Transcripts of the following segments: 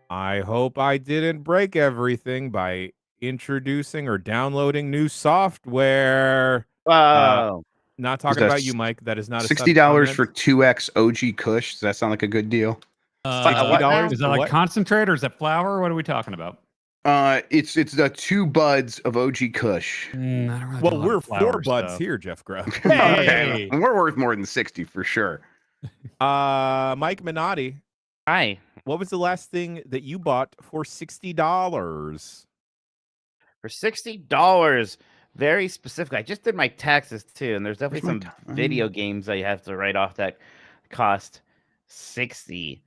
I hope I didn't break everything by introducing or downloading new software. Wow. Not talking about you, Mike. That is not a $60 for 2X OG Kush. Does that sound like a good deal? $60. Is that like concentrate or is that flour? What are we talking about? It's the 2 buds of OG Kush. Really well, we're 4 buds here, Jeff Grubb. Okay, we're worth more than 60 for sure. Mike Minotti. Hi. What was the last thing that you bought for $60? For $60, very specific. I just did my taxes too, and there's definitely some video games I have to write off that cost $60.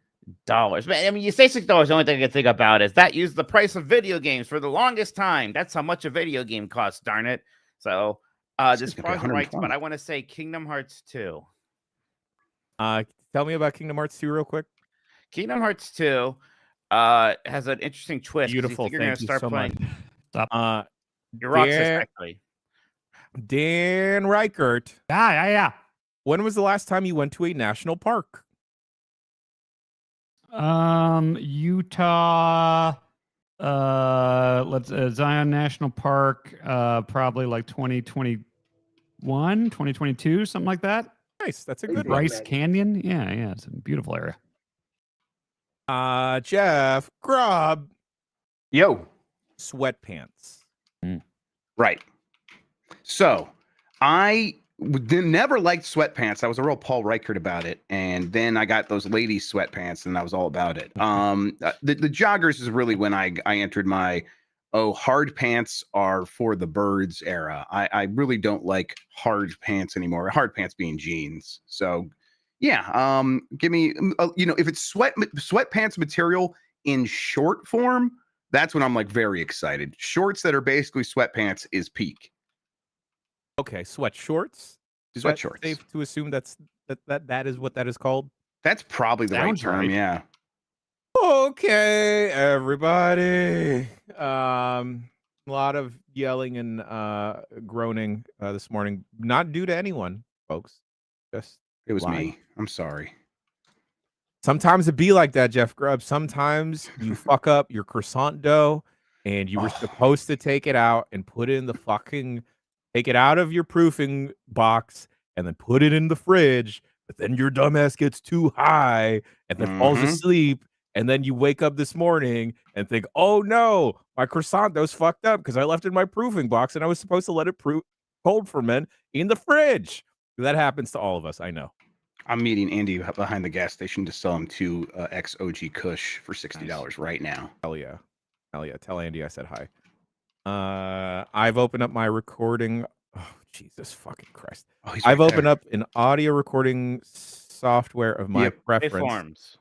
But I mean, you say $60. The only thing I can think about is that used the price of video games for the longest time. That's how much a video game costs. Darn it! So this probably right, but I want to say Kingdom Hearts 2. Tell me about Kingdom Hearts 2 real quick. Kingdom Hearts 2 has an interesting twist. Beautiful. You're going to start playing. Stop. Your rock actually. Dan Reichert. Yeah. When was the last time you went to a national park? Utah. Zion National Park. Probably like 2021, 2022, something like that. Nice. That's a good Bryce one. Canyon. Yeah. It's a beautiful area. Jeff Grubb. Yo. Sweatpants. Right. So I never liked sweatpants. I was a real Paul Reichert about it. And then I got those ladies sweatpants and I was all about it. The joggers is really when I entered my, hard pants are for the birds era. I really don't like hard pants anymore. Hard pants being jeans. So yeah, give me, if it's sweatpants material in short form, that's when I'm like very excited. Shorts that are basically sweatpants is peak. Okay, sweat shorts. Sweat shorts. Safe to assume that is what that is called. That's probably the right term. Yeah. Okay, everybody. A lot of yelling and groaning this morning. Not due to anyone, folks. Just it was me. I'm sorry. Sometimes it be like that, Jeff Grubb. Sometimes you fuck up your croissant dough and you were supposed to take it out and put it in the take it out of your proofing box and then put it in the fridge. But then your dumbass gets too high and then falls asleep. And then you wake up this morning and think, oh no, my croissant dough's fucked up because I left it in my proofing box and I was supposed to let it cold ferment in the fridge. That happens to all of us, I know. I'm meeting Andy behind the gas station to sell him 2 XOG Kush for $60 right now. Hell yeah. Tell Andy I said hi. I've opened up my recording. Oh, Jesus fucking Christ. I've opened up an audio recording software of my preference. Waveforms.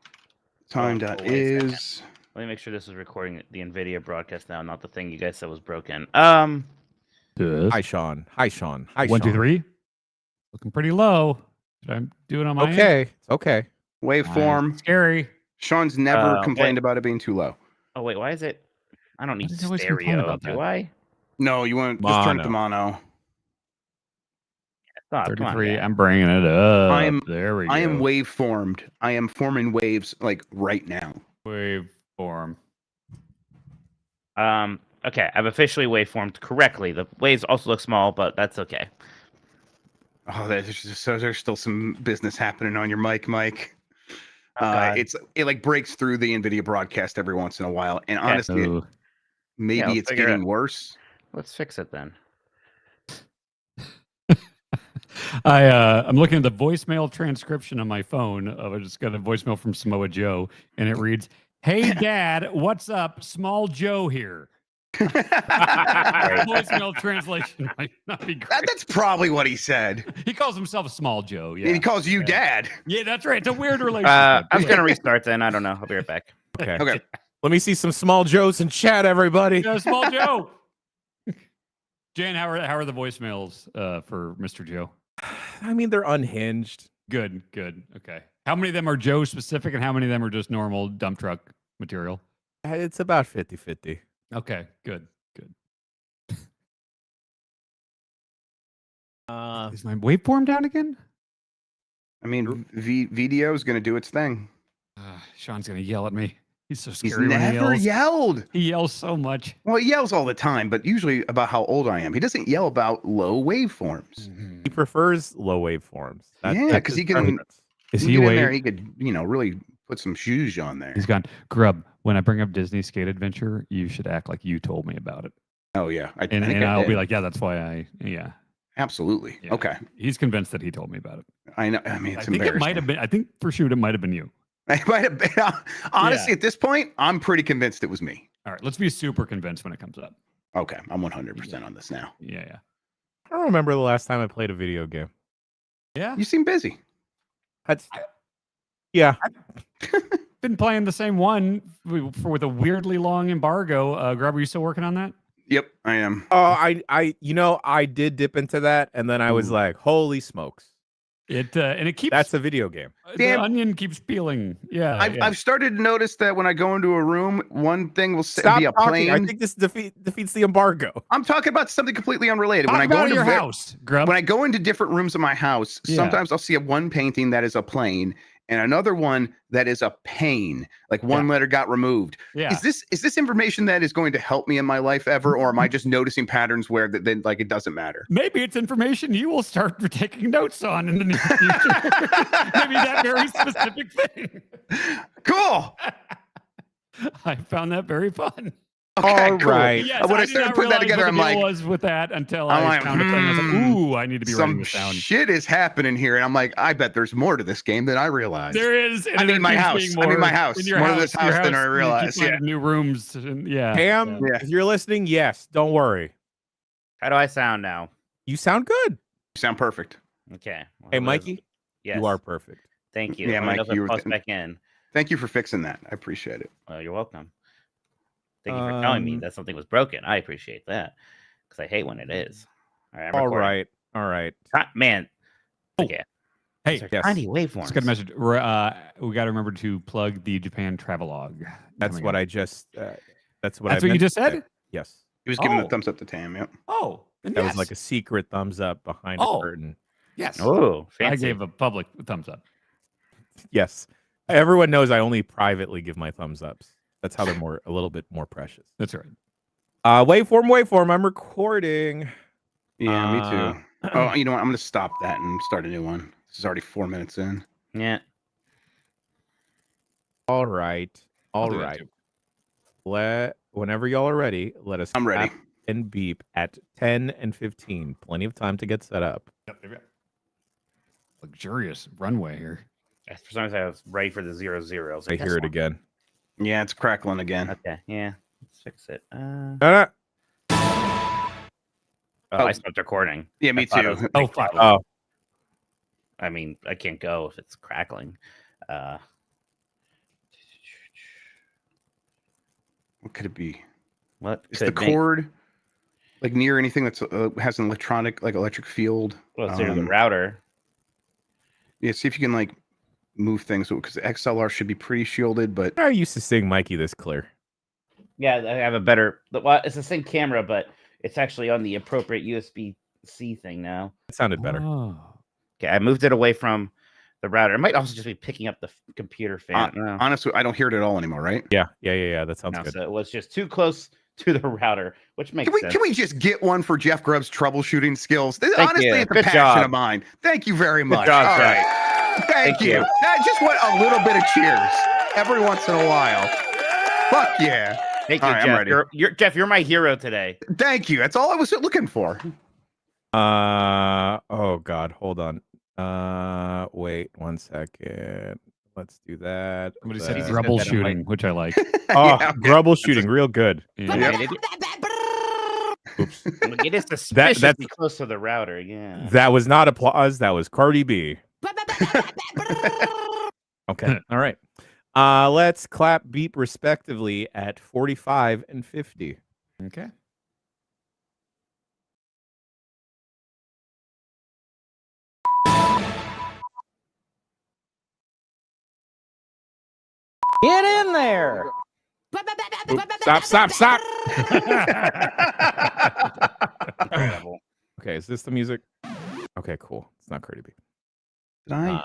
Time.is. Let me make sure this is recording the NVIDIA broadcast now, not the thing you guys said was broken. Hi, Sean. 1, 2, 3. Looking pretty low. I'm doing on my end. Okay. Waveform. Scary. Sean's never complained about it being too low. Oh wait, why is it? I don't need stereo. Do I? No, you want just turn it to mono. 33. I'm bringing it up. There we go. I am waveformed. I am forming waves like right now. Waveform. Okay, I've officially waveformed correctly. The waves also look small, but that's okay. Oh, there's still some business happening on your mic, Mike. It like breaks through the NVIDIA broadcast every once in a while, and honestly, maybe it's getting worse. Let's fix it then. I'm looking at the voicemail transcription on my phone. I just got a voicemail from Samoa Joe, and it reads, "Hey, Dad, what's up? Small Joe here." Voicemail translation might not be great. That's probably what he said. He calls himself a Small Joe. Yeah, and he calls you Dad. Yeah, that's right. It's a weird relationship. I'm gonna restart then. I don't know. I'll be right back. Okay. Let me see some Small Joes in chat, everybody. Yeah, Small Joe. Jan, how are the voicemails for Mr. Joe? I mean, they're unhinged. Good. Okay. How many of them are Joe specific and how many of them are just normal dump truck material? It's about 50-50. Okay, good. Is my waveform down again? I mean, video is going to do its thing. Sean's going to yell at me. He's so He's scary when he never yells. yelled. He yells so much. Well, he yells all the time, but usually about how old I am. He doesn't yell about low waveforms. He prefers low waveforms. Yeah, that's 'cause his he can- preference. Is You he get in away? there, he could, really put some shoes on there. He's gone. Grub, when I bring up Disney Skate Adventure, you should act like you told me about it. Oh yeah, I And, think and I I'll be did. like, yeah, that's why yeah. Absolutely. Yeah. Okay. He's convinced that he told me about it. I know. I mean, I it's think it might embarrassing. have been, I think for shoot, it might have been you. It might have been. Honestly, at this point, I'm pretty convinced it was me. All right, let's be super convinced when it comes up. Okay, I'm 100% on this now. Yeah. I don't remember the last time I played a video game. Yeah. You seem busy. Yeah. Been playing the same one with a weirdly long embargo. Grub, are you still working on that? Yep, I am. Oh, I did dip into that, and then I was Ooh. like, "Holy smokes!" And it keeps That's a video game. the Damn. onion keeps peeling. Yeah. I've started to notice that when I go into a room, one thing will Stop be a talking. plane. I think this defeats the embargo. I'm talking about something completely unrelated. Talk When I go about into your ver- house, Grub. when I go into different rooms of my house, Yeah. sometimes I'll see one painting that is a plane and another one that is a pane, like one letter got removed. Yeah. Is this information that is going to help me in my life ever, or am I just noticing patterns where then like it doesn't matter? Maybe it's information you will start taking notes on in the near future. Maybe that very specific thing. Cool. I found that very fun. Okay, All cool. right. Yes, When I did started not putting that realize together, what I'm the like, deal was with that until I'm I like, found a thing. I was like, ooh, I need to be writing some this down. shit is happening here, and I'm like, I bet there's more to this game than I realized. There is. And I there mean, my keeps house. being I mean, more my house. in your More to this your house than I you keep realized, yeah. finding new rooms. And, yeah. Pam, Yeah. if you're listening, yes, don't worry. How do I sound now? You sound good. You sound perfect. Okay. Well, Hey, what is- Mikey, Yes. you are perfect. Thank you. Yeah, Let me know Mike, if it you were posts th- back in. Thank you for fixing that. I appreciate it. Oh, you're welcome. Thank you for telling me that something was broken. I appreciate that because I hate when it is. All right. I'm All recording. right. Man. Oh. Okay. Hey, These are yes. tiny let's waveforms. get a message. We got to remember to plug the Japan travelogue. That's coming what up. I just. That's what That's I what you meant just to say. said? Yes. He was giving Oh. a thumbs up to Tam. Yep. Oh, then That yes. was like a secret thumbs up behind Oh. a curtain. yes. Oh, I fancy. gave a public thumbs up. Yes. Everyone knows I only privately give my thumbs ups. That's how they're a little bit more precious. That's right. Waveform. I'm recording. Yeah, me too. Oh, you know what? I'm going to stop that and start a new one. This is already 4 minutes in. Yeah. All right. I'll All do that right. too. Whenever y'all are ready, let us I'm ready. clap and beep at 10 and 15. Plenty of time to get set up. Yep. Luxurious runway here. For some reason, I was ready for the 0-0. I hear it again. Yeah, it's crackling again. Okay. Yeah. Let's fix it. No. I stopped recording. Yeah, me I thought it too. was a Oh, big fuck. problem. Oh, I mean, I can't go if it's crackling. What could it be? What Is the could make- cord like near anything that's has an electric field? Well, it's near the router. Yeah, see if you can like move things because the XLR should be pretty shielded, but I used to sing Mikey this clear. Yeah, I have a better. Well, it's the same camera, but it's actually on the appropriate USB-C thing now. It sounded better. Oh. Okay, I moved it away from the router. It might also just be picking up the computer fan. No. honestly, I don't hear it at all anymore, right? Yeah. That sounds No, good. so it was just too close to the router, which makes sense. Can we just get one for Jeff Grubb's troubleshooting skills? Honestly, you. it's a Good passion job. of mine. Thank you very much. job, All Jeff. right. Thank Thank you. you. I just want a little bit of cheers every once in a while. Fuck yeah. Thank you, All right, I'm Jeff. ready. Jeff, you're my hero today. Thank you. That's all I was looking for. Oh God, hold on. Wait 1 second. Let's do that. Somebody that. said Jesus, rubble that I'm like- shooting, which I like. Oh, Yeah. grubble shooting, real good. Yeah. Yep. Oops. It is suspiciously that's- close to the router. Yeah. That was not applause. That was Cardi B. Okay. All right. Let's clap beep respectively at 45 and 50. Okay. Get in there. Oops, stop. Incredible. Okay, is this the music? Okay, cool. It's not Cardi B. Did I?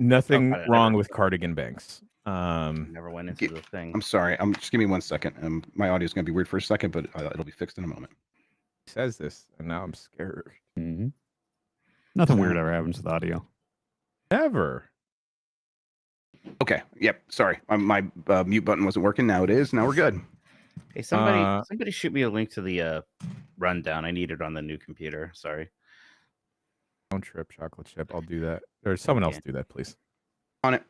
Nothing Oh, wrong never- with cardigan banks. Never went into the thing. I'm sorry. Just give me 1 second. My audio is going to be weird for a second, but it'll be fixed in a moment. Says this, and now I'm scared. Mhm. Nothing weird ever happens with audio. Never. Okay. Yep. Sorry. My mute button wasn't working. Now it is. Now we're good. Hey, somebody shoot me a link to the rundown. I need it on the new computer. Sorry. Don't trip, chocolate chip. I'll do that. Or someone else do that, please. On it.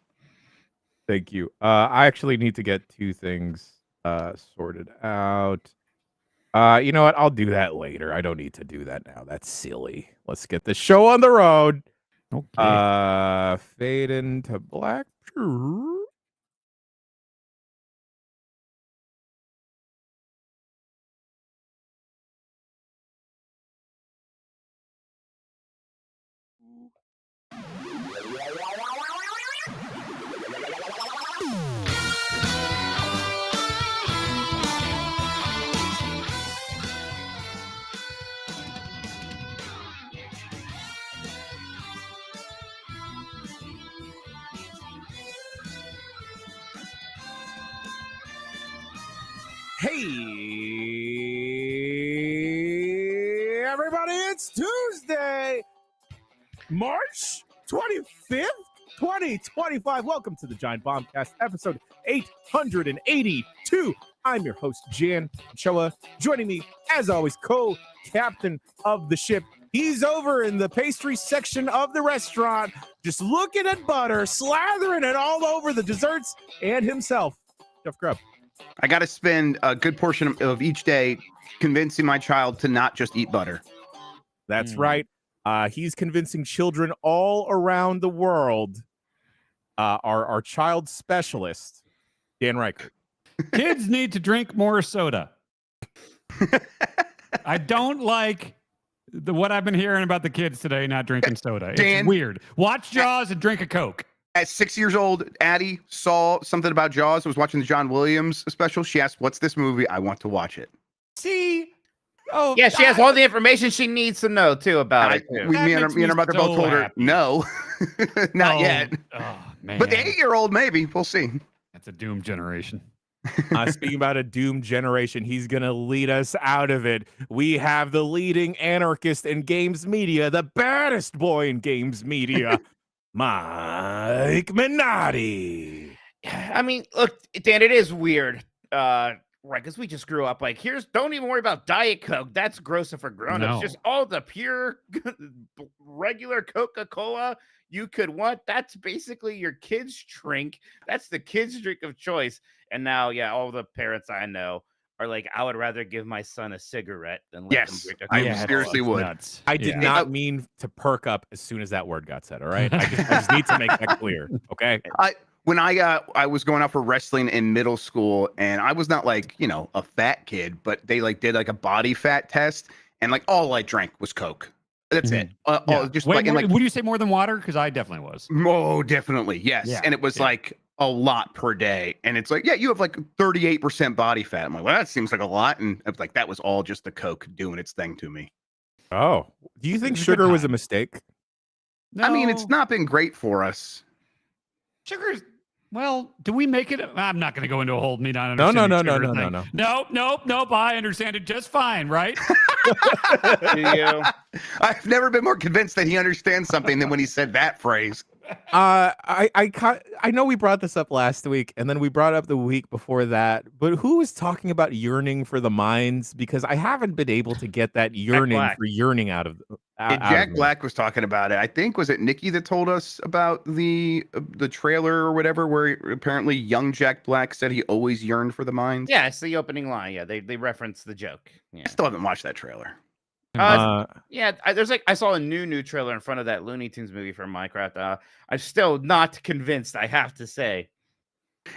Thank you. I actually need to get 2 things sorted out. You know what? I'll do that later. I don't need to do that now. That's silly. Let's get the show on the road. Okay. Fade into black. Hey, everybody, it's Tuesday, March 25th, 2025. Welcome to the Giant Bombcast, episode 882. I'm your host, Jan Choa. Joining me, as always, co-captain of the ship. He's over in the pastry section of the restaurant, just looking at butter, slathering it all over the desserts, and himself, Jeff Grubb. I got to spend a good portion of each day convincing my child to not just eat butter. That's right. He's convincing children all around the world. Our child specialist, Dan Reichert. Kids need to drink more soda. I don't like what I've been hearing about the kids today not drinking soda. Dan, it's weird. Watch Jaws and drink a Coke. At 6 years old, Addie saw something about Jaws, was watching the John Williams special. She asked, "What's this movie? I want to watch it." See? Oh, Yeah, she has all the information she needs to know too about it. Too. Me and her mother both told her, no, not yet. Oh, man. But the 8-year-old, maybe. We'll see. That's a doomed generation. Speaking about a doomed generation, he's going to lead us out of it. We have the leading anarchist in games media, the baddest boy in games media, Mike Minotti. I mean, look, Dan, it is weird, right? Because we just grew up like, don't even worry about Diet Coke. That's gross for grown-ups. No. Just all the pure, regular Coca-Cola you could want. That's basically your kid's drink. That's the kid's drink of choice. And now, yeah, all the parents I know are like, I would rather give my son a cigarette than let them drink a I Coca-Cola. seriously would. Nuts. I did not mean to perk up as soon as that word got said, all right? I just need to make that clear, okay? When I was going out for wrestling in middle school, and I was not like, a fat kid, but they did a body fat test, and all I drank was Coke. That's it. Just would you say more than water? Because I definitely was. Oh, definitely. Yes. Yeah, And it was a lot per day. And it's you have 38% body fat. I'm like, well, that seems like a lot. And I was like, that was all just the Coke doing its thing to me. Oh, do you think It was a sugar good was a time. mistake? No. I mean, it's not been great for us. Sugar's. Well, do we make it? I'm not going to go into a whole me not No. understanding sugar thing. Nope. I understand it just fine, right? Do you? I've never been more convinced that he understands something than when he said that phrase. I know we brought this up last week, and then we brought it up the week before that. But who was talking about yearning for the mines? Because I haven't been able to get that yearning for yearning out of. Jack Black was talking about it. I think was it Nikki that told us about the trailer or whatever, where apparently young Jack Black said he always yearned for the mines. Yeah, it's the opening line. Yeah, they reference the joke. Yeah. I still haven't watched that trailer. Yeah, there's I saw a new trailer in front of that Looney Tunes movie for Minecraft. I'm still not convinced, I have to say.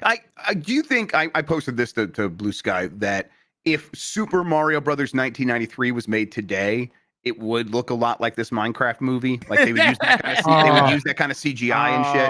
I do you think I posted this to Blue Sky that if Super Mario Brothers 1993 was made today, it would look a lot like this Minecraft movie. Like they would use that kind of they would use that kind of CGI and shit.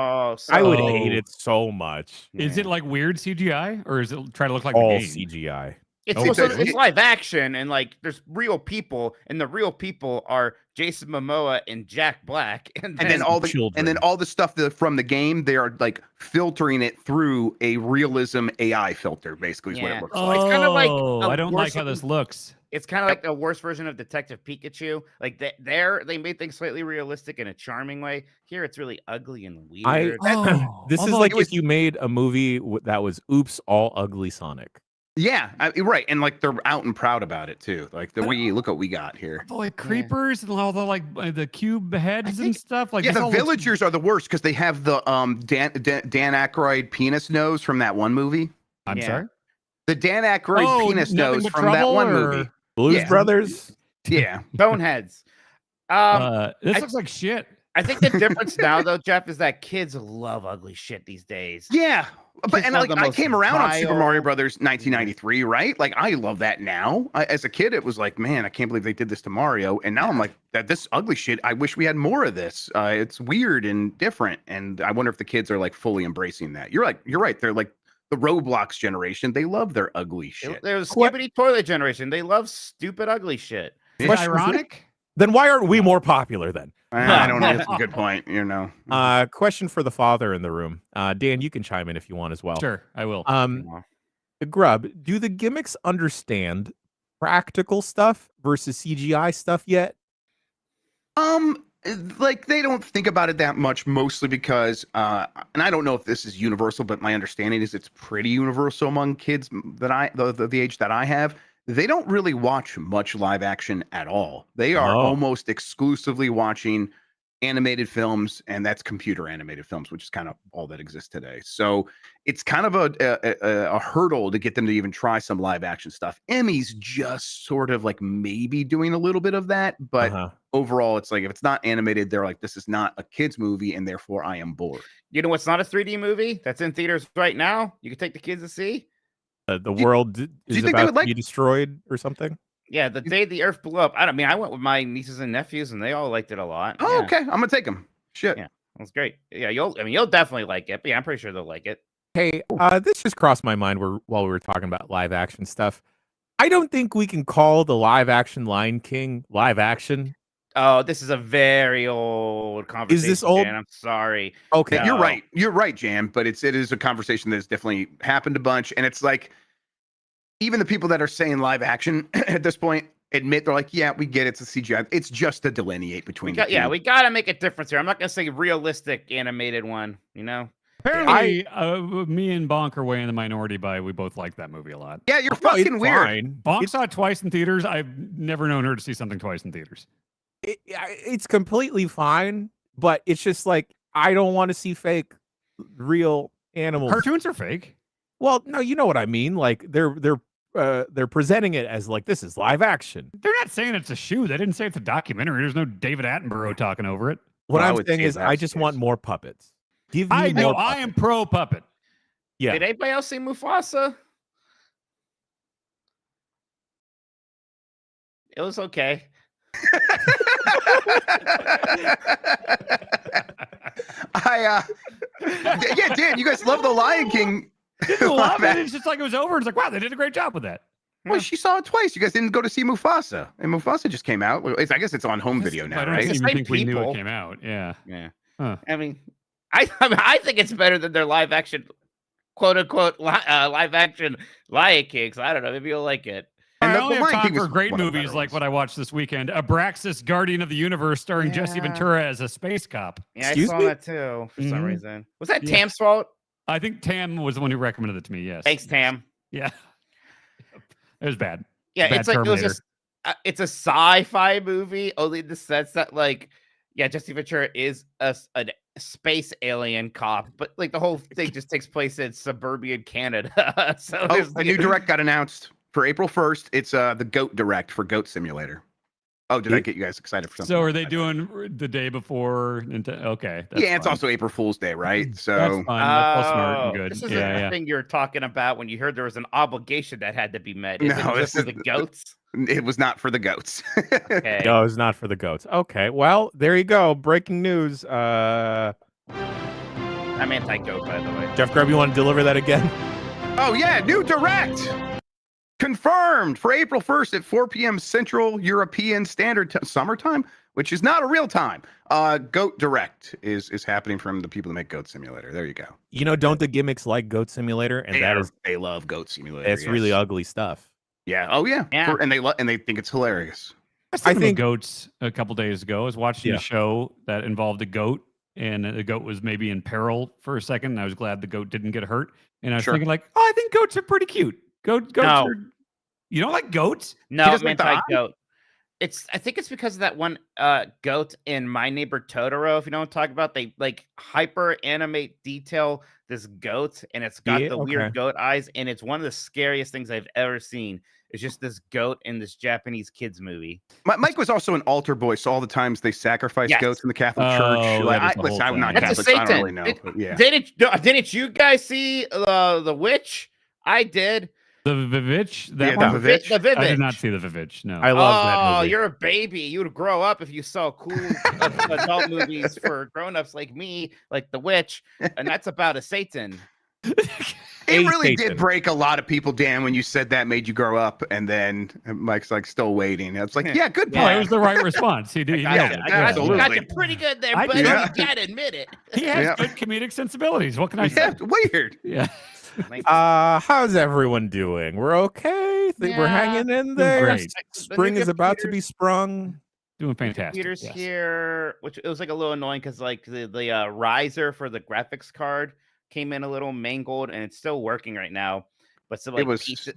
I would hate it so much. Is it like weird CGI, or is it try to look like All the game? CGI? It's live action, and like there's real people, and the real people are Jason Momoa and Jack Black, and then all the stuff from the game, they are like filtering it through a realism AI filter, basically is what it looks like. It's kind of like I don't like how this looks. It's kind of like the worst version of Detective Pikachu. Like they made things slightly realistic in a charming way. Here, it's really ugly and weird. This is like if you made a movie that was Oops, All Ugly Sonic. Yeah, right, and like they're out and proud about it too. Like look what we got here. The like creepers and all the like the cube heads and stuff. Like the villagers are the worst because they have the Dan Aykroyd penis nose from that one movie. I'm sorry. The Dan Aykroyd penis nose from that one movie. Blues Brothers. Yeah, Boneheads. This looks like shit. I think the difference now, though, Jeff, is that kids love ugly shit these days. Yeah, but I came around on Super Mario Brothers 1993, right? Like I love that now. As a kid, it was like, man, I can't believe they did this to Mario. And now I'm like, this ugly shit. I wish we had more of this. It's weird and different. And I wonder if the kids are like fully embracing that. You're right. They're like the Roblox generation. They love their ugly shit. There's Skibbity Toilet generation. They love stupid ugly shit. Is it ironic? Then why aren't we more popular then? I don't know. That's a good point. Question for the father in the room. Dan, you can chime in if you want as well. Sure, I will. Grub, do the gimmicks understand practical stuff versus CGI stuff yet? Like they don't think about it that much, mostly because, and I don't know if this is universal, but my understanding is it's pretty universal among kids that the age that I have. They don't really watch much live action at all. They are almost exclusively watching animated films, and that's computer animated films, which is kind of all that exists today. So it's kind of a hurdle to get them to even try some live action stuff. Emmy's just sort of like maybe doing a little bit of that, but overall, it's like if it's not animated, they're like, this is not a kid's movie, and therefore I am bored. You know what's not a 3D movie that's in theaters right now? You can take the kids to see. The world is about to be destroyed or something? Yeah, the day the Earth blew up. I went with my nieces and nephews, and they all liked it a lot. Oh, okay. I'm gonna take them. Shit. Yeah, that's great. Yeah, you'll definitely like it. But yeah, I'm pretty sure they'll like it. Hey, this just crossed my mind while we were talking about live action stuff. I don't think we can call the live action Lion King live action. Oh, this is a very old conversation. Is this old? Jan, I'm sorry. Okay, no. You're right, Jan. But it is a conversation that's definitely happened a bunch, and it's like even the people that are saying live action at this point admit they're like, yeah, we get it's a CGI. It's just to delineate between the two. Yeah, we got to make a difference here. I'm not gonna say realistic animated one. Apparently, me and Bonk are way in the minority we both like that movie a lot. Yeah, you're fucking weird. Fine. Bonk saw it twice in theaters. I've never known her to see something twice in theaters. It's completely fine, but it's just like I don't want to see fake, real animals. Cartoons are fake. Well, no, you know what I mean. Like they're presenting it as like this is live action. They're not saying it's a shoe. They didn't say it's a documentary. There's no David Attenborough talking over it. What I'm saying is I just want more puppets. Give me more puppets. I am pro puppet. Yeah. Did anybody else see Mufasa? It was okay. Yeah, Dan, you guys love the Lion King. Didn't love it. It's just like it was over. It's like, wow, they did a great job with that. Well, she saw it twice. You guys didn't go to see Mufasa, and Mufasa just came out. I guess it's on home video now, I don't right? even think we knew it came out. Yeah. Huh. I mean, I think it's better than their live action, quote unquote, live action Lion King. So I don't know. Maybe you'll like it. And I only have time for great movies like what I watched this weekend. Abraxas, Guardian of the Universe, starring Jesse Ventura as a space cop. Yeah, I saw that too for some reason. Was that Tam's fault? I think Tam was the one who recommended it to me. Yes. Thanks, Tam. Yeah. It was bad. Yeah, bad it's like it's a sci-fi movie, only in the sense that Jesse Ventura is a space alien cop, but like the whole thing just takes place in suburban Canada. So a new direct got announced for April 1st. It's the Goat Direct for Goat Simulator. Oh, did I get you guys excited for something? So are they doing the day before? Okay. Yeah, it's also April Fool's Day, right? So that's fine. That's all smart and good. This is the thing you're talking about when you heard there was an obligation that had to be met. No, this is the goats. It was not for the goats. Okay. No, it's not for the goats. Okay, well, there you go. Breaking news. I'm anti-goat, by the way. Jeff Grubb, you want to deliver that again? Oh yeah, new direct. confirmed for April 1st at 4 p.m. Central European Standard Summertime, which is not a real time. Goat Direct is happening from the people that make Goat Simulator. There you go. You know, don't the gimmicks like Goat Simulator? And They love Goat Simulator. It's really ugly stuff. Yeah. Oh yeah. Yeah. And they think it's hilarious. I think goats a couple days ago. I was watching a show that involved a goat, and the goat was maybe in peril for a second. And I was glad the goat didn't get hurt. And I was thinking, like, oh, I think goats are pretty cute. Goats are. You don't like goats? No, I'm anti-goat. I think it's because of that one goat in My Neighbor Totoro. If you know what I'm talking about, they like hyper animate detail this goat, and it's got the weird goat eyes, and it's one of the scariest things I've ever seen. It's just this goat in this Japanese kids movie. Mike was also an altar boy, so all the times they sacrifice goats in the Catholic Church. Listen, I'm not Catholic, so I don't really know. Didn't you guys see the witch? I did. The Vivitch? The Vivitch? I did not see the Vivitch, no. I love that movie. Oh, you're a baby. You would grow up if you saw cool adult movies for grown-ups like me, like The Witch, and that's about a Satan. It really did break a lot of people, Dan, when you said that made you grow up, and then Mike's like still waiting. It's like, yeah, good point. It was the right response. He did. I got you pretty good there, buddy. You gotta admit it. He has good comedic sensibilities. What can I say? Weird. Yeah. How's everyone doing? We're okay. Think we're hanging in there. Great. Spring is about to be sprung. Doing fantastic. Computers here, which it was like a little annoying because like the riser for the graphics card came in a little mangled, and it's still working right now. But so like it was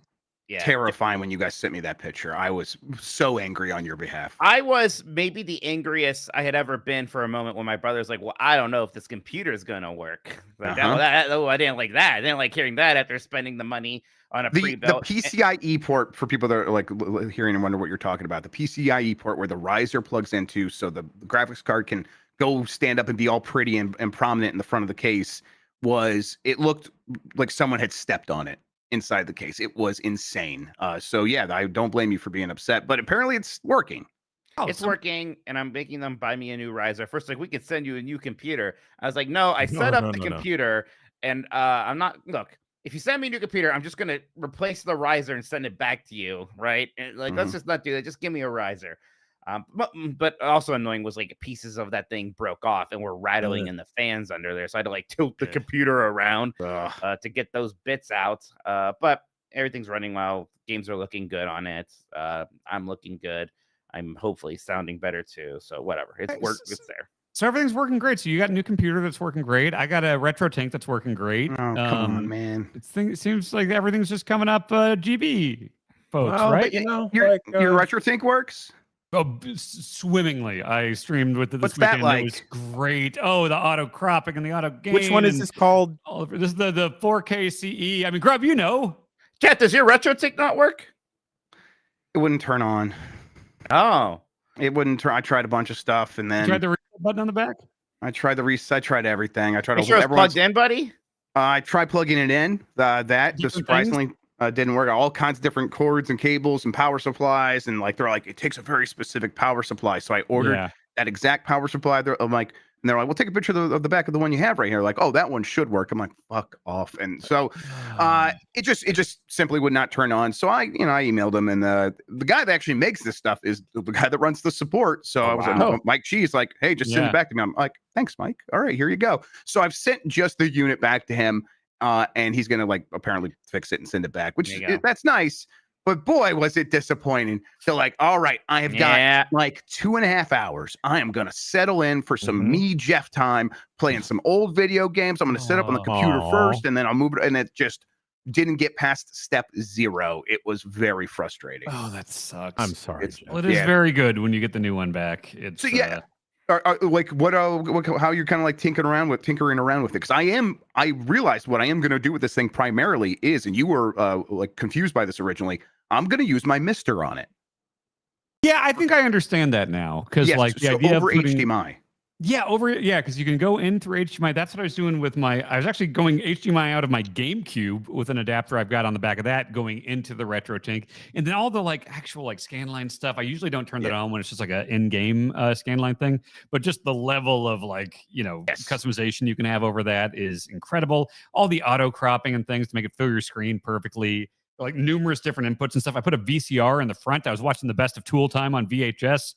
terrifying when you guys sent me that picture. I was so angry on your behalf. I was maybe the angriest I had ever been for a moment when my brother's like, well, I don't know if this computer is going to work. Like, I didn't like that. I didn't like hearing that after spending the money on the PCIe port, for people that are like hearing and wonder what you're talking about, the PCIe port where the riser plugs into so the graphics card can go stand up and be all pretty and prominent in the front of the case, it looked like someone had stepped on it inside the case. It was insane. So yeah, I don't blame you for being upset, but apparently it's working. It's working, and I'm making them buy me a new riser. First, like, we could send you a new computer. I was like, no, I set up the computer, and I'm not. Look, if you send me a new computer, I'm just gonna replace the riser and send it back to you, right? And like, let's just not do that. Just give me a riser. But also annoying was like pieces of that thing broke off and were rattling in the fans under there. So I had to like tilt the computer around to get those bits out. But everything's running well. Games are looking good on it. I'm looking good. I'm hopefully sounding better too. So whatever. It's there. So everything's working great. So you got a new computer that's working great. I got a retro tank that's working great. Oh, come on, man. It seems like everything's just coming up GB, folks, right? You know, your retro tank works? Oh, swimmingly. I streamed with it this weekend. It was great. Oh, the auto cropping and the auto game. Which one is this called? This is the 4K CE. I mean, Grub, you know. Cat, does your retro tick not work? It wouldn't turn on. Oh. It wouldn't turn. I tried a bunch of stuff, and then you tried the reset button on the back. I tried the reset. I tried everything. I tried. Make sure it's plugged in, buddy. I tried plugging it in. That just surprisingly didn't work. All kinds of different cords and cables and power supplies, and like they're like, it takes a very specific power supply. So I ordered that exact power supply. I'm like, and they're like, well, take a picture of the back of the one you have right here. Like, oh, that one should work. I'm like, fuck off. And so it just simply would not turn on. So I emailed them, and the guy that actually makes this stuff is the guy that runs the support. So I was like, Mike Cheese, like, hey, just send it back to me. I'm like, thanks, Mike. All right, here you go. So I've sent just the unit back to him. And he's gonna like apparently fix it and send it back, which that's nice. But boy, was it disappointing. So like, all right, I have got like 2.5 hours. I am gonna settle in for some me Jeff time, playing some old video games. I'm gonna set up on the computer first, and then I'll move it. And it just didn't get past step 0. It was very frustrating. Oh, that sucks. I'm sorry. Well, it is very good when you get the new one back. It's so like how you're kind of like tinkering around with it, because I realized what I am going to do with this thing primarily is, and you were like confused by this originally, I'm going to use my Mister on it. Yeah, I think I understand that now, because like the idea over of putting, HDMI. Because you can go in through HDMI. That's what I was doing with I was actually going HDMI out of my GameCube with an adapter I've got on the back of that going into the retro tank. And then all the like actual like scanline stuff, I usually don't turn that on when it's just like an in-game scanline thing. But just the level of like, customization you can have over that is incredible. All the auto cropping and things to make it fill your screen perfectly. like numerous different inputs and stuff. I put a VCR in the front. I was watching the best of Tool Time on VHS.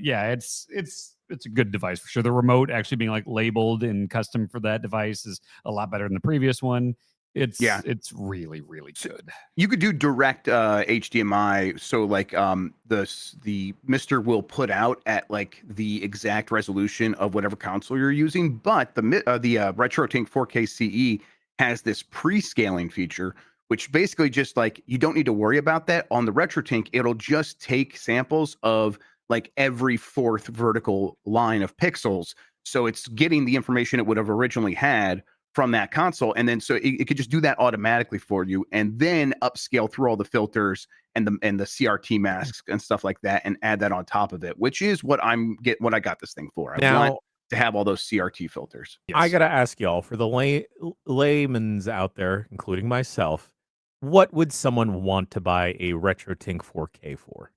Yeah, it's a good device for sure. The remote actually being like labeled and custom for that device is a lot better than the previous one. It's really, really good. You could do direct HDMI, so like the Mister will put out at like the exact resolution of whatever console you're using, but the RetroTink 4K CE has this pre-scaling feature, which basically just like you don't need to worry about that on the RetroTink. It'll just take samples of like every fourth vertical line of pixels, so it's getting the information it would have originally had from that console, and then so it could just do that automatically for you, and then upscale through all the filters and the CRT masks and stuff like that, and add that on top of it, which is what I got this thing for. I want to have all those CRT filters. Yes. I gotta ask y'all, for the layman's out there, including myself, what would someone want to buy a RetroTink 4K for?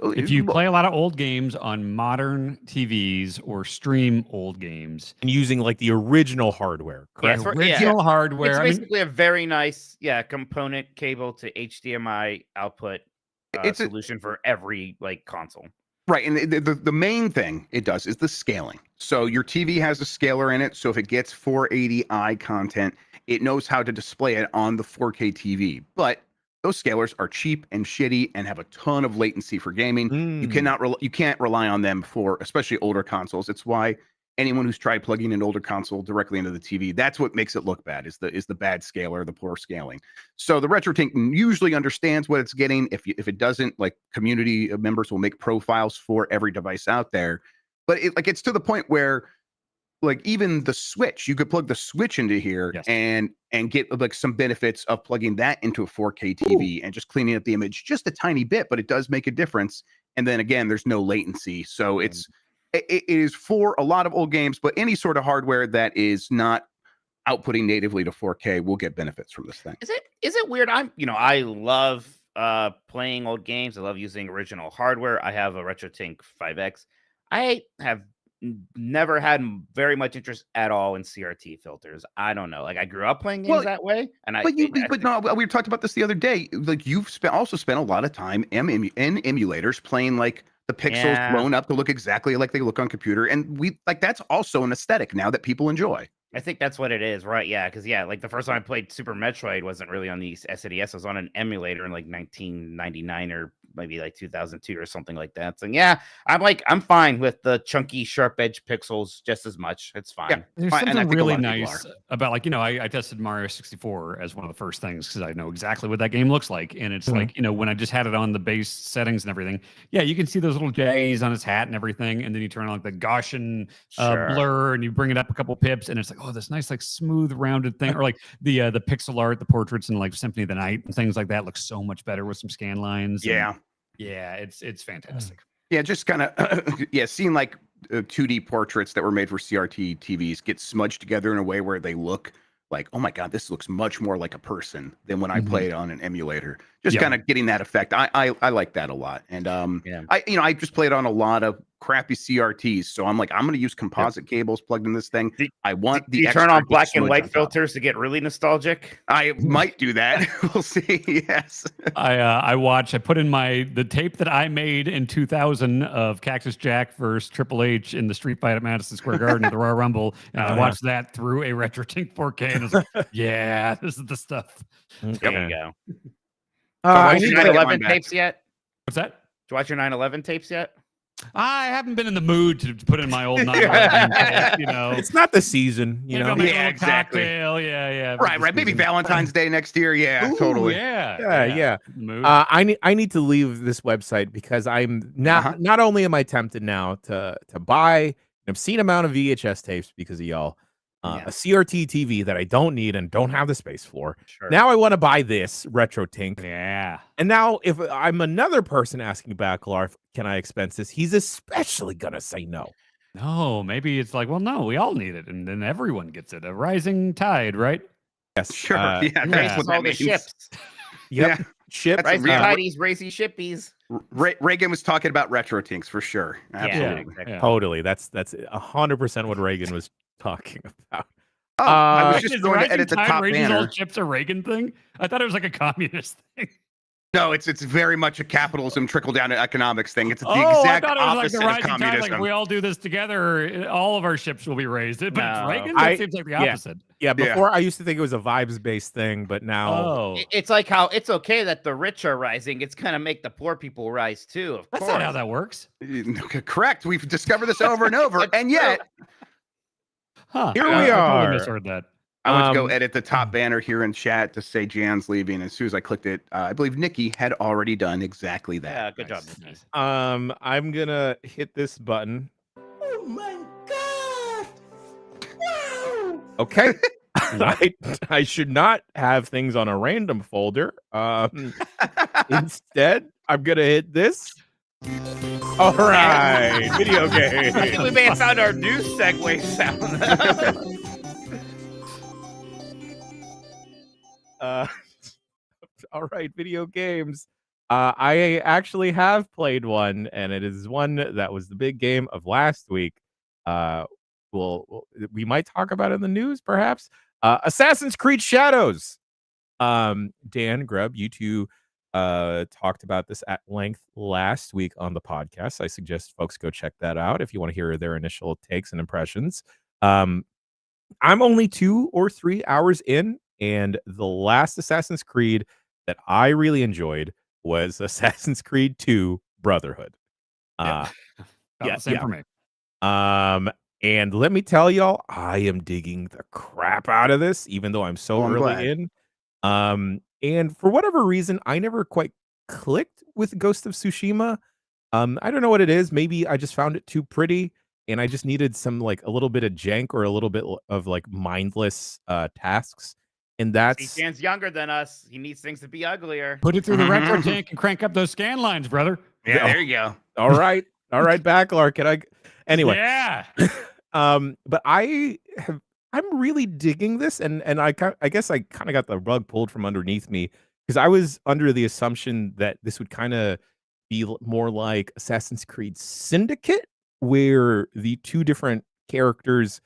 If you play a lot of old games on modern TVs or stream old games and using like the original hardware, correct? Original hardware. It's basically a very nice, component cable to HDMI output solution for every like console. Right, and the main thing it does is the scaling. So your TV has a scaler in it, so if it gets 480i content, it knows how to display it on the 4K TV. But those scalers are cheap and shitty and have a ton of latency for gaming. You can't rely on them for especially older consoles. It's why anyone who's tried plugging an older console directly into the TV, that's what makes it look bad, is the bad scaler, the poor scaling. So the RetroTink usually understands what it's getting. If it doesn't, like, community members will make profiles for every device out there. But it's to the point where, like, even the Switch, you could plug the Switch into here and get like some benefits of plugging that into a 4K TV and just cleaning up the image just a tiny bit, but it does make a difference. And then again, there's no latency. So it is for a lot of old games, but any sort of hardware that is not outputting natively to 4K will get benefits from this thing. Is it weird? I love playing old games. I love using original hardware. I have a RetroTink 5X. I have never had very much interest at all in CRT filters. I don't know. Like, I grew up playing games that way, and we talked about this the other day. Like, you've also spent a lot of time in emulators playing like the pixels blown up to look exactly like they look on computer, and that's also an aesthetic now that people enjoy. I think that's what it is, right? Yeah, because like the first time I played Super Metroid wasn't really on the SNES. It was on an emulator in like 1999 or maybe like 2002 or something like that. So I'm fine with the chunky, sharp edge pixels just as much. It's fine. Yeah, there's something really nice about, like, I tested Mario 64 as one of the first things because I know exactly what that game looks like, and it's like, when I just had it on the base settings and everything, you can see those little J's on his hat and everything, and then you turn on like the Gaussian blur and you bring it up a couple pips, and it's like, oh, this nice like smooth rounded thing, or like the pixel art, the portraits in like Symphony of the Night and things like that look so much better with some scan lines. It's fantastic. Just kind of seeing like 2D portraits that were made for CRT TVs get smudged together in a way where they look like, oh my god, this looks much more like a person than when I played on an emulator. Just kind of getting that effect. I like that a lot. And I just played on a lot of crappy CRTs, so I'm like, I'm going to use composite cables plugged in this thing. I want you turn on black and white filters to get really nostalgic. I might do that. We'll see. Yes. I put in the tape that I made in 2000 of Cactus Jack versus Triple H in the street fight at Madison Square Garden at the Royal Rumble, and I watched that through a RetroTink 4K, and I was like, this is the stuff. There you go. Watch your 9/11 tapes yet? What's that? Did you watch your 9/11 tapes yet? I haven't been in the mood to put in my old 9/11. It's not the season, exactly. Cocktail, right. Maybe Valentine's Day next year. Yeah, Ooh, totally. Yeah. I need to leave this website because I'm not only am I tempted now to buy an obscene amount of VHS tapes because of y'all. A CRT TV that I don't need and don't have the space for. Sure. Now I want to buy this RetroTink. Yeah. And now if I'm another person asking Bacalar, can I expense this? He's especially going to say no. No, maybe it's like, well, no, we all need it. And then everyone gets it. A rising tide, right? Yes. Sure. That's what that means. Ships. Yep. Yeah. Ships. Rising tidies, racy shippies. Reagan was talking about RetroTinks for sure. Absolutely. Totally. That's 100% what Reagan was talking about. Oh, I was Wait, just is going to rising edit the tide top raises all banner. ships a Reagan thing? I thought it was like a communist thing. No, it's very much a capitalism trickle down economics thing. It's the I exact thought it was like opposite the of rising tide. Like if communism. we all do this together, all of our ships will be raised. But it's No. Reagan. That seems like the opposite. Yeah, before I used to think it was a vibes-based thing, but now Oh, It's like how it's okay that the rich are rising. It's gonna make the poor people rise too. Of that's course. not how that works. Correct. We've discovered this over and over, and yet Huh? Here we I totally are. misheard that. I went to go edit the top banner here in chat to say Jan's leaving. As soon as I clicked it, I believe Nikki had already done exactly that. Yeah, good Nice, job. Nikki. nice. I'm gonna hit this button. Oh my god! Wow! Okay. I should not have things on a random folder. Instead, I'm gonna hit this. All right, video I think game. we may have found our new segue sound. All right, video games. I actually have played one, and it is one that was the big game of last week. We might talk about it in the news, perhaps. Assassin's Creed Shadows. Dan, Grubb, you two talked about this at length last week on the podcast. I suggest folks go check that out if you want to hear their initial takes and impressions. I'm only 2 or 3 hours in, and the last Assassin's Creed that I really enjoyed was Assassin's Creed 2 Brotherhood. Same for me. And let me tell y'all, I am digging the crap out of this, even though I'm so I'm early glad. in. And for whatever reason, I never quite clicked with Ghost of Tsushima. I don't know what it is. Maybe I just found it too pretty, and I just needed some like a little bit of jank or a little bit of like mindless tasks. And that's Dan's younger than us. He needs things to be uglier. Put it through the retro tank and crank up those scan lines, brother. Yeah, there you go. all right, Backlar. Can I? Anyway, Yeah. but I'm really digging this, and I guess I kind of got the rug pulled from underneath me because I was under the assumption that this would kind of be more like Assassin's Creed Syndicate, where the two different characters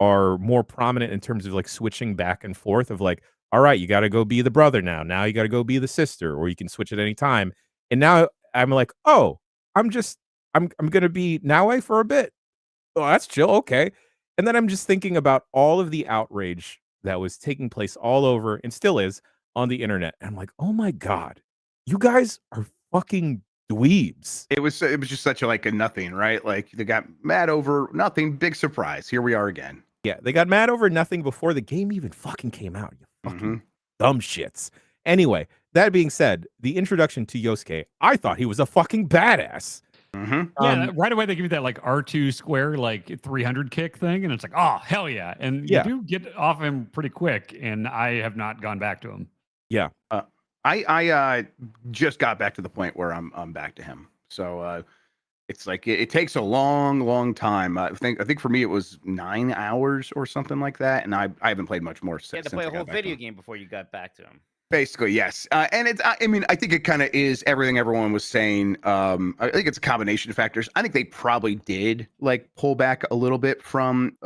are more prominent in terms of like switching back and forth of like, all right, you got to go be the brother now you got to go be the sister, or you can switch at any time. And now I'm like, oh, I'm gonna be Naue for a bit. Oh, that's chill. Okay. And then I'm just thinking about all of the outrage that was taking place all over and still is on the internet. And I'm like, oh my God, you guys are fucking dweebs. It was just such a like a nothing, right? Like they got mad over nothing. Big surprise. Here we are again. Yeah, they got mad over nothing before the game even fucking came out. You fucking Mhm. dumb shits. Anyway, that being said, the introduction to Yosuke, I thought he was a fucking badass. Mhm. Yeah, right away they give you that like R2 square like 300 kick thing, and it's like, oh hell yeah! And Yeah. you do get off him pretty quick, and I have not gone back to him. Yeah. I just got back to the point where I'm back to him. So it's like it takes a long time. I think for me it was 9 hours or something like that, and I haven't played much more You since. had to play I a got whole back to video him. game before you got back to him. Basically, yes. And it's, I mean, I think it kind of is everything everyone was saying. I think it's a combination of factors. I think they probably did like pull back a little bit from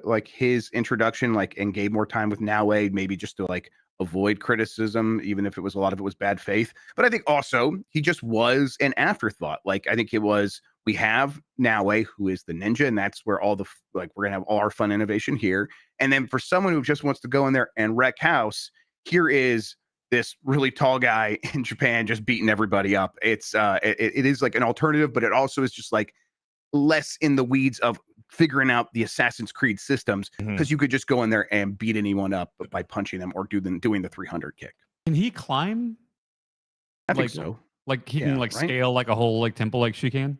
like his introduction, like, and gave more time with Naue, maybe just to like avoid criticism, even if a lot of it was bad faith. But I think also he just was an afterthought. Like, I think it was, we have Naue, who is the ninja, and that's where all the, like, we're going to have all our fun innovation here. And then for someone who just wants to go in there and wreck house, here is this really tall guy in Japan just beating everybody up. It's it is like an alternative, but it also is just like less in the weeds of figuring out the Assassin's Creed systems, because you could just go in there and beat anyone up by punching them or doing the 300 kick. Can he climb? I think Like- so. Like he Yeah, can like right? scale like a whole like temple like she can?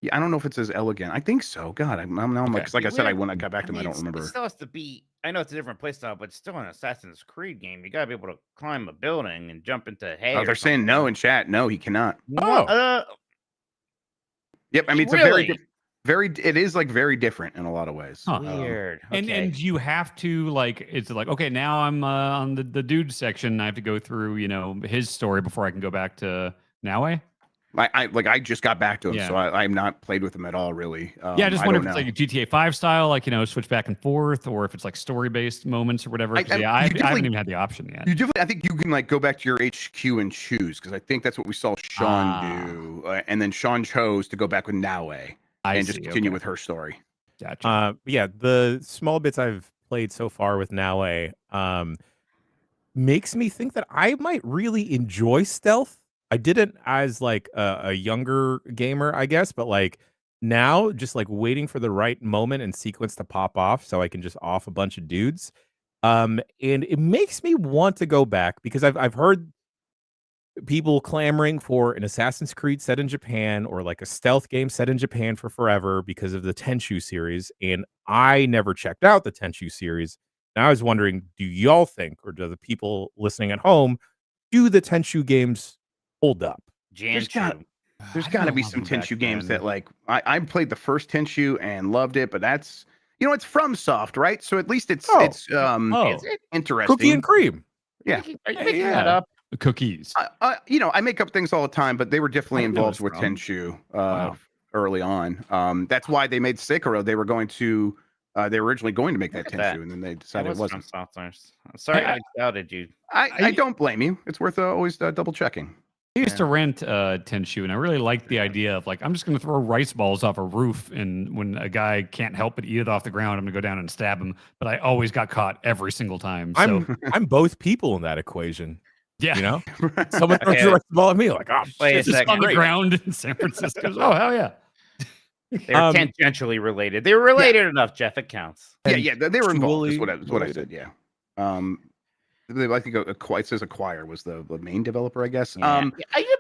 Yeah, I don't know if it's as elegant. I think so. God, I'm Okay. like, 'cause like I said, Weird. when I got back to him, I don't It remember. still has to be. I know it's a different playstyle, but it's still an Assassin's Creed game. You gotta be able to climb a building and jump into hay. Oh, or they're saying something. no in chat. No, he cannot. What? Yep. I mean, it's a very, Really? it is like very different in a lot of ways. Huh. Weird. And Okay. and you have to like, it's like, okay, now I'm on the dude section. I have to go through, you know, his story before I can go back to Naue. I just got back to him, Yeah. so I'm not played with him at all, really. Yeah, I just wonder if don't it's know. like a GTA 5 style, like, switch back and forth, or if it's like story-based moments or whatever. 'Cause, you I haven't definitely- even had the option yet. You definitely, I think you can like go back to your HQ and choose, because I think that's what we saw Sean do, and then Sean chose to go back with Naue and just continue with her story. Gotcha. Yeah, the small bits I've played so far with Naue makes me think that I might really enjoy stealth. I didn't as like a younger gamer, I guess, but like now just like waiting for the right moment and sequence to pop off so I can just off a bunch of dudes. And it makes me want to go back because I've heard people clamoring for an Assassin's Creed set in Japan or like a stealth game set in Japan for forever because of the Tenchu series. And I never checked out the Tenchu series. And I was wondering, do y'all think, or do the people listening at home, do the Tenchu games hold up? There's got to be some Tenchu games that like I played the first Tenchu and loved it, but that's it's FromSoft, right? So at least it's Is interesting. Cookie and cream. Yeah. Are you making that up? Cookies. I make up things all the time, but they were definitely I knew it involved was with from. Tenchu early on. That's why they made Sekiro. They were going to they were originally going to make that Look at Tenchu, that. and then they That decided was it wasn't. from Softwares. I'm sorry I doubted you. I don't blame you. It's worth always double checking. I used to rent Tenchu, and I really liked the idea of like, I'm just going to throw rice balls off a roof, and when a guy can't help but eat it off the ground, I'm going to go down and stab him. But I always got caught every single time. So I'm both people in that equation. yeah, You know, someone throws a ball at me, like, oh, Wait a shit, this is second. on the great. ground in San Francisco. Oh hell yeah! They're tangentially related. They were related enough, Jeff. It counts. Yeah, they were involved. Is Actually what I said. Yeah. I think it says Acquire was the main developer, I guess. Yeah.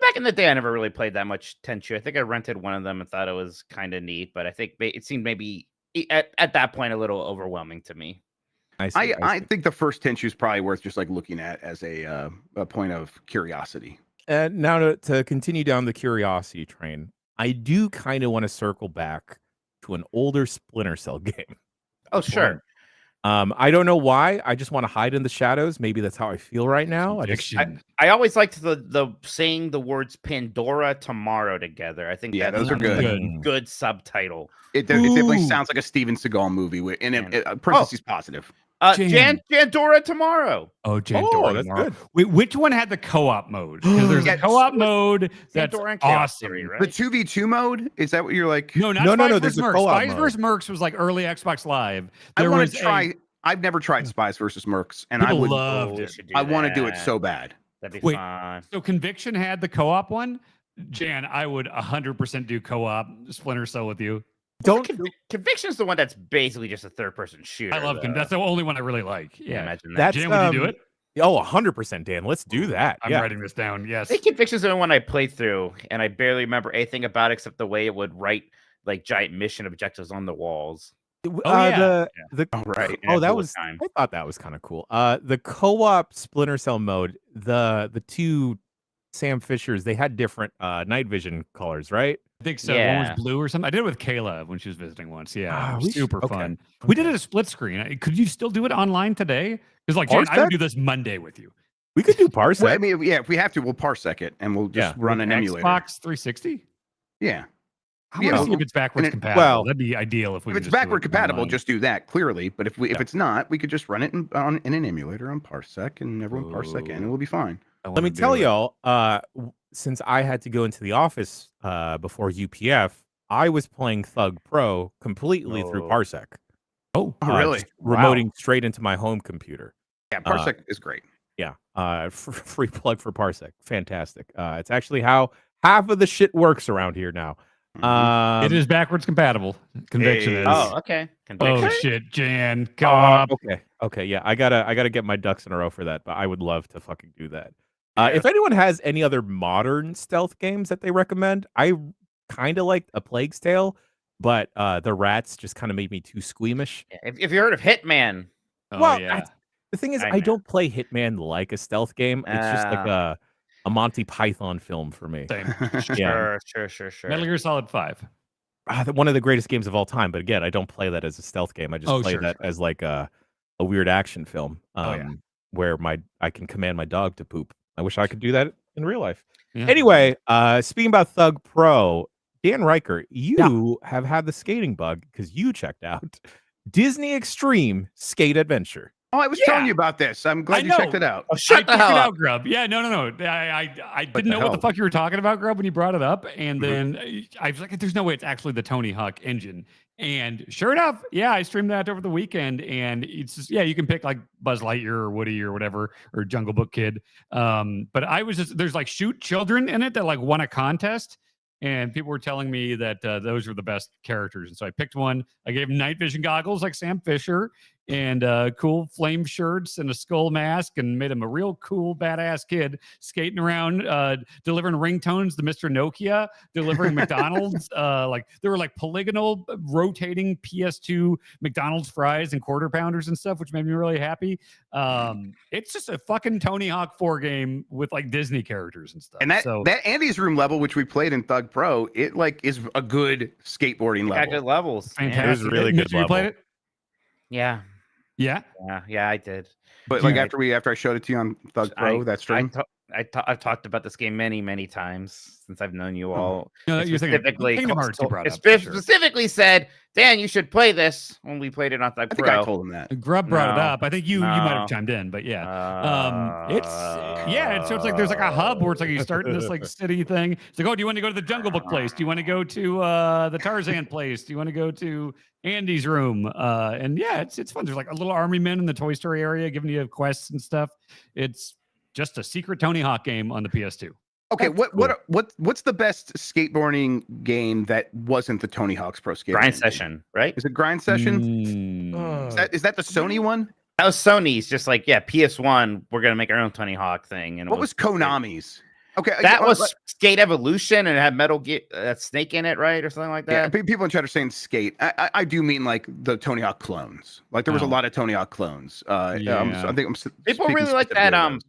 Back in the day, I never really played that much Tenchu. I think I rented one of them and thought it was kind of neat, but I think it seemed maybe at that point a little overwhelming to me. I think the first Tenchu is probably worth just like looking at as a point of curiosity. And now to continue down the curiosity train, I do kind of want to circle back to an older Splinter Cell game. Oh, sure. I don't know why. I just want to hide in the shadows. Maybe that's how I feel right now. I always liked the saying the words Pandora Tomorrow together. I think those are good. Good subtitle. It definitely sounds like a Steven Seagal movie with parentheses positive. Jandora Tomorrow. Oh, Jandora that's tomorrow. good. Wait, which one had the co-op mode? Because there's a co-op mode that's Jandora and Chaos awesome. Theory, right? The 2v2 mode, is that what you're like? No, not No, Spies there's vs. a Mercs. co-op Spies mode. vs. Mercs was like early Xbox Live. I want to try. I've never tried Spies versus Mercs, and I would loved it. I want to do it so bad. That'd be Wait, fun. So Conviction had the co-op one. Jan, I would 100% do co-op Splinter Cell with you. Conviction is the one that's basically just a third-person shooter. I love Conviction. That's the only one I really like. Yeah, imagine that. Jan, would you do it? Oh, 100%, Dan. Let's do that. I'm writing this down. Yes. I think Conviction is the only one I played through, and I barely remember anything about it except the way it would write like giant mission objectives on the walls. Right. I thought that was kind of cool. The co-op Splinter Cell mode, the two Sam Fishers, they had different night vision colors, right? I think so. One was blue or something. I did it with Kayla when she was visiting once. Yeah, super fun. Okay. We did it a split screen. Could you still do it online today? Because like, Jan, I would do this Monday with you. We could do Parsec. Well, I mean, yeah, if we have to, we'll Parsec it and we'll just run an emulator. Xbox 360. Yeah. I want to see if it's backwards compatible. Well, that'd be ideal if we. If it's backward compatible, just do that clearly. But if it's not, we could just run it in an emulator on Parsec, and everyone Parsec in, and we'll be fine. Let me tell y'all, since I had to go into the office before UPF, I was playing Thug Pro completely through Parsec. Oh, really? Remoting straight into my home computer. Yeah, Parsec is great. Yeah, free plug for Parsec. Fantastic. It's actually how half of the shit works around here now. It is backwards compatible. Conviction is. Oh, okay. Conviction. Oh shit, Jan. God. Okay. Yeah, I gotta get my ducks in a row for that. But I would love to fucking do that. If anyone has any other modern stealth games that they recommend, I kind of like A Plague's Tale, but the rats just kind of made me too squeamish. If you heard of Hitman, the thing is, I don't play Hitman like a stealth game. It's just like a Monty Python film for me. Same. Sure. Metal Gear Solid 5. One of the greatest games of all time. But again, I don't play that as a stealth game. I just play that as like a weird action film where I can command my dog to poop. I wish I could do that in real life. Yeah. Anyway, speaking about Thug Pro, Dan Riker, you have had the skating bug because you checked out Disney Extreme Skate Adventure. Oh, I was telling you about this. I'm glad you checked it out. Oh, shut the I hell checked it up. out, Grub. Yeah, no. I didn't the know what the hell? fuck you were talking about, Grub, when you brought it up. And Mhm. then I was like, there's no way it's actually the Tony Hawk engine. And sure enough, yeah, I streamed that over the weekend. And it's just, you can pick like Buzz Lightyear or Woody or whatever, or Jungle Book Kid. But I was just, there's like shoot children in it that like won a contest. And people were telling me that those were the best characters. And so I picked one. I gave him night vision goggles like Sam Fisher and cool flame shirts and a skull mask and made him a real cool, badass kid skating around, delivering ringtones to Mr. Nokia, delivering McDonald's. Like there were like polygonal rotating PS2 McDonald's fries and quarter pounders and stuff, which made me really happy. It's just a fucking Tony Hawk 4 game with like Disney characters and stuff. And that Andy's Room level, which we played in Thug Pro, it like is a good skateboarding Got level. good levels. Fantastic. It was really good Mitch, you played level. it? Yeah. Yeah. Yeah, I did. But like Yeah. after I showed it to you on Thug Pro, that stream. I've talked about this game many times since I've known you all. No, It you're thinking specifically Kingdom Hearts you brought it up, for sure. specifically said, Dan, you should play this when we played it on Thug I think Pro. I told him that. Grub brought it No. up. I think you might No. have chimed in, but yeah. And so it's like there's like a hub where it's like you start in this like city thing. It's like, oh, do you want to go to the Jungle Book place? Do you want to go to the Tarzan place? Do you want to go to Andy's room? And yeah, it's fun. There's like a little army men in the Toy Story area giving you quests and stuff. It's just a secret Tony Hawk game on the PS2. Okay, That's what's the best skateboarding game that wasn't the Tony Hawk's Pro Skater? Grind game? Session, right? Is it Grind Session? Mm. Is that the Sony one? That was Sony's. Just like PS1, we're gonna make our own Tony Hawk thing. And it What was Konami's? Okay, That yeah, was Skate Evolution, and it had Metal Gear Snake in it, right, or something like yeah. that. People in chat are saying Skate. I do mean like the Tony Hawk clones. Like there was a Oh. lot of Tony Hawk clones. I think I'm People speaking really like specifically that. of those.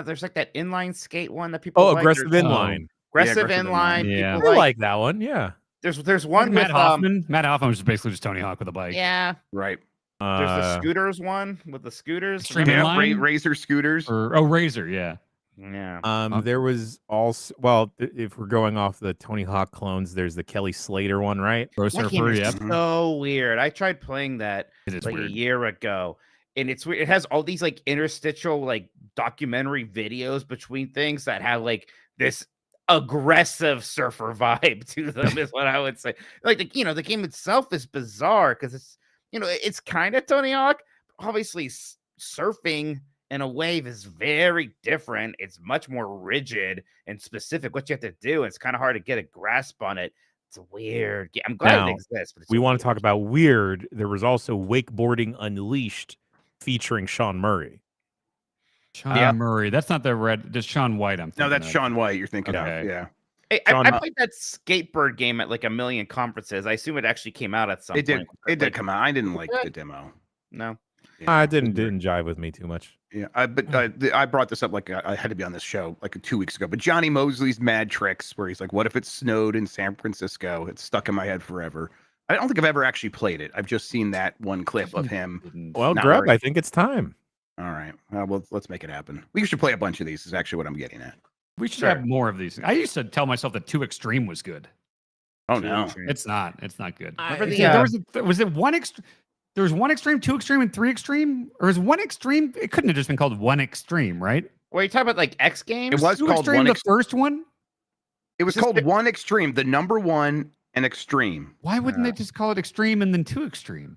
There's like that inline skate one that people Oh, like. aggressive There's, inline. aggressive aggressive inline. inline. Yeah. People I like that one. Yeah. There's one Matt with Hoffman. Matt Hoffman was basically just Tony Hawk with a bike. yeah. Right. There's the scooters one with the scooters. Extreme Remember? Inline? Razor scooters. Or Razor, yeah. Yeah. There was also if we're going off the Tony Hawk clones, there's the Kelly Slater one, right? Pro That game Surfer, is yeah. so weird. I tried playing that It is like weird. a year ago, and it's weird. It has all these like interstitial like documentary videos between things that have like this aggressive surfer vibe to them. Is what I would say. Like the game itself is bizarre because it's kind of Tony Hawk. Obviously, surfing in a wave is very different. It's much more rigid and specific what you have to do. It's kind of hard to get a grasp on it. It's a weird game. I'm glad Now, it exists. But it's We want to talk about weird. There was also Wakeboarding Unleashed featuring Sean Murray. Sean Murray. That's not the red. Just Sean White. I'm thinking No, that's of. Sean White. You're thinking Okay. of. Yeah. Hey, Sean- I played that skateboard game at like a million conferences. I assume it actually came out at some It did. point. It did Like, come out. I didn't like the demo. No. Yeah. It didn't jive with me too much. Yeah, I brought this up like I had to be on this show like 2 weeks ago. But Johnny Mosley's Mad Tricks, where he's like, "What if it snowed in San Francisco?" It's stuck in my head forever. I don't think I've ever actually played it. I've just seen that one clip of him. Well, Not Grub, very- I think it's time. All right, well, let's make it happen. We should play a bunch of these. Is actually what I'm getting at. We should Sure. have more of these. I used to tell myself that 2 Extreme was good. Oh no, It's not. It's not good. Remember the, Yeah, was it one extreme? There was 1 Extreme, 2 Extreme, and 3 Extreme, or is 1 Extreme? It couldn't have just been called 1 Extreme, right? Were you talking about like X Games? It was 2 called Extreme, One the Ex- first one. it was Just called the- One Extreme, the number one and Extreme. Why wouldn't they just call it Extreme and then 2 Extreme?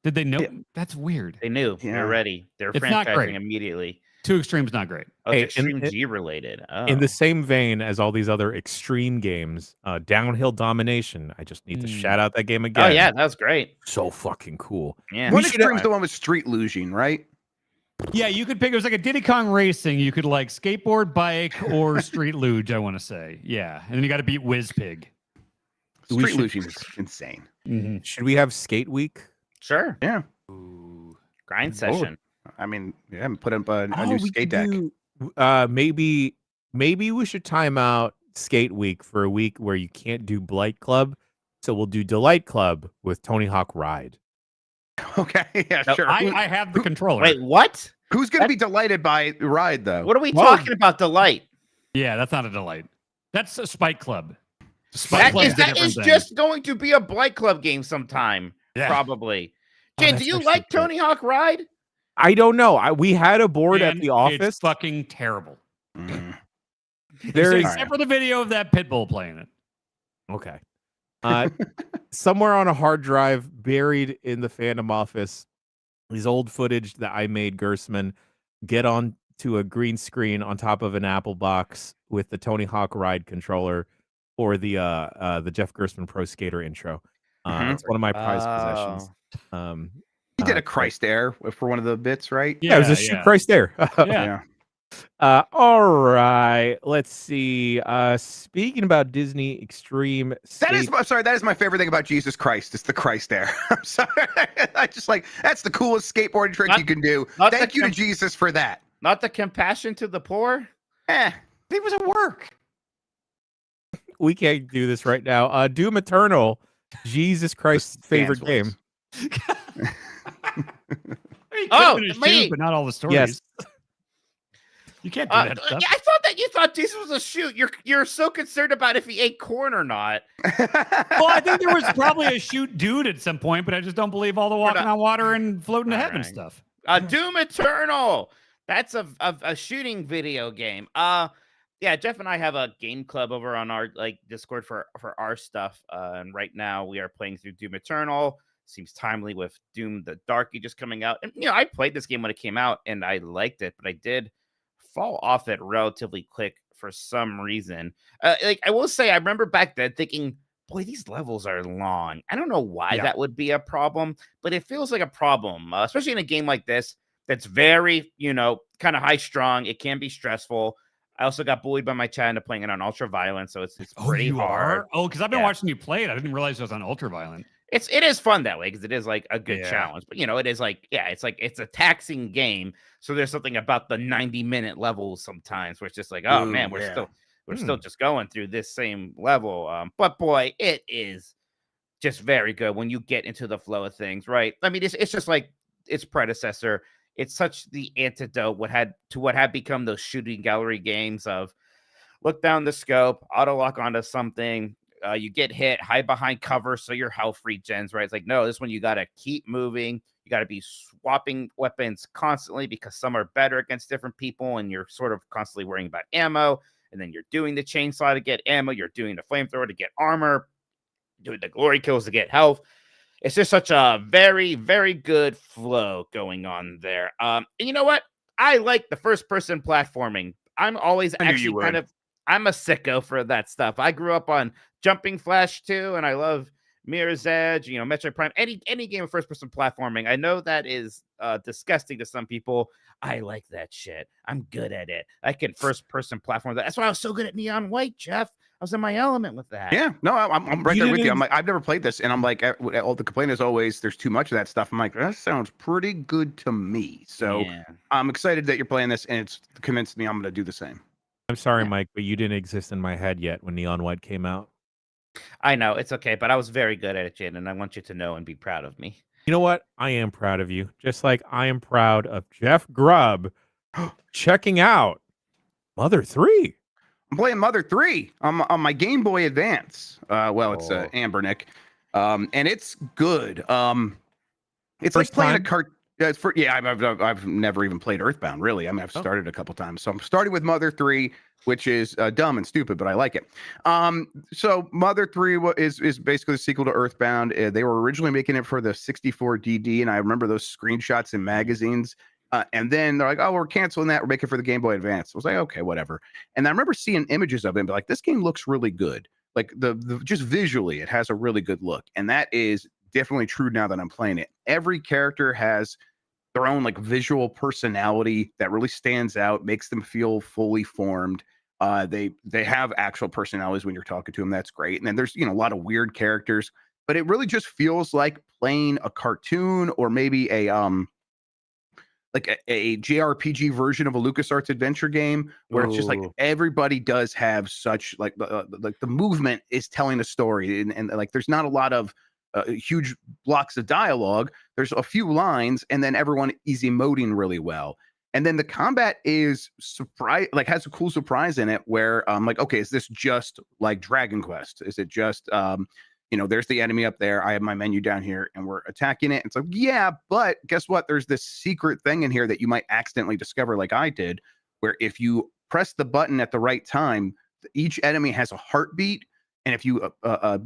Did they know? Yeah. That's weird. They knew. Yeah. They're ready. They're It's not franchising great. immediately. 2 Extreme's not great. Oh, Hey, it's in- Extreme G related. Oh. In the same vein as all these other extreme games, Downhill Domination. I just need to shout out that game again. Oh yeah, that was great. So fucking cool. Yeah. One should- Extreme's the one with street luging, right? Yeah, you could pick. It was like a Diddy Kong Racing. You could like skateboard, bike, or street luge. I want to say, yeah. And then you got to beat Whizpig. We Street should- luging is insane. Should we have Skate Week? Sure. Yeah, Grind session. I mean, I haven't put up a Oh, new we skate could deck. do- maybe we should time out Skate Week for a week where you can't do Blight Club. So we'll do Delight Club with Tony Hawk Ride. Okay, yeah, No, sure. I have the controller. Wait, what? Who's going to be delighted by the ride, though? What are we Whoa. talking about? Delight. Yeah, that's not a delight. That's a Spike Club. That Club's is a that different is thing. just going to be a Blight Club game sometime. Yeah. Probably. Oh, Jen, do that's you actually like good. Tony Hawk Ride? I don't know. We had a board at Man, the office. It's fucking terrible. Mm. There is Except for the video of that pit bull playing it. okay. Somewhere on a hard drive buried in the fandom office is old footage that I made Gersman get on to a green screen on top of an Apple box with the Tony Hawk Ride controller for the Jeff Gersman Pro Skater intro. It's one of my prized possessions. He did a Christ Air for one of the bits, right? Yeah, it was a shoot Christ Air. Yeah. All right, let's see. Speaking about Disney Extreme, That is my favorite thing about Jesus Christ. It's the Christ Air. I'm sorry. I just like that's the coolest skateboarding trick you can do. Thank you to Jesus for that. Not the compassion to the poor? It was at work. We can't do this right now. Doom Eternal, Jesus Christ's favorite game. Oh, shoot, but not all the stories. Yes. You can't do that stuff. I thought that you thought Jesus was a shoot. You're so concerned about if he ate corn or not. Well, I think there was probably a shoot dude at some point, but I just don't believe all the walking on water and floating to heaven stuff. Doom Eternal. That's a shooting video game. Yeah, Jeff and I have a game club over on our Discord for our stuff. And right now we are playing through Doom Eternal. Seems timely with Doom the Darky just coming out. And I played this game when it came out and I liked it, but I did fall off it relatively quick for some reason. I will say, I remember back then thinking, boy, these levels are long. I don't know why that would be a problem, but it feels like a problem, especially in a game like this that's very, kind of high strung. It can be stressful. I also got bullied by my chat into playing it on ultra violent, so it's pretty hard. Oh, because I've been watching you play it. I didn't realize it was on ultra violent. It is fun that way because it is like a good challenge, but it is it's a taxing game. So there's something about the 90-minute levels sometimes where it's just like, oh man, we're still just going through this same level. But boy, it is just very good when you get into the flow of things, right? I mean, it's just like its predecessor. It's such the antidote what had become those shooting gallery games of look down the scope, auto lock onto something. You get hit, hide behind cover, so your health regens, right? It's like, no, this one you got to keep moving. You got to be swapping weapons constantly because some are better against different people, and you're sort of constantly worrying about ammo. And then you're doing the chainsaw to get ammo. You're doing the flamethrower to get armor. Doing the glory kills to get health. It's just such a very, very good flow going on there. And you know what? I like the first-person platforming. I'm always actually I'm a sicko for that stuff. I grew up on Jumping Flash 2, and I love Mirror's Edge, Metroid Prime, any game of first-person platforming. I know that is disgusting to some people. I like that shit. I'm good at it. I can first-person platform that. That's why I was so good at Neon White, Jeff. I was in my element with that. Yeah, no, I'm right there with you. I'm like, I've never played this, and I'm like, all the complaint is always there's too much of that stuff. I'm like, that sounds pretty good to me. So I'm excited that you're playing this, and it's convinced me I'm going to do the same. I'm sorry, Mike, but you didn't exist in my head yet when Neon White came out. I know, it's okay, but I was very good at it, Jen, and I want you to know and be proud of me. You know what? I am proud of you. Just like I am proud of Jeff Grubb checking out Mother 3. I'm playing Mother 3 on my Game Boy Advance. It's Ambernick, and it's good. It's First like playing time? a cart. I've never even played Earthbound, really. I mean, I've started a couple times. So I'm starting with Mother 3, which is dumb and stupid, but I like it. So Mother 3 is basically the sequel to Earthbound. They were originally making it for the 64DD, and I remember those screenshots in magazines. And then they're like, oh, we're canceling that. We're making it for the Game Boy Advance. I was like, okay, whatever. And I remember seeing images of it and be like, this game looks really good. Like the just visually, it has a really good look. And that is definitely true now that I'm playing it. Every character has their own like visual personality that really stands out, makes them feel fully formed. They have actual personalities when you're talking to them. That's great. And then there's a lot of weird characters, but it really just feels like playing a cartoon or maybe a JRPG version of a LucasArts adventure game where it's just like everybody does have such like the movement is telling a story and like there's not a lot of huge blocks of dialogue. There's a few lines and then everyone is emoting really well. And then the combat is has a cool surprise in it where I'm like, okay, is this just like Dragon Quest? Is it just there's the enemy up there, I have my menu down here, and we're attacking it? It's like, yeah, but guess what? There's this secret thing in here that you might accidentally discover, like I did, where if you press the button at the right time, each enemy has a heartbeat, and if you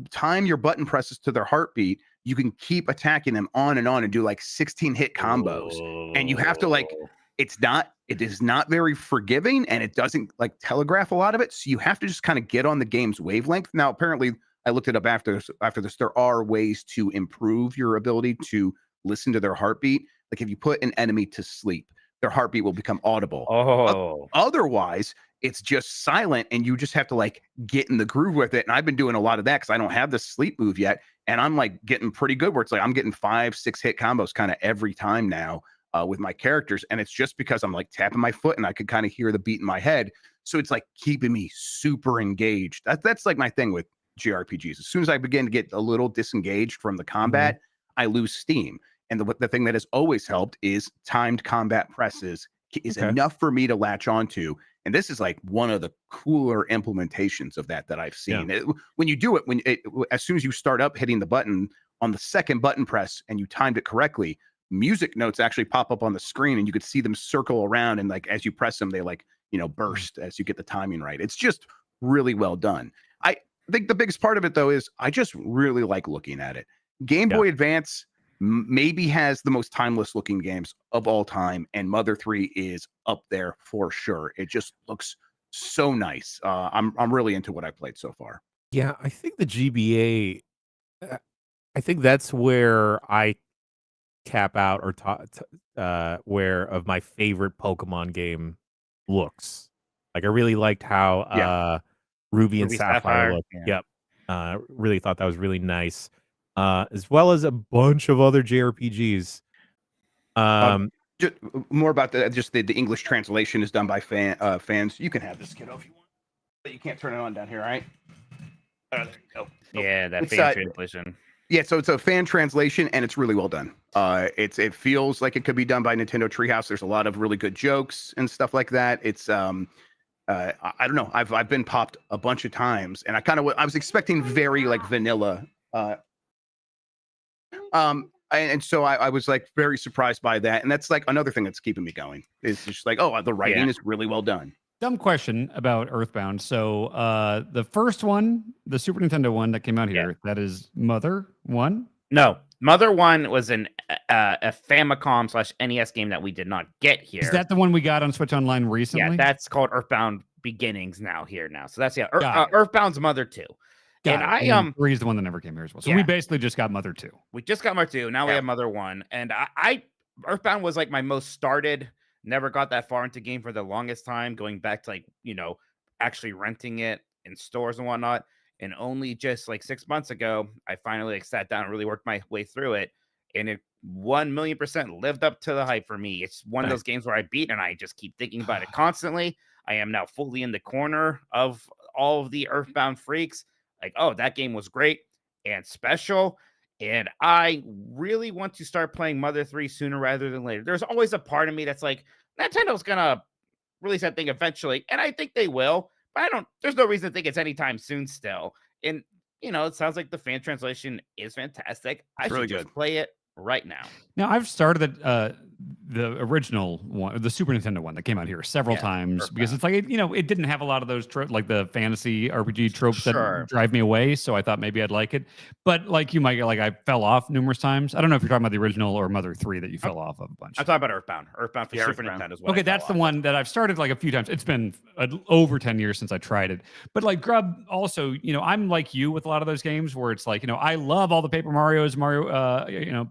time your button presses to their heartbeat, you can keep attacking them on and do like 16 hit combos. And you have to like, it is not very forgiving, and it doesn't like telegraph a lot of it. So you have to just kind of get on the game's wavelength. Now, apparently, I looked it up after this. There are ways to improve your ability to listen to their heartbeat. Like if you put an enemy to sleep, their heartbeat will become audible. Oh, Otherwise, it's just silent, and you just have to like get in the groove with it. And I've been doing a lot of that because I don't have the sleep move yet, and I'm like getting pretty good. Where it's like I'm getting 5-6 hit combos kind of every time now with my characters, and it's just because I'm like tapping my foot and I could kind of hear the beat in my head. So it's like keeping me super engaged. That's like my thing with JRPGs. As soon as I begin to get a little disengaged from the combat, I lose steam. And the thing that has always helped is timed combat presses is enough for me to latch onto. And this is like one of the cooler implementations of that I've seen. Yeah. When you do it, as soon as you start up hitting the button on the second button press and you timed it correctly, music notes actually pop up on the screen, and you could see them circle around. And like as you press them, they like burst as you get the timing right. It's just really well done. I think the biggest part of it, though, is I just really like looking at it. Game Boy Advance maybe has the most timeless looking games of all time, and Mother 3 is up there for sure. It just looks so nice. I'm really into what I've played so far. Yeah, I think the GBA, I think that's where I cap out or where of my favorite Pokemon game looks. Like I really liked how Ruby and Sapphire look. Yeah. Yep. Really thought that was really nice. As well as a bunch of other JRPGs. Just more about the English translation is done by fans. You can have this, kiddo, if you want, but you can't turn it on down here, all right? There you go. Yeah, that fan translation. Yeah, so it's a fan translation, and it's really well done. It feels like it could be done by Nintendo Treehouse. There's a lot of really good jokes and stuff like that. It's I don't know. I've been popped a bunch of times, and I was expecting very like vanilla. And so I was like very surprised by that, and that's like another thing that's keeping me going. It's just like, oh, the writing is really well done. Dumb question about Earthbound. So the first one, the Super Nintendo one that came out here, that is Mother 1? No, Mother 1 was a Famicom / NES game that we did not get here. Is that the one we got on Switch Online recently? Yeah, that's called Earthbound Beginnings now. So that's Earthbound's Mother 2. And 3 is the one that never came here as well. So we basically just got Mother 2. We just got Mother 2. Now we have Mother 1. And I Earthbound was like my most started. Never got that far into game for the longest time, going back to like, actually renting it in stores and whatnot. And only just like 6 months ago, I finally like sat down and really worked my way through it. And it 1,000,000% lived up to the hype for me. It's one of those games where I beat and I just keep thinking about it constantly. I am now fully in the corner of all of the Earthbound freaks. Like, oh, that game was great and special. And I really want to start playing Mother 3 sooner rather than later. There's always a part of me that's like, Nintendo's going to release that thing eventually. And I think they will. But there's no reason to think it's anytime soon still. And, it sounds like the fan translation is fantastic. I should just play it right now. Now, I've started the original one, the Super Nintendo one that came out here several times because it's like, it didn't have a lot of those like the fantasy RPG tropes that drive me away. So I thought maybe I'd like it. But like you might I fell off numerous times. I don't know if you're talking about the original or Mother 3 that you fell off of a bunch. I'm talking about Earthbound. Earthbound for Super Nintendo as well. Okay, that's the one that I've started like a few times. It's been over 10 years since I tried it. But like Grub also, I'm like you with a lot of those games where it's like, I love all the Paper Marios, Mario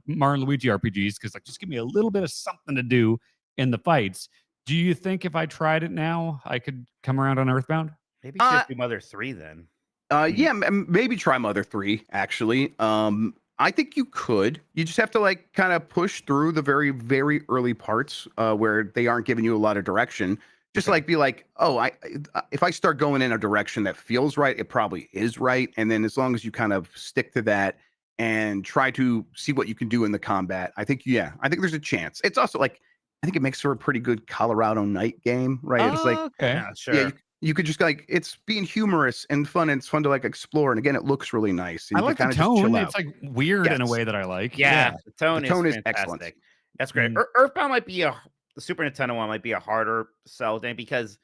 and Luigi RPGs because like just give me a little bit of something to do in the fights. Do you think if I tried it now, I could come around on Earthbound? Maybe just do Mother 3 then. Yeah, maybe try Mother 3 actually. I think you could. You just have to like kind of push through the very, very early parts where they aren't giving you a lot of direction. Just like be like, oh, if I start going in a direction that feels right, it probably is right. And then as long as you kind of stick to that and try to see what you can do in the combat, I think there's a chance. It's also like I think it makes for a pretty good Colorado night game, right? It's like, okay. Yeah, sure. yeah, you could just like, it's being humorous and fun, and it's fun to like explore. And again, it looks really nice. And I you like the can kind of just chill tone. out. It's like weird in a Yes. way that I like. Yeah, the tone, The tone is is excellent. fantastic. That's great. Mm. Earthbound might be the Super Nintendo one might be a harder sell thing because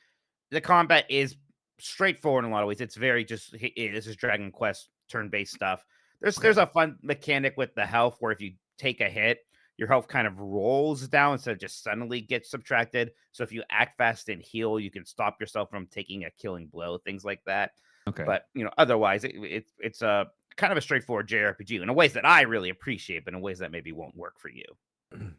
the combat is straightforward in a lot of ways. It's very just this is Dragon Quest turn-based stuff. There's a fun mechanic with the health where if you take a hit, your health kind of rolls down instead of just suddenly gets subtracted. So if you act fast and heal, you can stop yourself from taking a killing blow, things like that. Okay. But otherwise, it's a kind of a straightforward JRPG in ways that I really appreciate, but in ways that maybe won't work for you.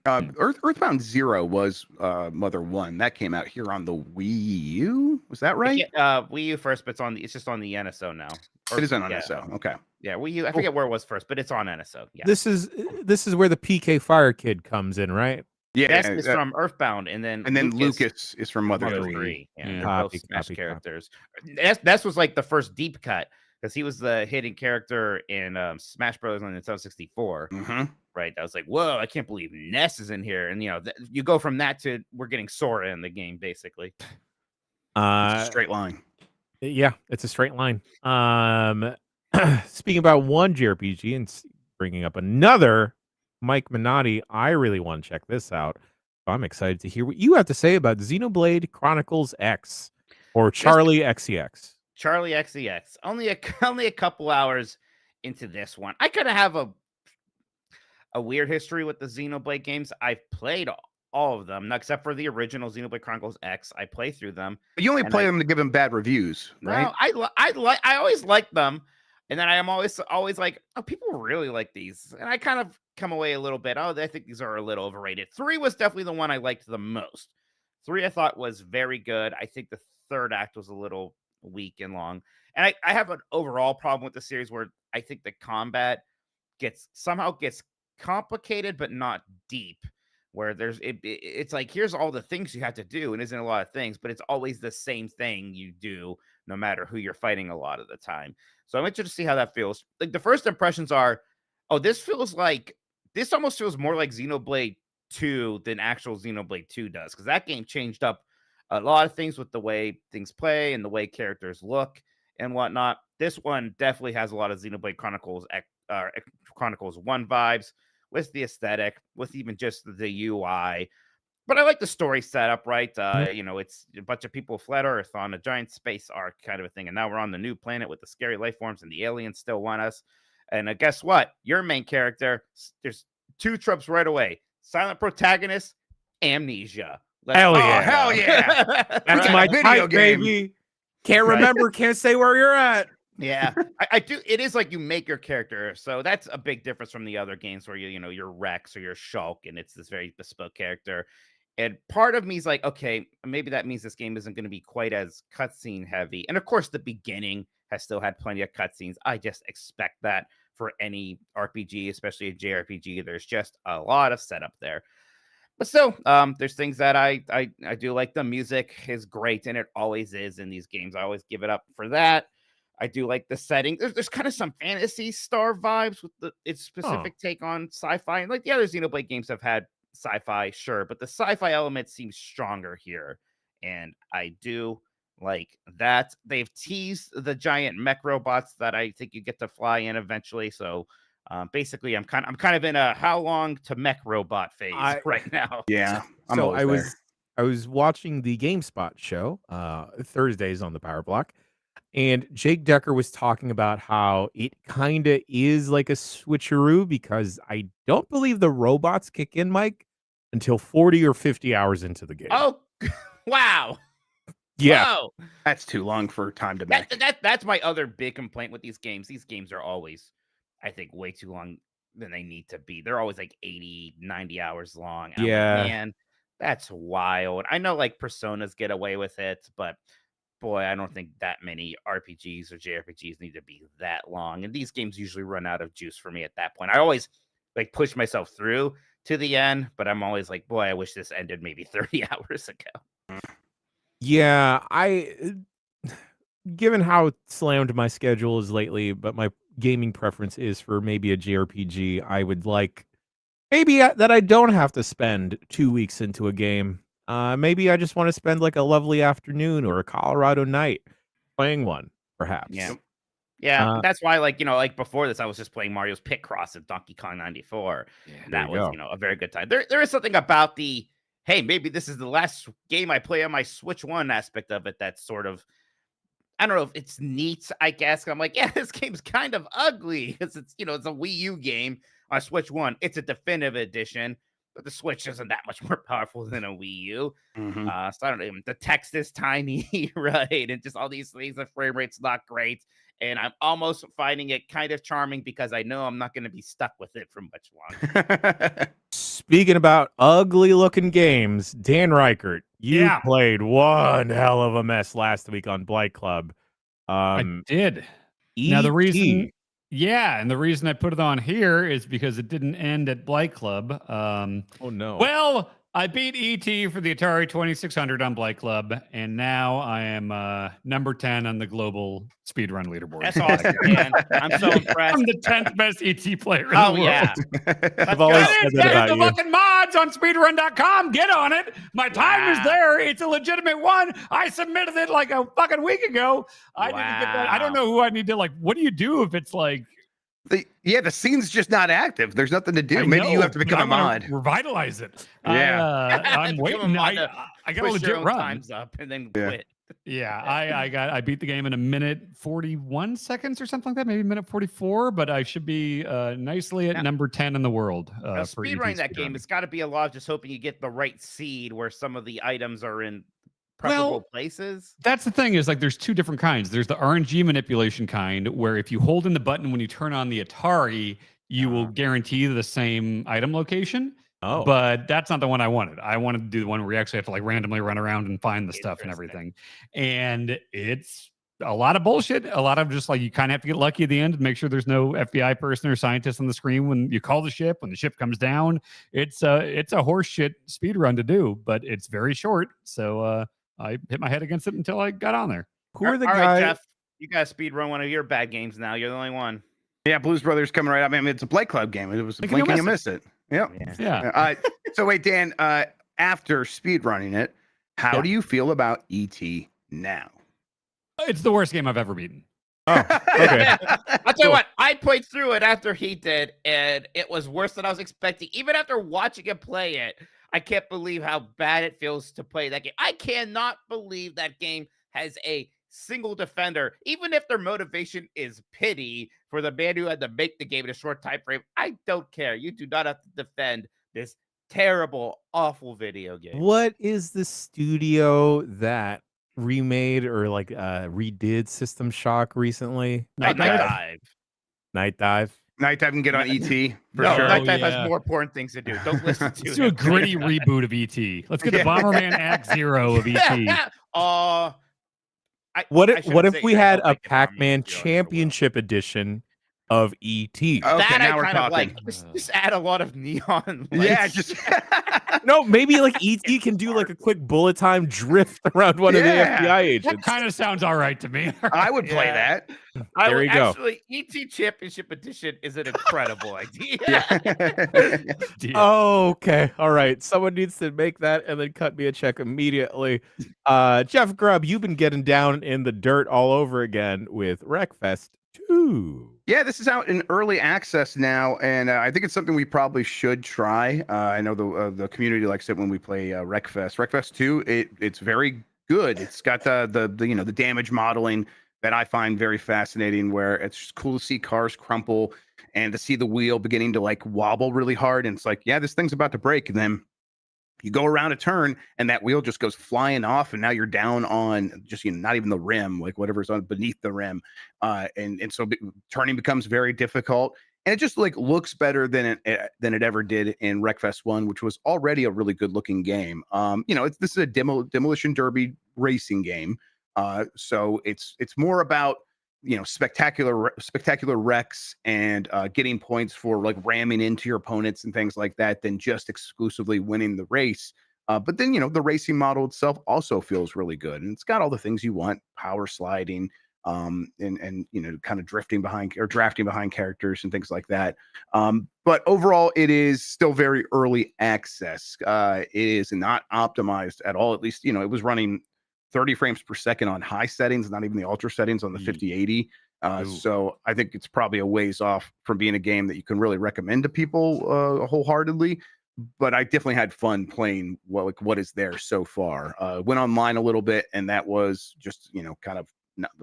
Earthbound Zero was Mother 1. That came out here on the Wii U. Was that right? Wii U first, but it's just on the NSO now. It is on NSO. Okay. Yeah, Wii U. I forget where it was first, but it's on NSO. Yeah. This is where the PK Fire Kid comes in, right? Yeah. That's is from Earthbound, and then Lucas is from Mother 3. 3. Yeah, Yeah. they're both Smash Copy. characters. That was like the first deep cut because he was the hidden character in Smash Bros. On Nintendo 64. Mm-hmm. Right, I was like, "Whoa! I can't believe Ness is in here." And you go from that to we're getting Sora in the game, basically. It's a straight line. Yeah, it's a straight line. Speaking about one JRPG and bringing up another, Mike Minotti, I really want to check this out. I'm excited to hear what you have to say about Xenoblade Chronicles X or Charlie XCX. Charlie XCX. Only a couple hours into this one. I kind of have a weird history with the Xenoblade games. I've played all of them, except for the original Xenoblade Chronicles X. I play through them. But you only play them to give them bad reviews, right? No, I always like them, and then I am always like, oh, people really like these, and I kind of come away a little bit. Oh, I think these are a little overrated. 3 was definitely the one I liked the most. 3 I thought was very good. I think the third act was a little weak and long, and I have an overall problem with the series where I think the combat gets complicated but not deep, where it's like here's all the things you have to do and isn't a lot of things, but it's always the same thing you do no matter who you're fighting a lot of the time. So I'm interested to see how that feels. Like the first impressions are, oh, this almost feels more like Xenoblade 2 than actual Xenoblade 2 does, because that game changed up a lot of things with the way things play and the way characters look and whatnot. This one definitely has a lot of Xenoblade Chronicles 1 vibes, with the aesthetic, with even just the UI. But I like the story setup, right? It's a bunch of people fled Earth on a giant space arc kind of a thing. And now we're on the new planet with the scary life forms and the aliens still want us. And guess what? Your main character, there's 2 tropes right away. Silent protagonist, amnesia. Hell yeah. Hell yeah. That's my video game, baby. Can't remember, can't say where you're at. Yeah, I do. It is like you make your character, so that's a big difference from the other games where you're Rex or you're Shulk, and it's this very bespoke character. And part of me is like, okay, maybe that means this game isn't going to be quite as cutscene heavy. And of course, the beginning has still had plenty of cutscenes. I just expect that for any RPG, especially a JRPG. There's just a lot of setup there. But still, there's things that I do like. The music is great, and it always is in these games. I always give it up for that. I do like the setting. There's kind of some Fantasy Star vibes with its specific take on sci-fi. And like the other Xenoblade games have had sci-fi, sure, but the sci-fi element seems stronger here. And I do like that. They've teased the giant mech robots that I think you get to fly in eventually. So basically, I'm kind of in a how long to mech robot phase right now. Yeah. I was watching the GameSpot show Thursdays on the Power Block. And Jake Decker was talking about how it kind of is like a switcheroo because I don't believe the robots kick in, Mike, until 40 or 50 hours into the game. Oh, wow. Yeah. Wow. That's too long for time to make. That's my other big complaint with these games. These games are always, I think, way too long than they need to be. They're always like 80, 90 hours long. And yeah. I'm like, man, that's wild. I know like Personas get away with it, but boy, I don't think that many RPGs or JRPGs need to be that long. And these games usually run out of juice for me at that point. I always like push myself through to the end, but I'm always like, boy, I wish this ended maybe 30 hours ago. Yeah, given how slammed my schedule is lately, but my gaming preference is for maybe a JRPG, I would like maybe that I don't have to spend 2 weeks into a game. Maybe I just want to spend like a lovely afternoon or a Colorado night playing one, perhaps. Yeah. Yeah, Uh, that's why, like before this, I was just playing Mario's Picross at Donkey Kong 94. Yeah, And there that you was, go. a very good time. There is something about the, hey, maybe this is the last game I play on my Switch 1 aspect of it that's sort of, I don't know if it's neat, I guess. I'm like, yeah, this game's kind of ugly because it's, it's a Wii U game on Switch 1. It's a definitive edition, but the Switch isn't that much more powerful than a Wii U. Mhm. So I don't know. The text is tiny, right? And just all these things, the frame rate's not great. And I'm almost finding it kind of charming because I know I'm not going to be stuck with it for much longer. Speaking about ugly looking games, Dan Reichert, you Yeah. played one hell of a mess last week on Blight Club. I did. E. Now the reason, and the reason I put it on here is because it didn't end at Blight Club. Oh no. Well, I beat ET for the Atari 2600 on Blight Club, and now I am number 10 on the global speedrun leaderboard. That's awesome, man. I'm so impressed. I'm the 10th best ET player in the world. Yeah. I've always Get said it, that get about the you. fucking mods on speedrun.com. Get on it. My time is Wow. there. It's a legitimate one. I submitted it like a fucking week ago. I didn't get that. I don't know who I need to what do you do if it's like the scene's just not active. There's nothing to do. I Maybe you know, have to but become a I'm gonna mod. Revitalize it. Yeah. I'm Become a waiting. mod to I got a Push your legit own run. times up and then Yeah. quit. Yeah, I beat the game in a minute 41 seconds or something like that, maybe a minute 44, but I should be nicely at Now- number 10 in the world. Now, For ET speedrunning that game, speedrunning. it's got to be a lot of just hoping you get the right seed where some of the items are in preferable places. That's the thing is there's two different kinds. There's the RNG manipulation kind where if you hold in the button when you turn on the Atari, you will guarantee the same item location. Oh. But that's not the one I wanted. I wanted to do the one where you actually have to randomly run around and find the stuff and everything. And it's a lot of bullshit. A lot of just you kind of have to get lucky at the end and make sure there's no FBI person or scientist on the screen when you call the ship, when the ship comes down. It's a horse shit speed run to do, but it's very short. So I hit my head against it until I got on there. Who are the All right, guys? Jeff, you got to speed run one of your bad games now. You're the only one. Yeah, Blues Brothers coming right up. I mean, it's a Blight Club game. It was a blink and you miss it. Yep. Yeah. So wait, Dan, after speedrunning it, how do you feel about ET now? It's the worst game I've ever beaten. Oh, okay. I'll tell you what, I played through it after he did, and it was worse than I was expecting. Even after watching him play it, I can't believe how bad it feels to play that game. I cannot believe that game has a single defender, even if their motivation is pity for the man who had to make the game in a short time frame. I don't care. You do not have to defend this terrible, awful video game. What is the studio that remade or redid System Shock recently? Night Dive. Night Dive. Night Dive can get on ET for No, sure. Night Dive has more important things to do. Don't listen to Let's do a gritty reboot of ET. Let's get the Bomberman Act Zero of ET. What if we had a Pac-Man Championship Edition of ET? Okay, that now I we're kind of talking. like. Just add a lot of neon lights. Yeah, just No, maybe ET can do a quick bullet time drift around one of the FBI That agents. kind of sounds all right to me. I would play that. There you go. Actually, ET Championship Edition is an incredible idea. Oh, okay. All right. Someone needs to make that and then cut me a check immediately. Jeff Grubb, you've been getting down in the dirt all over again with Wreckfest 2. Yeah, this is out in early access now, and I think it's something we probably should try. I know the community likes it when we play Wreckfest. Wreckfest 2, it's very good. It's got the damage modeling that I find very fascinating, where it's just cool to see cars crumple and to see the wheel beginning to wobble really hard. And it's yeah, this thing's about to break, and then you go around a turn and that wheel just goes flying off, and now you're down on just not even the rim, whatever's on beneath the rim, and so turning becomes very difficult, and it just looks better than it ever did in Wreckfest 1, which was already a really good looking game. This is a demolition derby racing game, so it's more about spectacular wrecks and getting points for ramming into your opponents and things like that than just exclusively winning the race. But then the racing model itself also feels really good, and it's got all the things you want: power sliding, and kind of drafting behind characters and things like that. But overall, it is still very early access. It is not optimized at all. At least, it was running 30 frames per second on high settings, not even the ultra settings on the 5080. So I think it's probably a ways off from being a game that you can really recommend to people wholeheartedly. But I definitely had fun playing what is there so far. Went online a little bit, and that was just kind of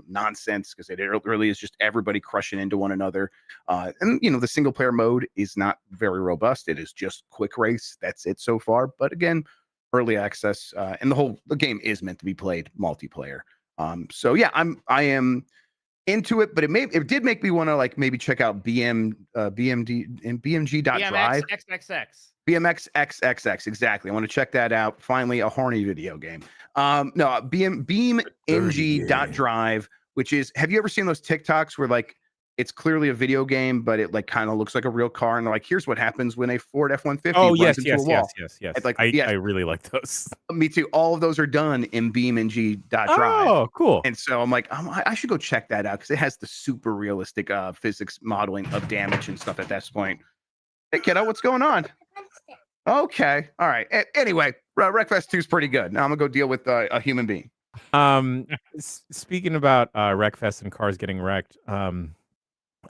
nonsense, because it really is just everybody crushing into one another. And the single player mode is not very robust. It is just quick race. That's it so far. But again, early access, and the game is meant to be played multiplayer. So yeah, I am into it, but it did make me want to maybe check out BMD and BMG.drive. BMX XXX, exactly. I want to check that out. Finally, a horny video game. No, BeamNG.drive, which is, have you ever seen those TikToks where it's clearly a video game, but it kind of looks like a real car, and they're like, here's what happens when a Ford F-150 runs into a wall. Yes. I really like those. Me too. All of those are done in BeamNG.drive. Oh, cool. And so I'm like, I should go check that out, because it has the super realistic physics modeling of damage and stuff at this point. Hey, kiddo, what's going on? Okay. All right. Anyway, Wreckfest 2 is pretty good. Now I'm going to go deal with a human being. Speaking about Wreckfest and cars getting wrecked,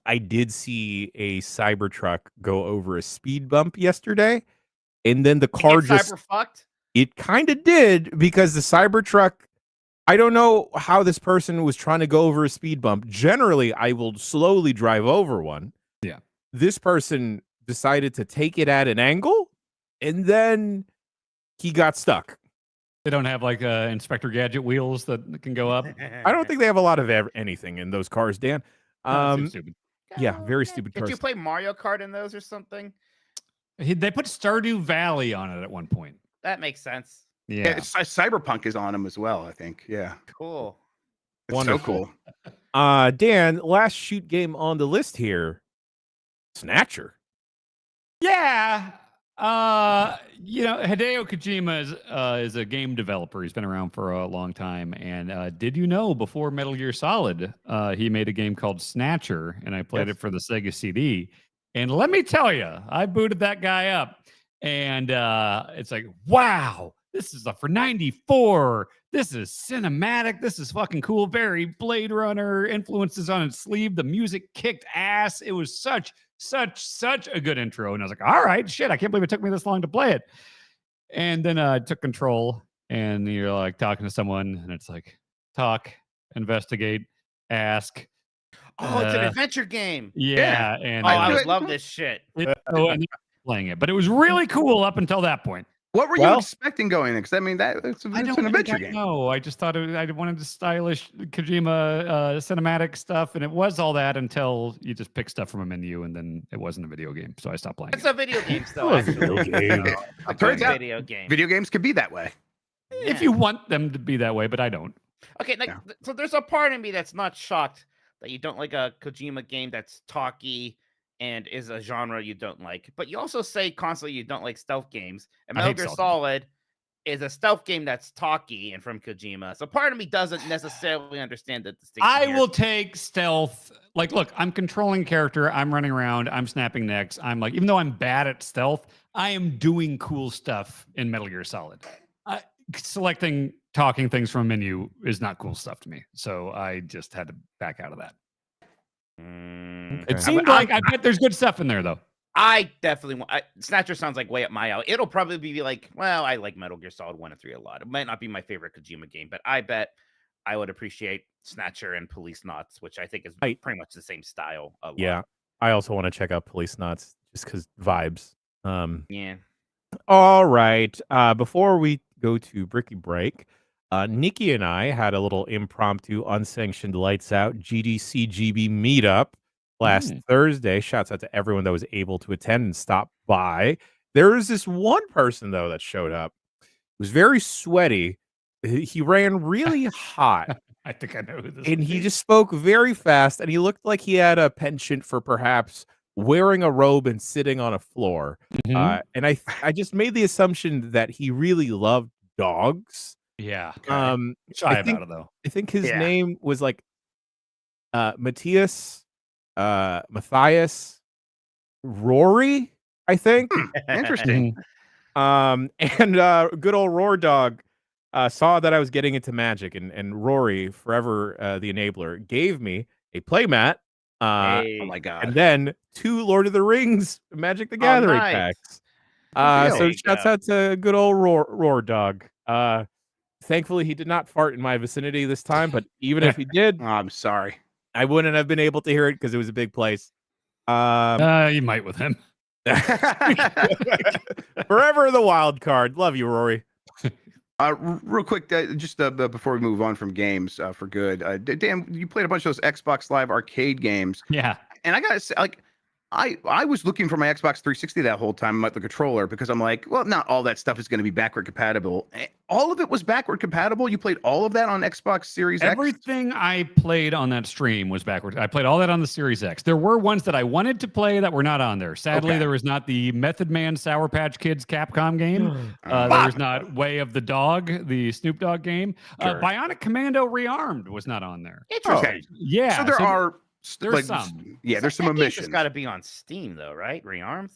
I did see a Cybertruck go over a speed bump yesterday, and then the car just cyber-fucked? It kind of did, because the Cybertruck, I don't know how this person was trying to go over a speed bump. Generally, I will slowly drive over one. Yeah. This person decided to take it at an angle, and then he got stuck. They don't have Inspector Gadget wheels that can go up. I don't think they have a lot of anything in those cars, Dan. Seems stupid. Yeah, very stupid cars. Did you play Mario Kart in those or something? They put Stardew Valley on it at one point. That makes sense. Yeah. Cyberpunk is on them as well, I think. Yeah. Cool. It's Wonderful. so cool. Dan, last shoot game on the list here, Snatcher. Yeah. Hideo Kojima is a game developer. He's been around for a long time. And did you know, before Metal Gear Solid, he made a game called Snatcher, and I played it for the Sega CD. And let me tell you, I booted that guy up, and it's like, wow, this is for 94. This is cinematic. This is fucking cool. Very Blade Runner influences on its sleeve. The music kicked ass. It was such a good intro. And I was like, all right, shit, I can't believe it took me this long to play it. And then I took control, and you're talking to someone, and it's like, talk, investigate, ask. Oh, it's an adventure game. Yeah. And I would love this shit. And playing it, but it was really cool up until that point. What were you expecting going in? Because I mean, it's an adventure game. No, I just thought I wanted the stylish Kojima cinematic stuff, and it was all that until you just pick stuff from a menu, and then it wasn't a video game, so I stopped playing. It's a video game still. Turns out, video game. Video games could be that way. If you want them to be that way, but I don't. Okay, so there's a part of me that's not shocked that you don't like a Kojima game that's talky and is a genre you don't like. But you also say constantly you don't like stealth games. And Metal Gear Solid is a stealth game that's talky and from Kojima. So part of me doesn't necessarily understand the distinction. I will take stealth. Look, I'm controlling character. I'm running around. I'm snapping necks. I'm even though I'm bad at stealth, I am doing cool stuff in Metal Gear Solid. Selecting talking things from a menu is not cool stuff to me. So I just had to back out of that. It seemed I bet there's good stuff in there, though. I definitely want. Snatcher sounds like way up my alley. It'll probably be I like Metal Gear Solid 1 and 3 a lot. It might not be my favorite Kojima game, but I bet I would appreciate Snatcher and Police Knots, which I think is pretty much the same style. Yeah, I also want to check out Police Knots just because vibes. Yeah. All right. Before we go to Bricky Break, Nikki and I had a little impromptu, unsanctioned lights out GDC GB meetup last Thursday. Shouts out to everyone that was able to attend and stop by. There was this one person, though, that showed up. It was very sweaty. He ran really hot. I think I know who this is. And he just spoke very fast, and he looked like he had a penchant for perhaps wearing a robe and sitting on a floor. And I just made the assumption that he really loved dogs. Yeah. Shy about it, though. I think his name was Matthias, Matthias, Rory, I think. Interesting. And good old Roar Dog saw that I was getting into Magic, and Rory, forever the enabler, gave me a playmat. Oh my god. And then 2 Lord of the Rings Magic the Oh, Gathering nice. packs. deal. So There you shouts go. out to good old Roar Dog. Thankfully, he did not fart in my vicinity this time, but even if he did, Oh, I'm sorry. I wouldn't have been able to hear it because it was a big place. You might with him. Forever the wild card. Love you, Rory. Real quick, just before we move on from games for good, Dan, you played a bunch of those Xbox Live arcade games, Yeah. and I gotta say, like, I was looking for my Xbox 360 that whole time, like the controller, because I'm like, well, not all that stuff is going to be backward compatible. All of it was backward compatible. You played all of that on Xbox Series X? Everything I played on that stream was backwards. I played all that on the Series X. There were ones that I wanted to play that were not on there. Sadly, Okay. there was not the Method Man Sour Patch Kids Capcom game. There was not Way of the Dog, the Snoop Dogg game. Sure. Bionic Commando Rearmed was not on there. Okay. Yeah. So there are there's like, some. Yeah, there's some That game's omissions. just got to be on Steam, though, right? Rearmed?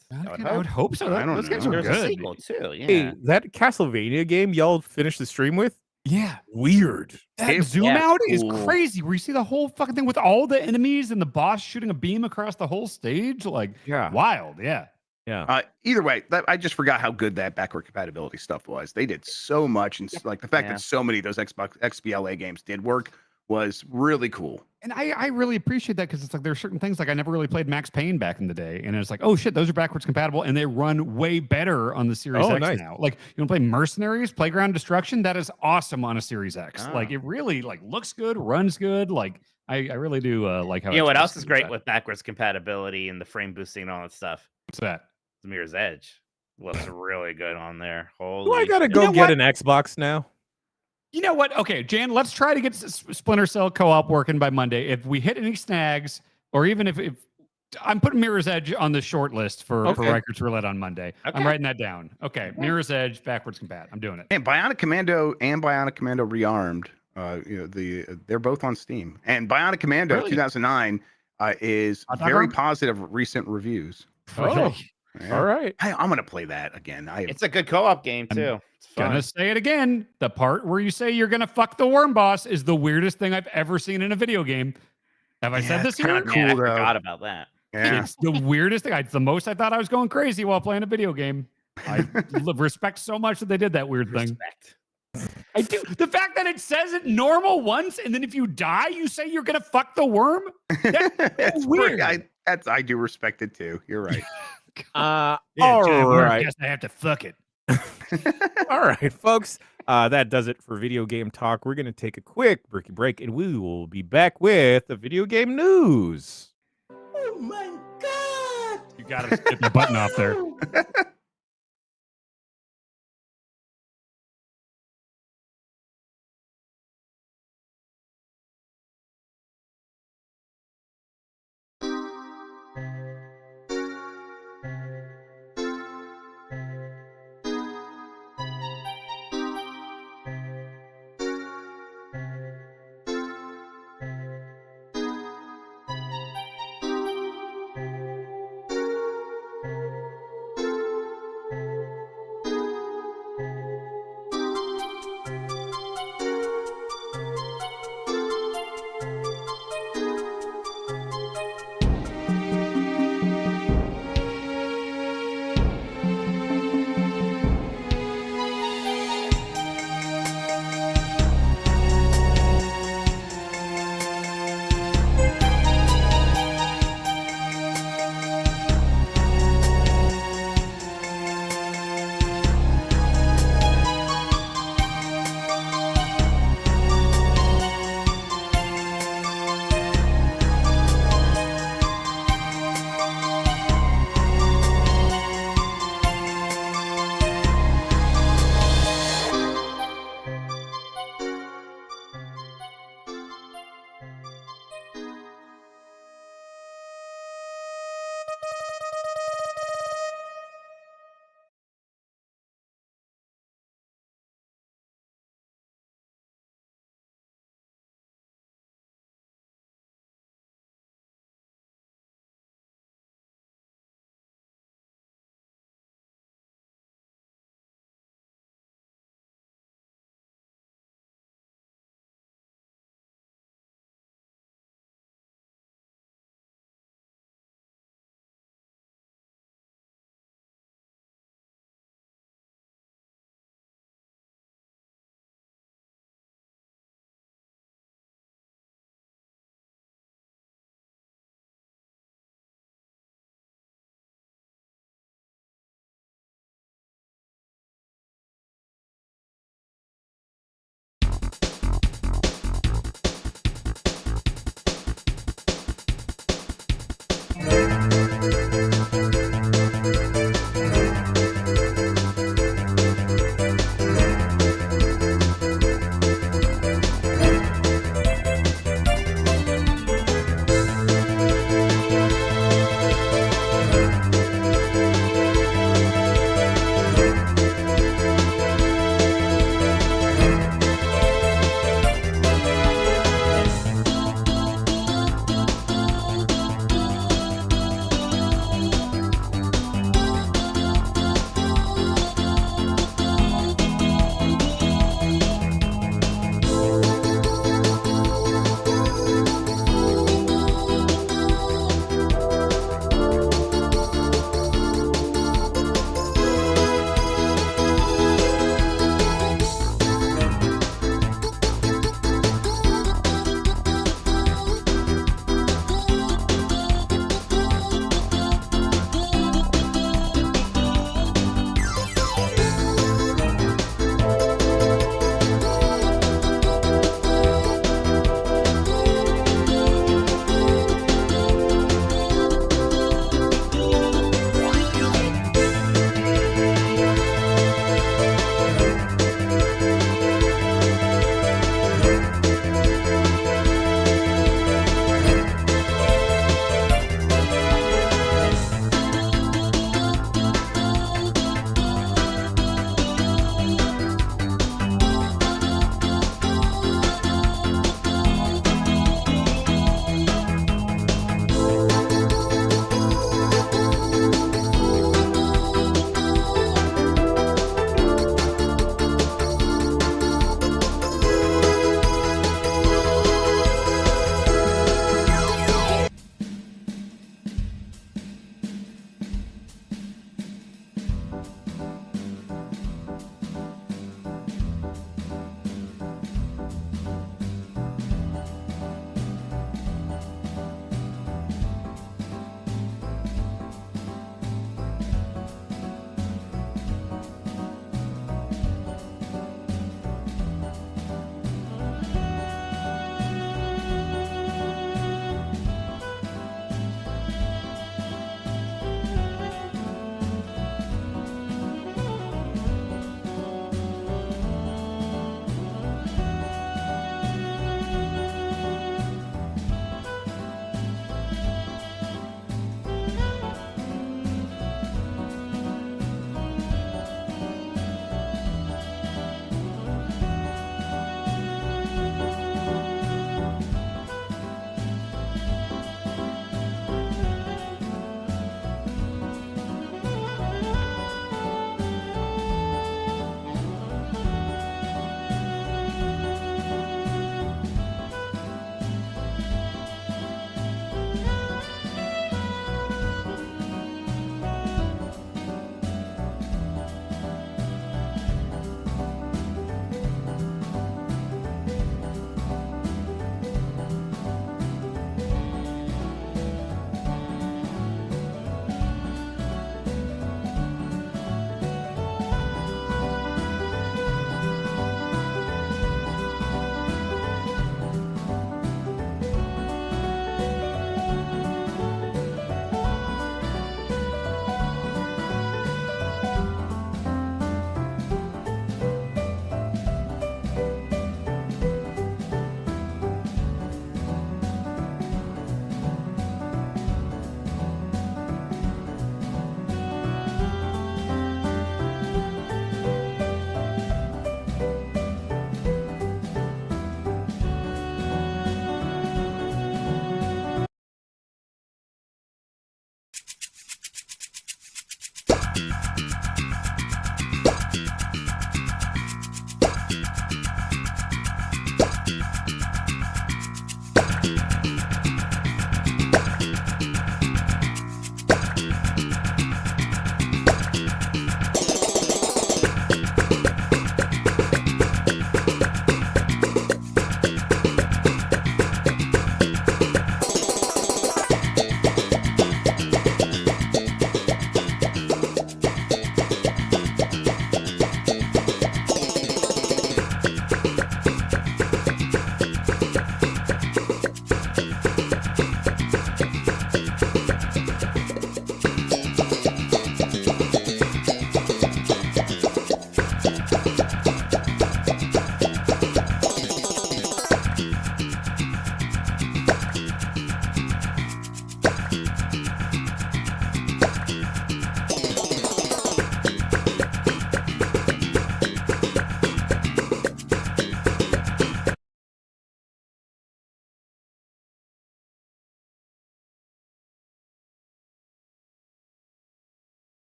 I would hope so. I don't Those games know. are There's a good. sequel, too. Yeah. Hey, that Castlevania game y'all finished the stream with? Yeah. Weird. That It zoom was out is cool. crazy. Where you see the whole fucking thing with all the enemies and the boss shooting a beam across the whole stage. Like, Yeah. wild. Yeah. Yeah. Either way, I just forgot how good that backward compatibility stuff was. They did so much, and like the fact Yeah. that so many of those Xbox XBLA games did work was really cool. And I really appreciate that because it's like there are certain things like I never really played Max Payne back in the day, and it's like, oh shit, those are backwards compatible, and they run way better on the Series Oh, X nice. now. Like you want to play Mercenaries, Playground Destruction, that is awesome on a Series X. Ah. Like it really like looks good, runs good. Like I really do like how. You know what Xbox else is does great that. with backwards compatibility and the frame boosting and all that stuff? What's that? The Mirror's Edge looks really good on there. Do Holy I gotta shit. go know get what? an Xbox now? You know what? Okay, Jan, let's try to get Splinter Cell co-op working by Monday. If we hit any snags, or even if I'm putting Mirror's Edge on the short list for Okay. Rikers Roulette on Monday. Okay. I'm writing that down. Okay, Mirror's Edge, backwards compat. I'm doing it. And Bionic Commando Rearmed, they're both on Steam. And Bionic Commando Really? 2009 is Hot dog very arm? positive recent reviews. Oh. Yeah. All right. I'm gonna play that again. It's a good co-op game, too. It's fun. Gonna say it again. The part where you say you're gonna fuck the worm boss is the weirdest thing I've ever seen in a video game. Have I said this it's kinda here? cool. Man, I though. forgot about that. Yeah. It's the weirdest thing. It's the most I thought I was going crazy while playing a video game. I respect so much that they did that weird thing. Respect. I do. The fact that it says it normal once, and then if you die, you say you're gonna fuck the worm. That's It's weird. I do respect it too. You're right. All Jan, I right. guess I have to fuck it. All right, folks. That does it for video game talk. We're gonna take a quick break, and we will be back with the video game news. Oh my god! You gotta get the button off there.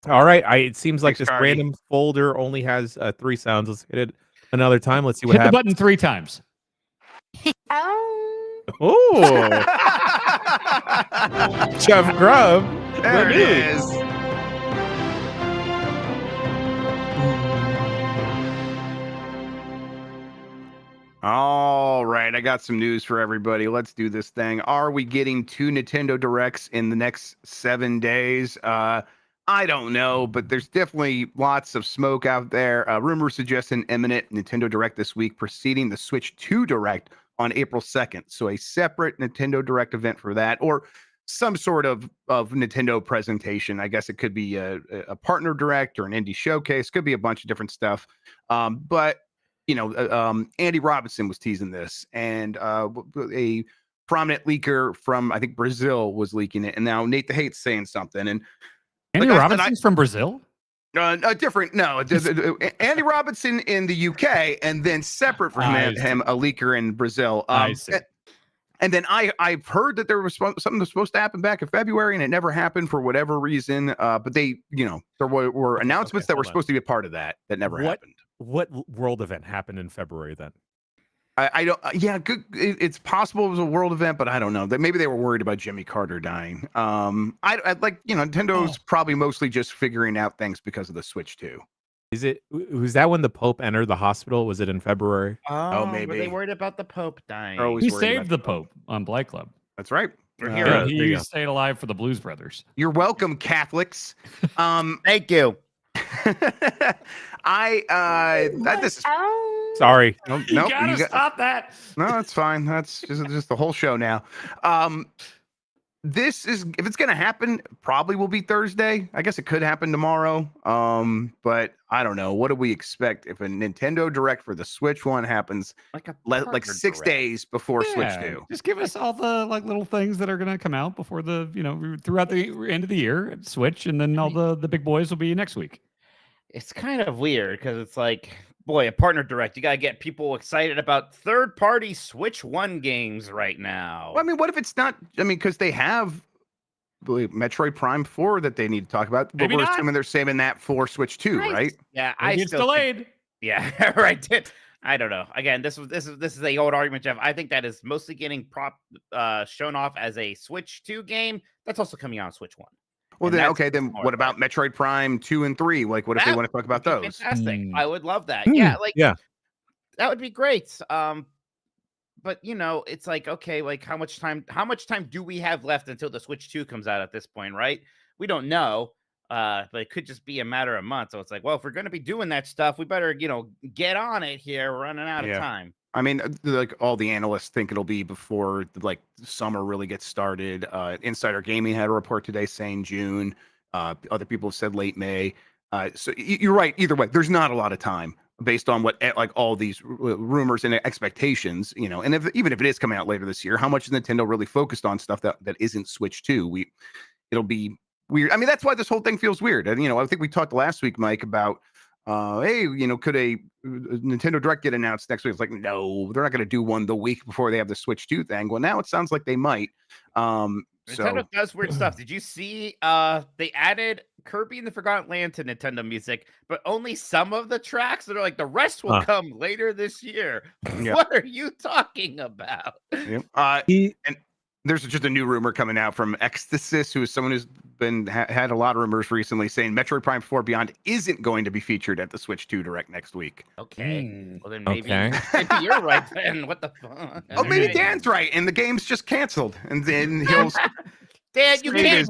All right. It seems like Thanks, this Cardi. random folder only has 3 sounds. Let's hit it another time. Let's see what Hit the happens. button 3 times. Oh, Chef Grub. There it Dude. is. All right, I got some news for everybody. Let's do this thing. Are we getting 2 Nintendo Directs in the next 7 days? I don't know, but there's definitely lots of smoke out there. Rumors suggest an imminent Nintendo Direct this week, preceding the Switch 2 Direct on April 2nd. So a separate Nintendo Direct event for that, or some sort of Nintendo presentation. I guess it could be a partner direct or an indie showcase. Could be a bunch of different stuff. But Andy Robinson was teasing this, and a prominent leaker from, I think, Brazil was leaking it. And now Nate the Hate's saying something. And Andy Robinson's from Brazil? Andy Robinson in the UK, and then separate from him, a leaker in Brazil. I see. And then I've heard that there was something that was supposed to happen back in February, and it never happened for whatever reason. But there were announcements that were supposed to be a part of that never happened. What world event happened in February then? I don't. Yeah, good. It's possible it was a world event, but I don't know. That maybe they were worried about Jimmy Carter dying. I like Nintendo's probably mostly just figuring out things because of the Switch 2. Was that when the Pope entered the hospital? Was it in February? Oh, maybe. Were they worried about the Pope dying? He saved the Pope on Black Club. That's right. We're Yeah, heroes. he stayed alive for the Blues Brothers. You're welcome, Catholics. Thank you. This is Sorry. nope, You gotta stop that. No, that's fine. That's just the whole show now. This is, if it's gonna happen, probably will be Thursday. I guess it could happen tomorrow. But I don't know. What do we expect if a Nintendo Direct for the Switch one happens like 6 days before Switch 2? Just give us all the little things that are gonna come out before the throughout the end of the year at Switch, and then all the big boys will be next week. It's kind of weird because it's like, boy, a partner direct. You got to get people excited about third-party Switch 1 games right now. Well, I mean, what if it's not? I mean, because they have Metroid Prime 4 that they need to talk about. But we're assuming they're saving that for Switch 2, right? Yeah, It's delayed. Yeah, right. I don't know. Again, this is a old argument, Jeff. I think that is mostly getting shown off as a Switch 2 game. That's also coming out on Switch 1. Well, then what about Metroid Prime 2 and 3? Like, what if they want to talk about those? Fantastic. I would love that. Yeah, that would be great. But it's like, okay, like how much time do we have left until the Switch 2 comes out at this point, right? We don't know. But it could just be a matter of months. So it's like, well, if we're going to be doing that stuff, we better, get on it here. We're running out of time. I mean, like all the analysts think it'll be before like summer really gets started. Insider Gaming had a report today saying June. Other people have said late May. So you're right. Either way, there's not a lot of time based on what like all these rumors and expectations. And even if it is coming out later this year, how much is Nintendo really focused on stuff that isn't Switch 2? It'll be weird. I mean, that's why this whole thing feels weird. And I think we talked last week, Mike, about hey, could a Nintendo Direct get announced next week? It's like, no, they're not going to do one the week before they have the Switch 2 thing. Well, now it sounds like they might. Nintendo does weird stuff. Did you see they added Kirby and the Forgotten Land to Nintendo Music, but only some of the tracks? They're like, the rest will come later this year. Yeah. What are you talking about? Yep. And there's just a new rumor coming out from Ecstasis, who is someone who's been had a lot of rumors recently saying Metroid Prime 4 Beyond isn't going to be featured at the Switch 2 Direct next week. Okay. Well, then maybe you're right then. What the fuck? Oh, maybe Dan's right, and the game's just canceled, and then he'll. Dan, you can't.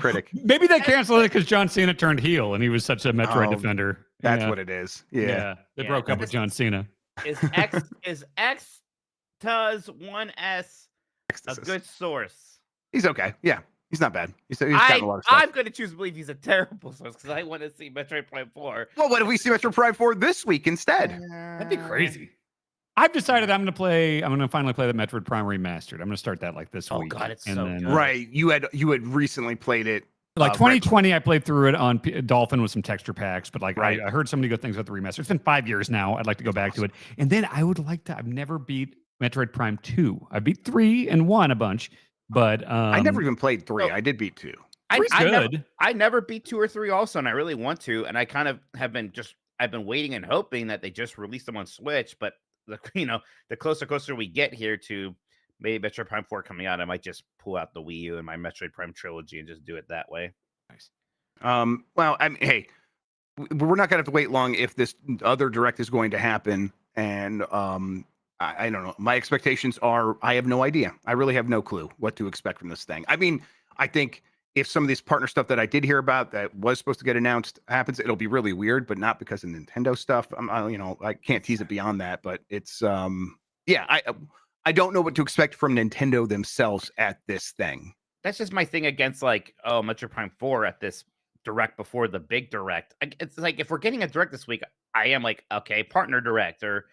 Critic. Maybe they canceled it because John Cena turned heel, and he was such a Metroid defender. That's what it is. Yeah. They broke up with John Cena. Is Xtaz 1S a good source? He's okay. Yeah, he's not bad. He's gotten a lot of stuff. I'm going to choose to believe he's a terrible source because I want to see Metroid Prime 4. Well, what if we see Metroid Prime 4 this week instead? That'd be crazy. I've decided I'm going to finally play the Metroid Prime Remastered. I'm going to start that like this week. Oh God, it's and so then, good. Right. You had recently played it. Like 2020, I played through it on Dolphin with some texture packs, but like right. I heard so many good things about the remaster. It's been 5 years now. I'd like to go back to it. And then I would like to, I've never beat Metroid Prime 2. I beat 3 and 1 a bunch, but I never even played 3. I did beat 2. I never beat 2 or 3 also, and I really want to. And I kind of have been I've been waiting and hoping that they just release them on Switch. But the closer we get here to maybe Metroid Prime 4 coming out, I might just pull out the Wii U and my Metroid Prime trilogy and just do it that way. Nice. Well, I mean, hey, we're not gonna have to wait long if this other direct is going to happen. And I don't know. My expectations are I have no idea. I really have no clue what to expect from this thing. I mean, I think if some of this partner stuff that I did hear about that was supposed to get announced happens, it'll be really weird, but not because of Nintendo stuff. I can't tease it beyond that, but it's I don't know what to expect from Nintendo themselves at this thing. That's just my thing against Metroid Prime 4 at this direct before the big direct. It's like if we're getting a direct this week, I am like, okay, partner direct or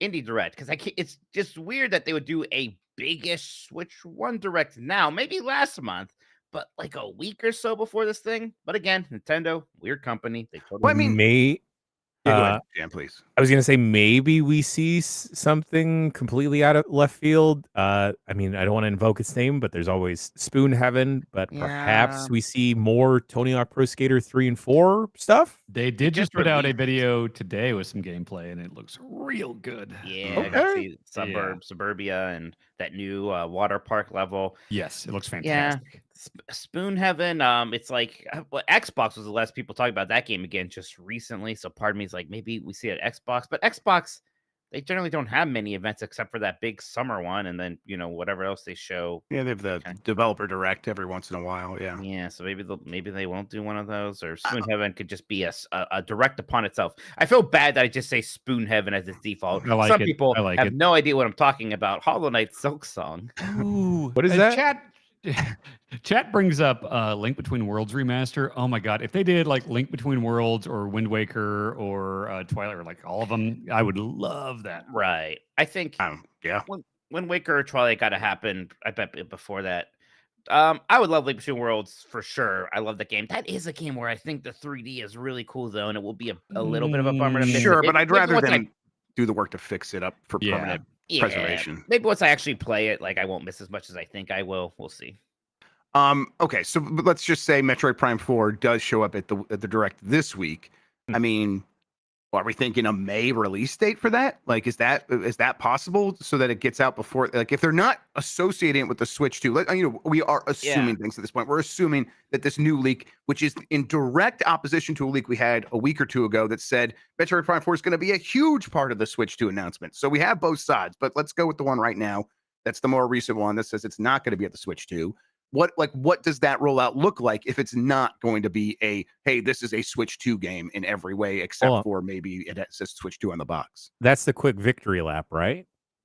indie direct, because it's just weird that they would do a biggish Switch 1 direct now, maybe last month, but like a week or so before this thing. But again, Nintendo, weird company. They totally. Well, I mean, go ahead, Jan, please. I was gonna say maybe we see something completely out of left field. I mean, I don't want to invoke its name, but there's always Spoon Heaven. But perhaps we see more Tony Hawk Pro Skater 3 and 4 stuff. They did just put out a video today with some gameplay, and it looks real good. Yeah, I got to see Suburbia, and that new water park level. Yes, it looks fantastic. Yeah. Spoon Heaven, it's like Xbox was the last people talking about that game again just recently. So part of me is like, maybe we see it at Xbox, but Xbox, they generally don't have many events except for that big summer one, and then whatever else they show. Yeah, they have the developer direct every once in a while. Yeah. Yeah, so maybe they won't do one of those, or Spoon Heaven could just be a direct upon itself. I feel bad that I just say Spoon Heaven as its default. Some people have no idea what I'm talking about. Hollow Knight Silk Song. Ooh, what is that? Chat brings up Link Between Worlds remaster. Oh my god, if they did like Link Between Worlds or Wind Waker or Twilight or like all of them, I would love that. Right. I think Wind Waker or Twilight got to happen. I bet before that. I would love Link Between Worlds for sure. I love that game. That is a game where I think the 3D is really cool though, and it will be a little bit of a bummer to miss. Sure, but I'd rather them do the work to fix it up for permanent preservation. Maybe once I actually play it, like I won't miss as much as I think I will. We'll see. Okay, so let's just say Metroid Prime 4 does show up at the direct this week. I mean, are we thinking a May release date for that? Like, is that possible so that it gets out before? Like, if they're not associating it with the Switch 2, we are assuming things at this point. We're assuming that this new leak, which is in direct opposition to a leak we had a week or two ago that said Metroid Prime 4 is going to be a huge part of the Switch 2 announcement. So we have both sides, but let's go with the one right now. That's the more recent one that says it's not going to be at the Switch 2. What does that rollout look like if it's not going to be hey, this is a Switch 2 game in every way except for maybe it says Switch 2 on the box? That's the quick victory lap, right?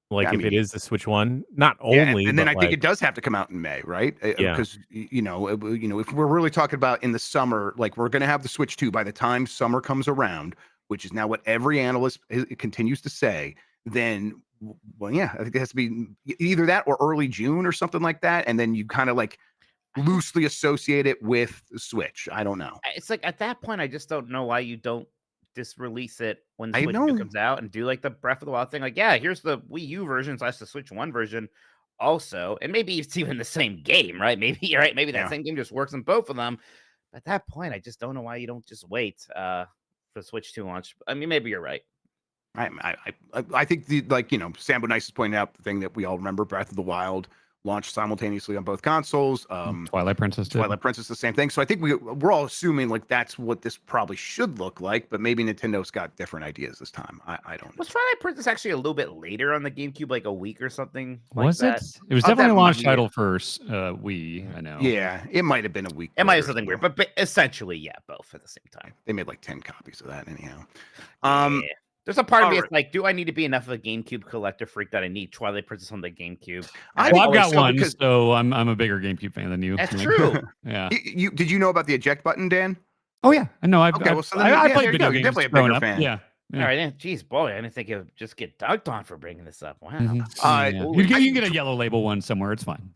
Like if it is the Switch 1, not only, and then I think it does have to come out in May, right? Because if we're really talking about in the summer, like we're going to have the Switch 2 by the time summer comes around, which is now what every analyst continues to say. Then, well, yeah, I think it has to be either that or early June or something like that, and then you kind of like loosely associate it with the Switch. I don't know. It's like at that point, I just don't know why you don't just release it when Switch 2 comes out and do like the Breath of the Wild thing. Like, yeah, here's the Wii U version / the Switch 1 version also, and maybe it's even the same game, right? Maybe you're right. Maybe that same game just works in both of them. At that point, I just don't know why you don't just wait for the Switch 2 launch. I mean, maybe you're right. I think Sambo Nice is pointing out the thing that we all remember: Breath of the Wild launched simultaneously on both consoles. Twilight Princess, the same thing. So I think we're all assuming like that's what this probably should look like, but maybe Nintendo's got different ideas this time. I don't know. Was Twilight Princess actually a little bit later on the GameCube, like a week or something? Was like it? It was definitely a launch title for Wii. I know. Yeah, it might have been a week. It might have something weird, but essentially, yeah, both at the same time. They made like 10 copies of that anyhow. There's a part of me that's like, do I need to be enough of a GameCube collector freak that I need Twilight Princess on the GameCube? I've got one, so I'm a bigger GameCube fan than you. That's true. Yeah. Did you know about the eject button, Dan? Oh yeah, I know. I played video games. Definitely a bigger fan. Yeah. All right, geez, boy, I didn't think it would just get dunked on for bringing this up. Wow. You can get a yellow label one somewhere. It's fine.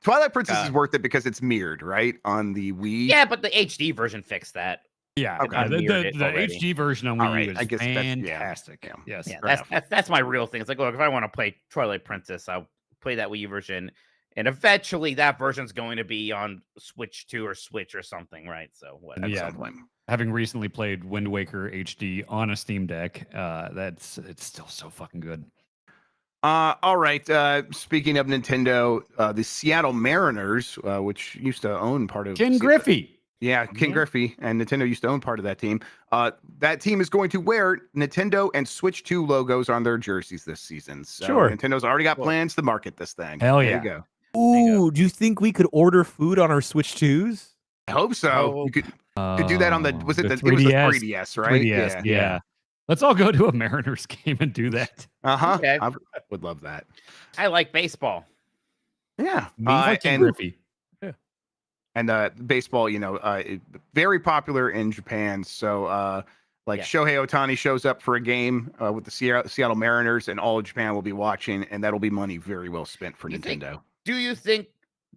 Twilight Princess is worth it because it's mirrored, right, on the Wii. Yeah, but the HD version fixed that. Yeah, okay. The HD version on Wii U is fantastic. Yes, that's my real thing. It's like, look, if I want to play Twilight Princess, I'll play that Wii U version. And eventually that version's going to be on Switch 2 or Switch or something, right? So what? Yeah, having recently played Wind Waker HD on a Steam Deck, it's still so fucking good. All right. Speaking of Nintendo, the Seattle Mariners, which used to own part of Ken Griffey. Yeah, Ken Griffey and Nintendo used to own part of that team. That team is going to wear Nintendo and Switch 2 logos on their jerseys this season. So Sure. Nintendo's already got plans to market this thing. Hell There yeah. you go. Ooh, do you think we could order food on our Switch 2s? I hope so. Oh. You could do that on the was it the 3DS? 3DS, right? 3DS, yeah. Let's all go to a Mariners game and do that. Okay. I would love that. I like baseball. Yeah. Ken Griffey. And baseball, very popular in Japan. So Shohei Ohtani shows up for a game with the Seattle Mariners, and all of Japan will be watching, and that'll be money very well spent for Nintendo. Do you think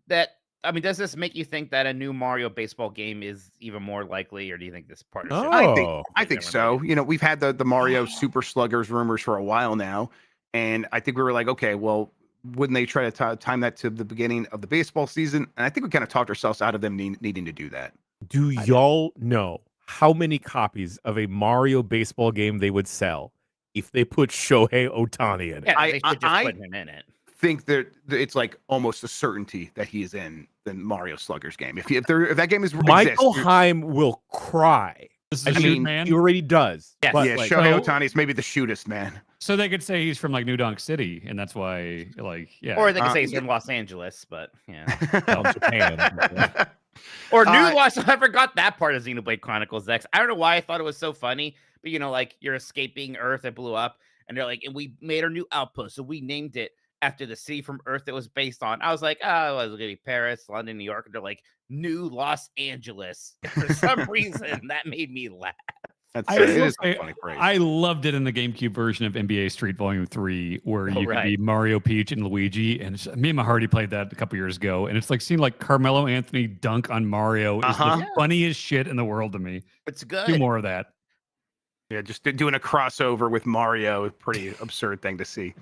that? I mean, does this make you think that a new Mario baseball game is even more likely, or do you think this partnership? I think so. We've had the Mario Super Sluggers rumors for a while now, and I think we were like, okay, well, wouldn't they try to time that to the beginning of the baseball season? And I think we kind of talked ourselves out of them needing to do that. Do y'all know how many copies of a Mario baseball game they would sell if they put Shohei Ohtani in it? Yeah, they should just put him in it. Think that it's like almost a certainty that he is in the Mario Sluggers game. If that game is Michael Heim will cry. I mean, he already does. Yes. Yeah, Shohei Ohtani is maybe the shootest man. So they could say he's from like New Donk City, and that's why, Or they could say he's from Los Angeles, but Japan. Or New Los. I forgot that part of Xenoblade Chronicles X. I don't know why I thought it was so funny, but you're escaping Earth that blew up, and they're like, and we made our new outpost, so we named it after the city from Earth that was based on. I was like, it was gonna be Paris, London, New York, and they're like New Los Angeles. And for some reason, that made me laugh. I loved it in the GameCube version of NBA Street Volume 3, where you could be Mario, Peach, and Luigi. And me and Mahardy played that a couple years ago, and it's like seeing like Carmelo Anthony dunk on Mario is the funniest shit in the world to me. It's good. Do more of that. Yeah, just doing a crossover with Mario is a pretty absurd thing to see.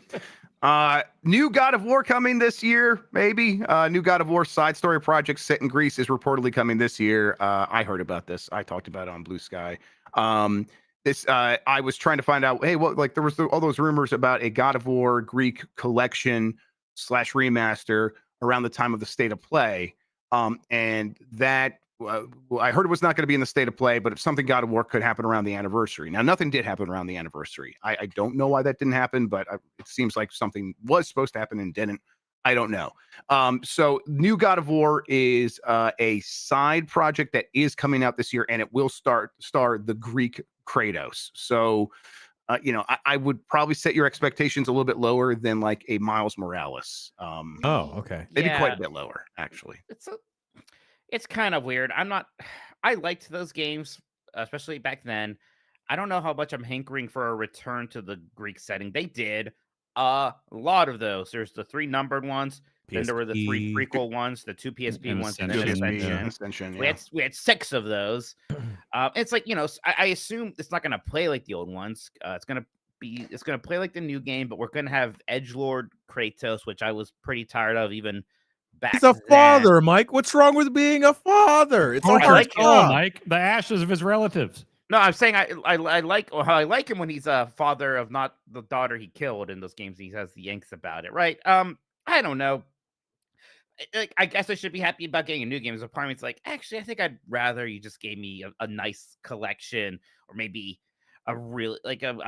New God of War coming this year, maybe. New God of War side story project set in Greece is reportedly coming this year. I heard about this. I talked about it on Blue Sky. I was trying to find out, hey, there was all those rumors about a God of War Greek collection / remaster around the time of the State of Play. And that I heard it was not going to be in the State of Play, but if something God of War could happen around the anniversary. Now, nothing did happen around the anniversary. I don't know why that didn't happen, but it seems like something was supposed to happen and didn't. I don't know. So New God of War is a side project that is coming out this year, and it will star the Greek Kratos. So, I would probably set your expectations a little bit lower than like a Miles Morales. Okay. Maybe quite a bit lower, actually. It's kind of weird. I liked those games, especially back then. I don't know how much I'm hankering for a return to the Greek setting. They did a lot of those. There's the 3 numbered ones. PSP. Then there were the 3 prequel ones, the 2 PSP ones, and then Ascension. Yeah. We had 6 of those. It's like, I assume it's not going to play like the old ones. It's going to play like the new game, but we're going to have edgelord Kratos, which I was pretty tired of even back. He's a father, Mike. What's wrong with being a father? It's like Mike, the ashes of his relatives. No, I'm saying I like him when he's a father of not the daughter he killed in those games. He has the angst about it, right? I don't know. I guess I should be happy about getting a new game. As a part of me, it's like, actually, I think I'd rather you just gave me a nice collection, or maybe a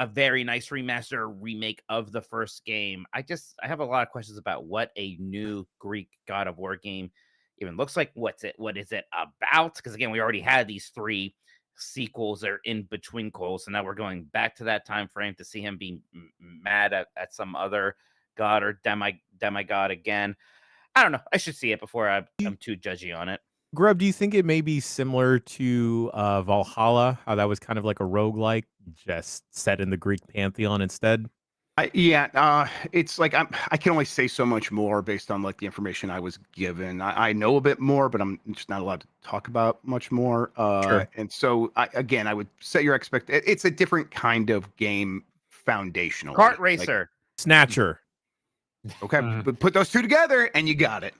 very nice remaster or remake of the first game. I have a lot of questions about what a new Greek God of War game even looks like. What is it about? Because again, we already had these 3 sequels that are in between calls, so now we're going back to that time frame to see him be mad at some other god or demigod again. I don't know. I should see it before I'm too judgy on it. Grub, do you think it may be similar to Valhalla, how that was kind of like a roguelike, just set in the Greek pantheon instead? It's like I can only say so much more based on like the information I was given. I know a bit more, but I'm just not allowed to talk about much more. Sure. And so I would set your It's a different kind of game foundational. Kart racer. Snatcher. Okay, but put those two together and you got it.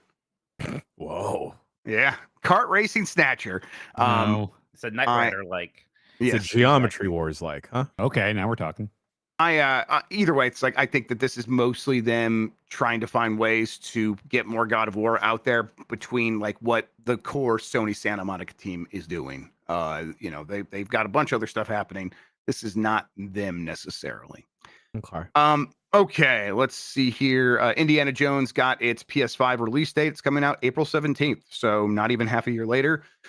Whoa. Yeah, kart racing snatcher. No. It's a Knight Rider like. It's Yes, a Geometry exactly. Wars like, huh? Okay, now we're talking. Either way, it's like I think that this is mostly them trying to find ways to get more God of War out there between like what the core Sony Santa Monica team is doing. They've got a bunch of other stuff happening. This is not them necessarily. Okay. Okay, let's see here. Indiana Jones got its PS5 release date. It's coming out April 17th, so not even half a year later. I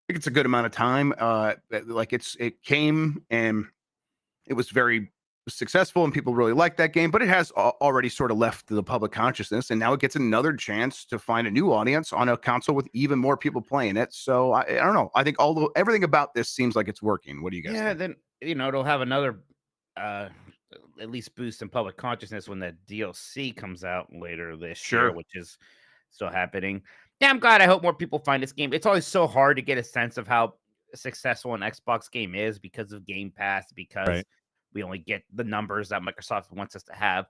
think it's a good amount of time. It came and it was very successful and people really liked that game, but it has already sort of left the public consciousness, and now it gets another chance to find a new audience on a console with even more people playing it. So I don't know. I think everything about this seems like it's working. What do you guys think? Then it'll have another at least boost in public consciousness when the DLC comes out later this year, which is still happening. Yeah, I'm glad. I hope more people find this game. It's always so hard to get a sense of how successful an Xbox game is because of Game Pass, because we only get the numbers that Microsoft wants us to have.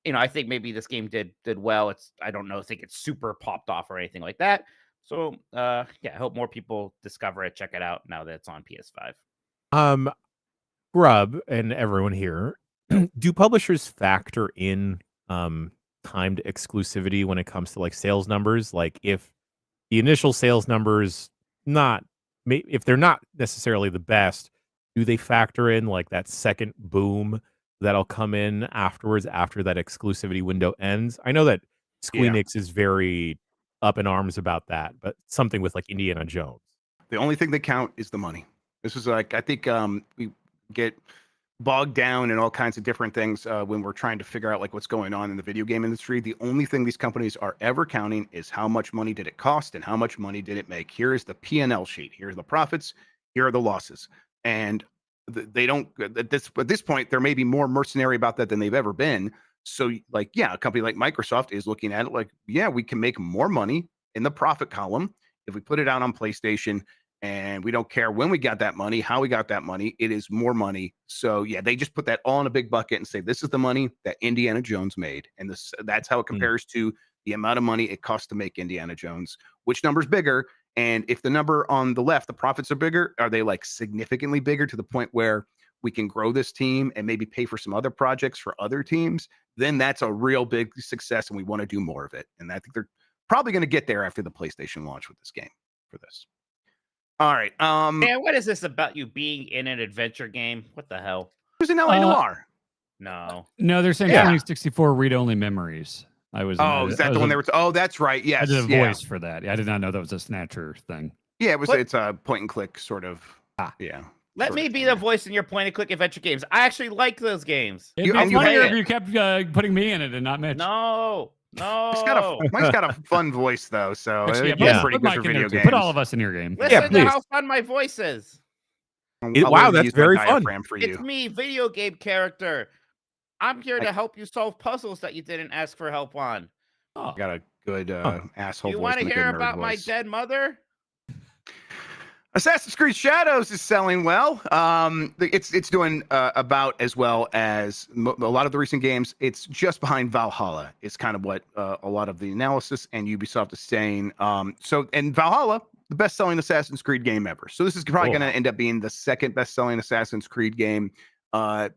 I think maybe this game did well. I don't know, think it's super popped off or anything like that. So I hope more people discover it, check it out now that it's on PS5. Grub and everyone here, do publishers factor in timed exclusivity when it comes to like sales numbers? Like if the initial sales numbers if they're not necessarily the best, do they factor in like that second boom that'll come in afterwards after that exclusivity window ends? I know that Squeenix is very up in arms about that, but something with like Indiana Jones. The only thing that count is the money. This is like, I think we get bogged down in all kinds of different things when we're trying to figure out like what's going on in the video game industry. The only thing these companies are ever counting is how much money did it cost and how much money did it make. Here is the P&L sheet. Here are the profits. Here are the losses. And they don't, at this point, there may be more mercenary about that than they've ever been. So like, a company like Microsoft is looking at it like, we can make more money in the profit column if we put it out on PlayStation. And we don't care when we got that money, how we got that money. It is more money. So they just put that all in a big bucket and say, this is the money that Indiana Jones made. And that's how it compares to the amount of money it costs to make Indiana Jones. Which number's bigger? And if the number on the left, the profits are bigger, are they like significantly bigger to the point where we can grow this team and maybe pay for some other projects for other teams? Then that's a real big success and we want to do more of it. And I think they're probably going to get there after the PlayStation launch with this game for this. All right. Man, what is this about you being in an adventure game? What the hell? It was an LA Noire. No, they're saying 2064 read-only memories. Is that the one they were? That's right. Yes. I did a voice for that. I did not know that was a Snatcher thing. Yeah, it was. It's a point and click sort of. Yeah. Let me be the voice in your point and click adventure games. I actually like those games. It'd be funnier if you kept putting me in it and not Mitch. No. Mike's got a fun voice though, so actually, it's pretty good for video games. Put all of us in your game. Listen to how fun my voice is. Wow, that's very fun. For you. It's me, video game character. I'm here to help you solve puzzles that you didn't ask for help on. I got a good asshole you voice. You want to hear about my dead mother? Assassin's Creed Shadows is selling well. It's doing about as well as a lot of the recent games. It's just behind Valhalla. It's kind of what a lot of the analysis and Ubisoft is saying. And Valhalla, the best-selling Assassin's Creed game ever. So this is probably going to end up being the second best-selling Assassin's Creed game.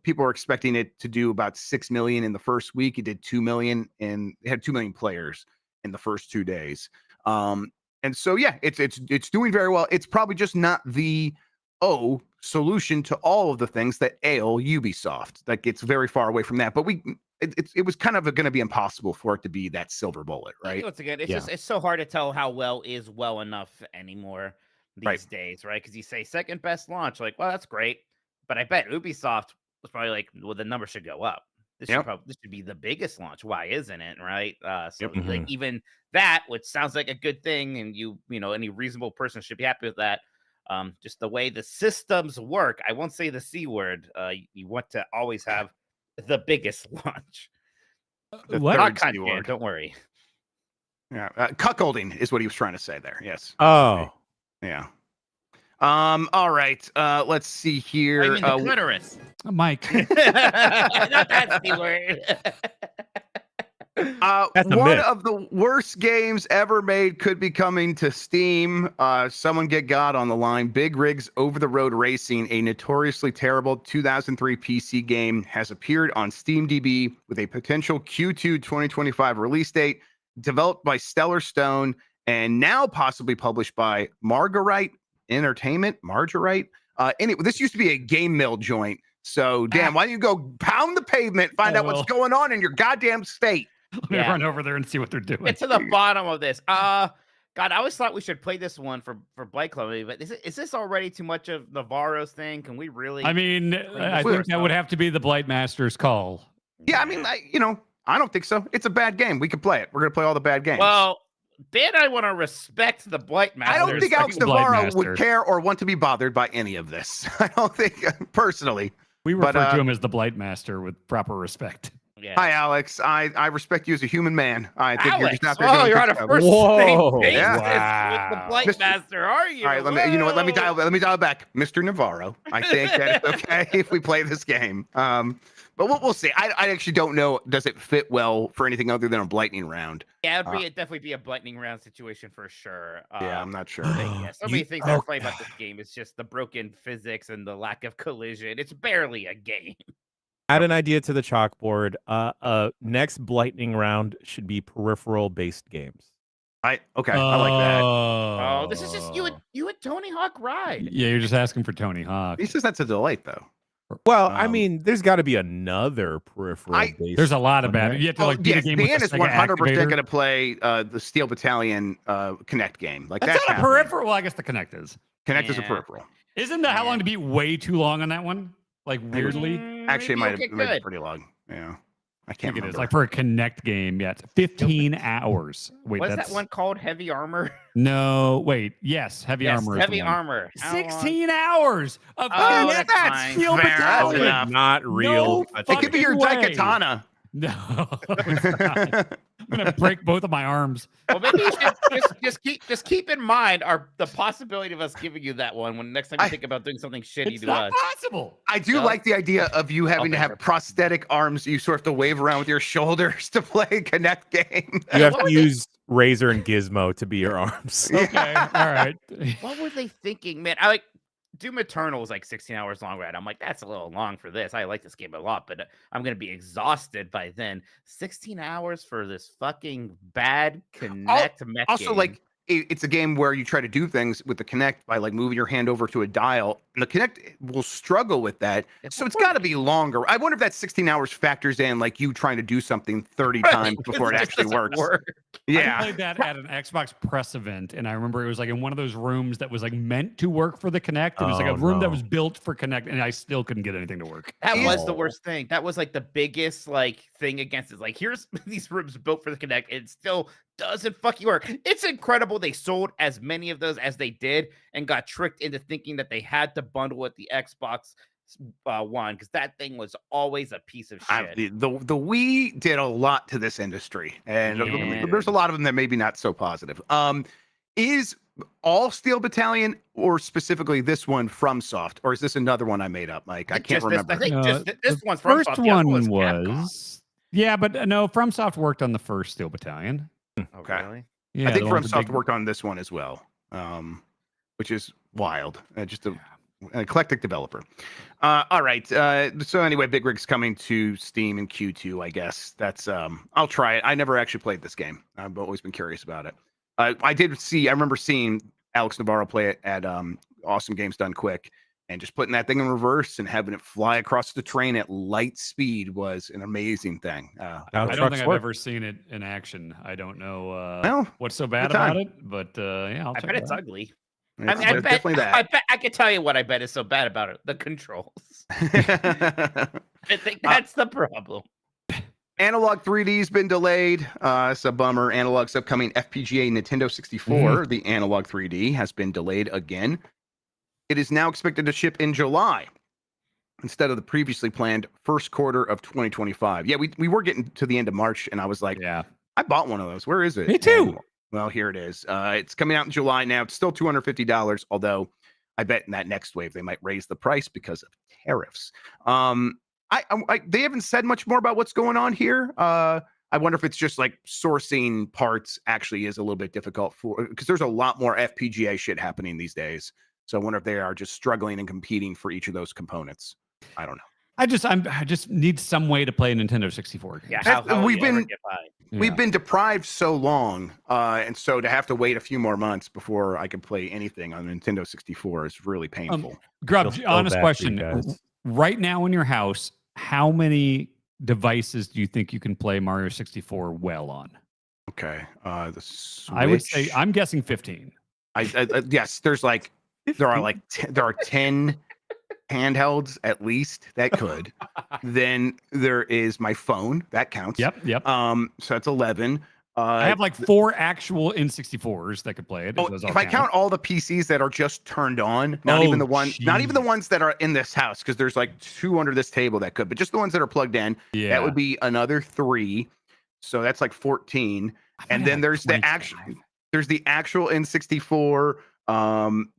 People are expecting it to do about 6 million in the first week. It did 2 million, and it had 2 million players in the first 2 days. And so, it's doing very well. It's probably just not the solution to all of the things that ail Ubisoft. Like it's very far away from that. But it was kind of going to be impossible for it to be that silver bullet, right? Once again, it's so hard to tell how well is well enough anymore these days, right? Because you say second best launch, like, well, that's great, but I bet Ubisoft was probably like, well, the number should go up. This should be the biggest launch. Why isn't it? Right. Like even that, which sounds like a good thing, and any reasonable person should be happy with that. Just the way the systems work. I won't say the C word. You want to always have the biggest launch. What? Don't worry. Yeah. Cuckolding is what he was trying to say there. Yes. Oh. Yeah. All right. Let's see here. I mean the clitoris. Mike. Not that C word. That's a One myth. of the worst games ever made could be coming to Steam. Someone get God on the line. Big Rigs Over the Road Racing, a notoriously terrible 2003 PC game, has appeared on SteamDB with a potential Q2 2025 release date. Developed by Stellar Stone and now possibly published by Marguerite Entertainment. Marguerite. Anyway, this used to be a game mill joint. So, damn, why don't you go pound the pavement, find out what's going on in your goddamn state? Let me run over there and see what they're doing. Get to the bottom of this. God, I always thought we should play this one for Blight Club, but is this already too much of Navarro's thing? Can we really? I mean, I think that would have to be the Blight Master's call. Yeah, I mean, I don't think so. It's a bad game. We can play it. We're gonna play all the bad games. Well, then I want to respect the Blight Master. I don't think Alex Navarro would care or want to be bothered by any of this. I don't think personally. We refer to him as the Blight Master with proper respect. Yeah. Hi, Alex. I respect you as a human man. I think Alex, you're just out there doing you're on a good stuff. first Whoa. name basis Yeah. with the Blight Master, are you? All right, you know what? Let me dial back, Mr. Navarro. I think that it's okay if we play this game. But we'll see. I actually don't know. Does it fit well for anything other than a lightning round? Yeah, it'd definitely be a lightning round situation for sure. Yeah, I'm not sure. Yeah, so many things I play about this game. It's just the broken physics and the lack of collision. It's barely a game. Add an idea to the chalkboard. Next lightning round should be peripheral-based games. I like that. Oh, this is just you and Tony Hawk ride. Yeah, you're just asking for Tony Hawk. He says that's a delight, though. Well, I mean, there's got to be another peripheral-based. There's a lot of one, bad. right? You have to like beat a game with Dan a is Sega 100% activator. going to play the Steel Battalion Connect game. Like That's that's not a peripheral. Well, I guess the Connect is. Connect is a Yeah. peripheral. Isn't the how long to beat way too long on that one? Like weirdly, Actually, it might have been been pretty long. Yeah, I I can't think it is remember. like for a Connect game. Yeah, it's 15 hours. Wait, What's that's that one called? Heavy Armor? No, wait. Yes, Heavy Yes, Armor. is Heavy the one. Armor. How long? 16 hours of Oh, Connect that's fine. Steel Fair Battalion. enough. Not real. No It could be your fucking way. Daikatana. No, it's not. I'm gonna break both of my arms. Well, maybe you should just keep in mind the possibility of us giving you that one when next time you think about doing something shitty It's to not us. possible. I do No? like the idea of you having to Okay, have perfect. prosthetic arms you sort of have to wave around with your shoulders to play a Connect game. You have What to were use Razor and Gizmo to be your arms. Okay, all right. What were they thinking, man? I like Doom Eternal is like 16 hours long, right? I'm like, that's a little long for this. I like this game a lot, but I'm gonna be exhausted by then. 16 hours for this fucking bad Connect mech Also, game. like it's a game where you try to do things with the Connect by like moving your hand over to a dial, and the Connect will struggle with that. So it's got to be longer. I wonder if that 16 hours factors in like you trying to do something 30 times before it just actually doesn't works. work. I Yeah. played that at an Xbox press event, and I remember it was like in one of those rooms that was like meant to work for the Connect. It was like Oh, a room that no. was built for Connect, and I still couldn't get anything to work. That was the Oh. worst thing. That was like the biggest like thing against it. Like, here's these rooms built for the Connect. It still doesn't fucking work. It's incredible they sold as many of those as they did and got tricked into thinking that they had to bundle with the Xbox One because that thing was always a piece of shit. The Wii did a lot to this industry, and Yeah. there's a lot of them that maybe not so positive. Is all Steel Battalion, or specifically this one, FromSoft, or is this another one I made up, Mike? I can't remember. I think No, just this the one's from first Soft, the other one Capcom. was yeah, but no, FromSoft worked on the first Steel Battalion. Oh, Okay. really? Yeah, I think the one with the FromSoft big- worked on this one as well, which is wild. Just an eclectic developer. All right. So anyway, Big Rig's coming to Steam in Q2, I guess. That's I'll try it. I never actually played this game. I've always been curious about it. I remember seeing Alex Navarro play it at Awesome Games Done Quick, and just putting that thing in reverse and having it fly across the train at light speed was an amazing thing. How I don't trucks think I've work. ever seen it in action. I don't know Well, what's so bad good time. about it, but yeah, I'll I check bet it it's out. ugly. it's, I mean, I it's bet, definitely that. I can tell you what I bet is so bad about it. The controls. I think that's the problem. Analog 3D's been delayed. It's a bummer. Analog's upcoming FPGA Nintendo 64, the Analog 3D, has been delayed again. It is now expected to ship in July instead of the previously planned first quarter of 2025. Yeah, we were getting to the end of March, and I was like, Yeah, I bought one of those. Where is it? Me too. And, well, here it is. It's coming out in July now. It's still $250, although I bet in that next wave they might raise the price because of tariffs. They haven't said much more about what's going on here. I wonder if it's just like sourcing parts actually is a little bit difficult because there's a lot more FPGA shit happening these days. So I wonder if they are just struggling and competing for each of those components. I don't know. I just need some way to play a Nintendo 64 game. Yeah, That's- how we've will you ever been- get by? We've been deprived so long, and so to have to wait a few more months before I can play anything on Nintendo 64 is really painful. Grub, Feel so honest bad for question. you guys. Right now in your house, how many devices do you think you can play Mario 64 well on? Okay, the Switch. I would say I'm guessing 15. Yes, there are 10 handhelds at least that could. Then there is my phone that counts. Yep. So that's 11. I have like 4 actual N64s that could play it. If I count all the PCs that are just turned on, not even the ones that are in this house, because there's like 2 under this table that could, but just the ones that are plugged in, that would be another 3. So that's like 14. And then there's the actual N64.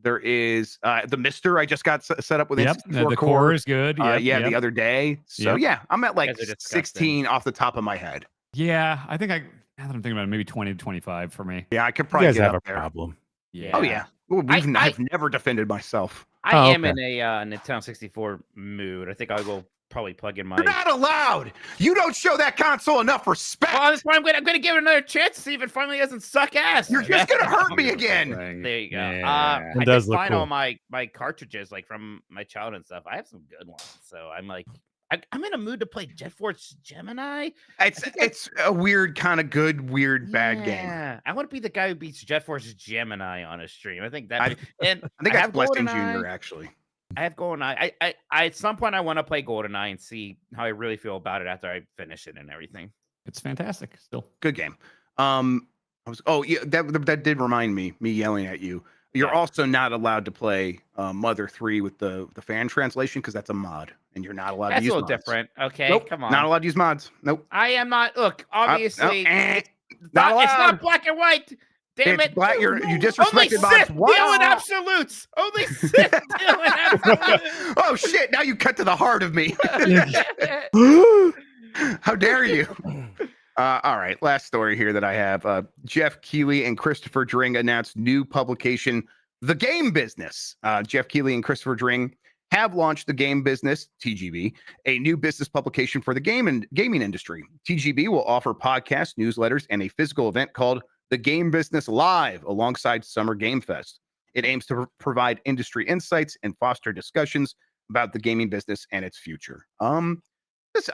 There is the Mister I just got set up with N64 the core is good. the other day. So yeah, I'm at like You guys are 16 off the top of my head. Yeah, I think now that I'm thinking about it, maybe 20 to 25 for me. Yeah, I could You probably guys get have up a there. problem. Yeah. Oh yeah. Well, I've never defended myself. I am okay. in a Nintendo 64 mood. I think I will probably plug in my. You're not allowed. You don't show that console enough respect. Well, that's why I'm gonna give it another chance to see if it finally doesn't suck ass. You're just gonna hurt me again. There you go. Yeah. I does did look find cool. all my cartridges like from my childhood and stuff. I have some good ones, so I'm like, I'm in a mood to play Jet Force Gemini. It's a weird kind of good, weird, bad game. Yeah, I want to be the guy who beats Jet Force Gemini on a stream. I think that. I think I that's have Blessing GoldenEye. Jr. actually. I have GoldenEye. I at some point I want to play GoldenEye and see how I really feel about it after I finish it and everything. It's fantastic still. Good game. That did remind me yelling at you. You're Yeah. also not allowed to play Mother 3 with the fan translation because that's a mod, and you're not allowed That's to a use little mods. different. Okay, Nope, come on. not allowed to use mods. Nope. I am not. Look, obviously, it's not it's allowed. not black and white. Damn It's it! black. You Only disrespected mods. Sith deal in absolutes. Only Sith deal in absolutes. Oh shit! Now you cut to the heart of me. How dare you? All right, last story here that I have. Jeff Keighley and Christopher Dring announced new publication, The Game Business. Jeff Keighley and Christopher Dring have launched The Game Business, TGB, a new business publication for the gaming industry. TGB will offer podcasts, newsletters, and a physical event called The Game Business Live alongside Summer Game Fest. It aims to provide industry insights and foster discussions about the gaming business and its future.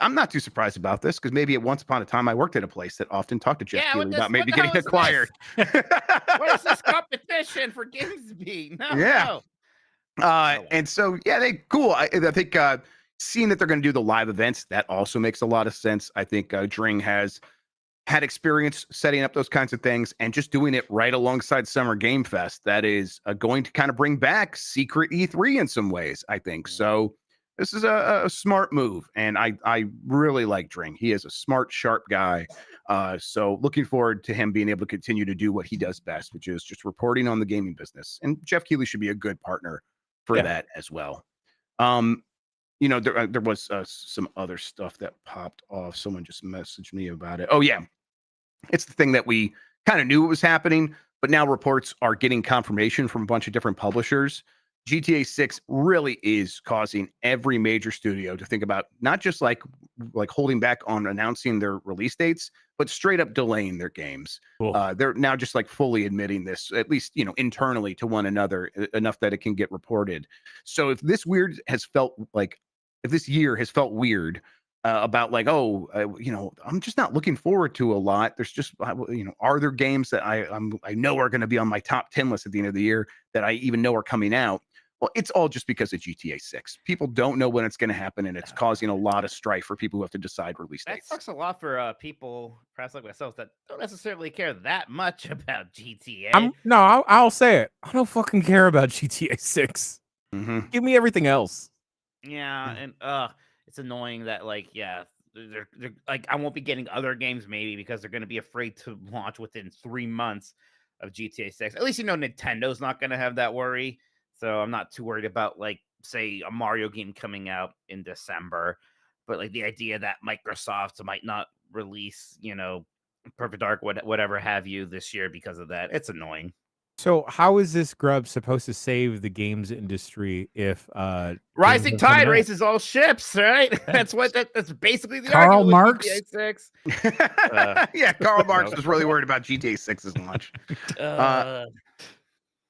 I'm not too surprised about this because maybe at once upon a time I worked at a place that often talked to Jeff Keighley about maybe getting acquired. What is this competition for Gamesby? No, Yeah. no. And so, yeah, cool. I think seeing that they're going to do the live events, that also makes a lot of sense. I think Dring has had experience setting up those kinds of things and just doing it right alongside Summer Game Fest. That is going to kind of bring back secret E3 in some ways, I think. So this is a smart move, and I really like Dring. He is a smart, sharp guy. So looking forward to him being able to continue to do what he does best, which is just reporting on the gaming business. And Jeff Keighley should be a good partner for that as well. There was some other stuff that popped off. Someone just messaged me about it. Oh yeah, it's the thing that we kind of knew it was happening, but now reports are getting confirmation from a bunch of different publishers. GTA 6 really is causing every major studio to think about not just like holding back on announcing their release dates, but straight up delaying their games. Cool. They're now just like fully admitting this, at least internally to one another, enough that it can get reported. So if this year has felt weird about I'm just not looking forward to a lot. There's just are there games that I know are going to be on my top 10 list at the end of the year that I even know are coming out? Well, it's all just because of GTA 6. People don't know when it's going to happen, and it's causing a lot of strife for people who have to decide release That dates. sucks a lot for people, perhaps like myself, that don't necessarily care that much about GTA. I'll say it. I don't fucking care about GTA 6. Mhm. Give me everything else. Yeah, and it's annoying that they're like I won't be getting other games maybe because they're going to be afraid to launch within 3 months of GTA 6. At least Nintendo's not going to have that worry, so I'm not too worried about say a Mario game coming out in December. But the idea that Microsoft might not release, Perfect Dark, whatever have you this year because of that. It's annoying. So how is this grub supposed to save the games industry if Rising games are coming tide out? raises all ships, right? That's basically the Karl argument with Marx? GTA 6. Yeah, Karl Marx was really worried about GTA 6's launch.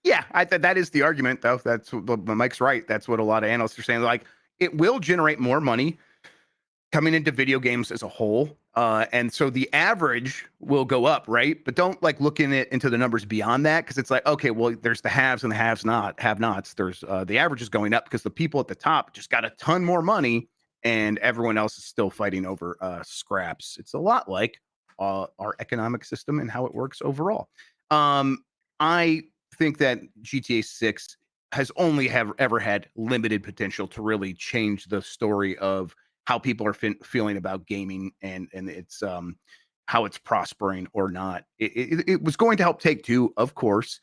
Yeah, I thought that is the argument, though. That's what Mike's right. That's what a lot of analysts are saying. Like, it will generate more money coming into video games as a whole, and so the average will go up, right? But don't look into the numbers beyond that, because it's like, okay, well, there's the haves and the have-nots. There's the average is going up because the people at the top just got a ton more money, and everyone else is still fighting over scraps. It's a lot like our economic system and how it works overall. I think that GTA 6 has only ever had limited potential to really change the story of how people are feeling about gaming and it's how it's prospering or not. It was going to help Take-Two, of course.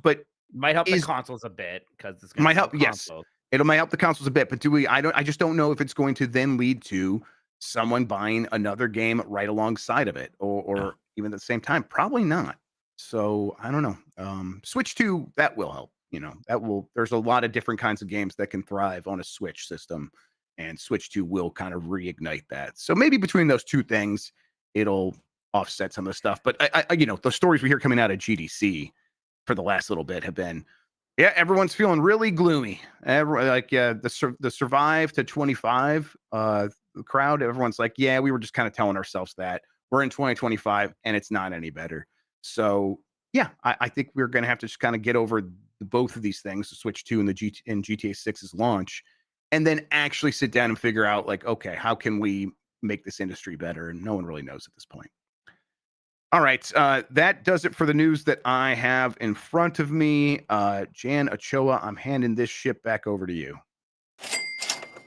But might help the consoles a bit because it's going might to help. Yes, it might help the consoles a bit. But I just don't know if it's going to then lead to someone buying another game right alongside of it, or even at the same time. Probably not. So I don't know. Switch 2, that will help. There's a lot of different kinds of games that can thrive on a Switch system, and Switch 2 will kind of reignite that. So maybe between those two things, it'll offset some of the stuff. But the stories we hear coming out of GDC for the last little bit have been, everyone's feeling really gloomy. The Survive to 25 crowd, everyone's like, yeah, we were just kind of telling ourselves that we're in 2025 and it's not any better. So yeah, I think we're going to have to just kind of get over both of these things, the Switch 2 and GTA 6's launch, and then actually sit down and figure out, okay, how can we make this industry better? And no one really knows at this point. All right, that does it for the news that I have in front of me. Jan Ochoa, I'm handing this ship back over to you.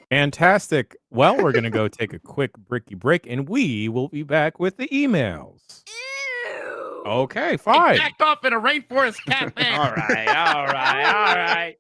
Fantastic. Well, we're going to go take a quick break, and we will be back with the emails. Okay, fine. Jacked off in a rainforest cat man. All right.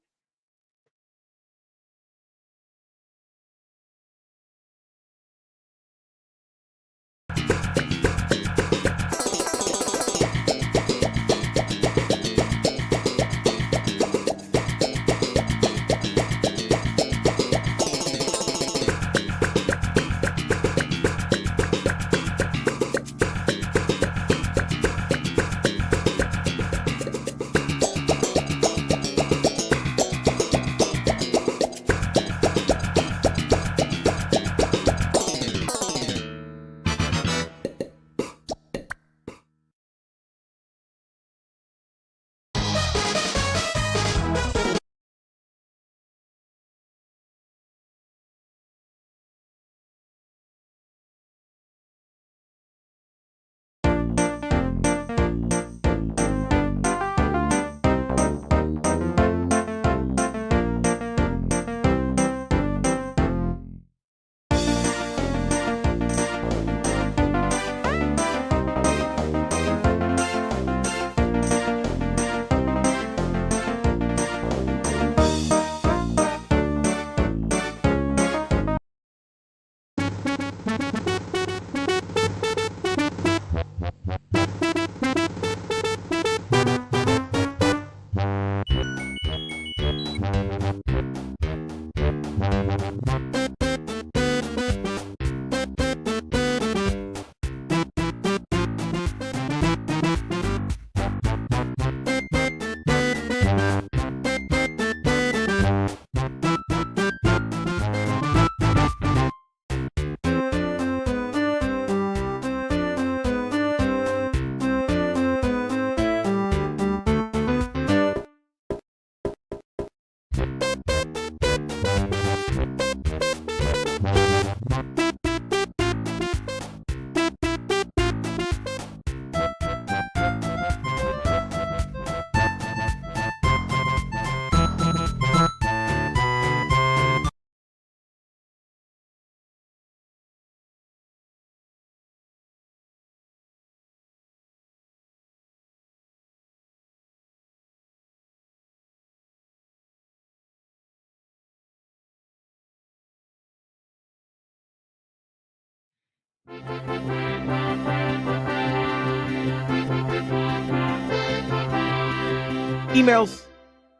Emails.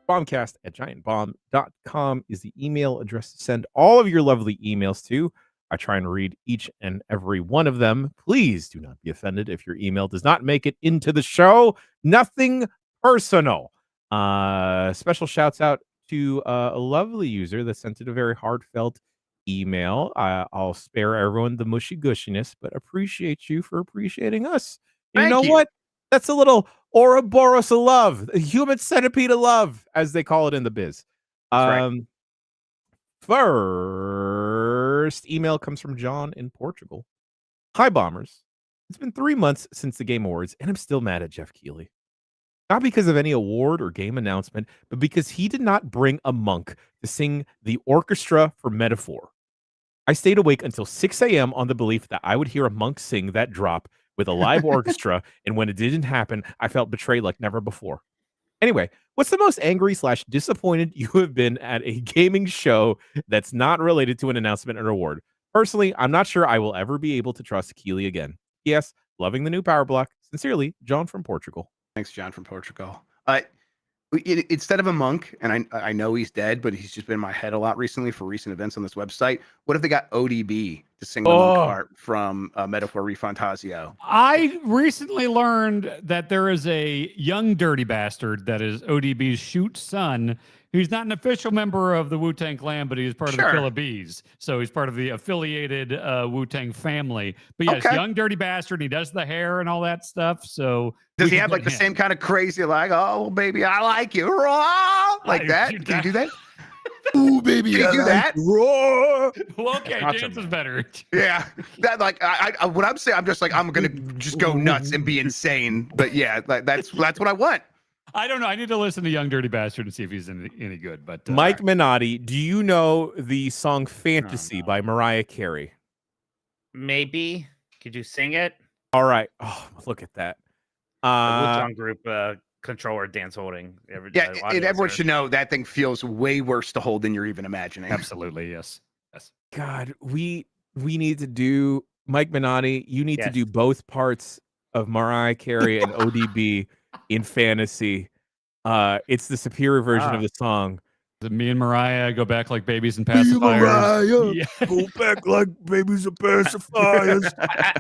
Bombcast at giantbomb.com is the email address to send all of your lovely emails to. I try and read each and every one of them. Please do not be offended if your email does not make it into the show. Nothing personal. Special shouts out to a lovely user that sent it a very heartfelt email. I'll spare everyone the mushy gushiness, but appreciate you for appreciating us. You know what? That's a little Ouroboros of love, a human centipede of love, as they call it in the biz. Right. First email comes from John in Portugal. Hi, Bombers. It's been 3 months since the Game Awards, and I'm still mad at Jeff Keighley. Not because of any award or game announcement, but because he did not bring a monk to sing the orchestra for Metaphor. I stayed awake until 6 a.m. on the belief that I would hear a monk sing that drop with a live orchestra, and when it didn't happen, I felt betrayed like never before. Anyway, what's the most angry/disappointed you have been at a gaming show that's not related to an announcement or award? Personally, I'm not sure I will ever be able to trust Keighley again. Yes, loving the new Power Block. Sincerely, John from Portugal. Thanks, John from Portugal. Instead of a monk, and I know he's dead, but he's just been in my head a lot recently for recent events on this website. What if they got ODB to sing the monk part from Metaphor Refantasio? I recently learned that there is a young dirty bastard that is ODB's shoot son. He's not an official member of the Wu-Tang Clan, but he's part of the Killer Bees. So he's part of the affiliated Wu-Tang family. But yes, young dirty bastard. He does the hair and all that stuff. So does he have like the same kind of crazy, like, oh, baby, I like you, raw, like that? Can you do that? Ooh, baby, can you do that? Raw. Well, okay, Chance is better. Yeah, that like I what I'm saying, I'm just like I'm gonna just go nuts and be insane. But yeah, that's what I want. I don't know. I need to listen to Young Dirty Bastard and see if he's any good. But Mike Minotti, do you know the song Fantasy by Mariah Carey? Maybe. Could you sing it? All right. Oh, look at that. Wu-Tang group controller dance holding. And everyone should know that thing feels way worse to hold than you're even imagining. Absolutely. Yes. God, we need to do, Mike Minotti, you need to do both parts of Mariah Carey and ODB in Fantasy. It's the superior version of the song. Me and Mariah go back like babies and pacifiers. Go back like babies and pacifiers.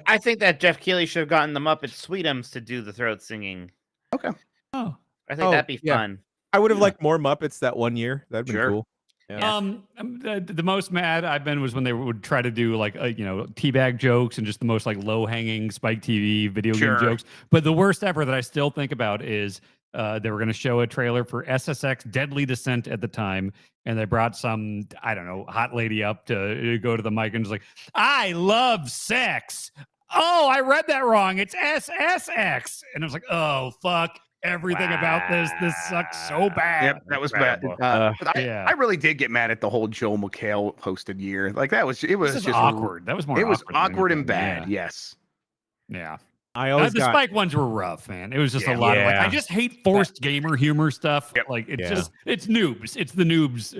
I think that Jeff Keighley should have gotten the Muppet Sweetums to do the throat singing. Okay. Oh, I think that'd be fun. I would have liked more Muppets that one year. That'd been cool. Yeah. The most mad I've been was when they would try to do like teabag jokes and just the most like low hanging Spike TV video game jokes. But the worst ever that I still think about is they were going to show a trailer for SSX Deadly Descent at the time, and they brought some hot lady up to go to the mic and was like, "I love sex." Oh, I read that wrong. It's SSX, and I was like, "Oh fuck." Everything about this sucks so bad. Yep, that was bad. I really did get mad at the whole Joel McHale hosted year. Like it was just awkward. That was more. It was awkward and bad. Yeah. Yes. Yeah. The Spike ones were rough, man. It was just a lot of like, I just hate forced gamer humor stuff. Yep. Like it's noobs. It's the noobs,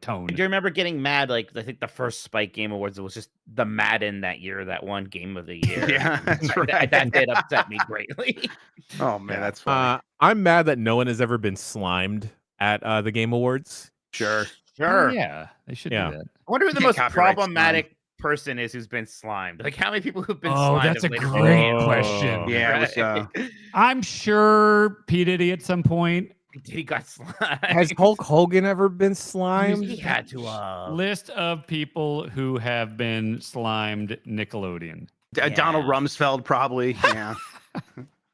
tone. Do you remember getting mad? Like I think the first Spike Game Awards, it was just the Madden that year, that one game of the year. Yeah, that's right. That did upset me greatly. Oh man, that's funny. I'm mad that no one has ever been slimed at the Game Awards. Sure. Oh, yeah, they should do that. I wonder who the most problematic person is who's been slimed. Like how many people who've been slimed? Oh, that's a great question. Yeah, I'm sure P. Diddy at some point. He got slimed. Has Hulk Hogan ever been slimed? He had to. List of people who have been slimed. Nickelodeon. Donald Rumsfeld, probably. Yeah.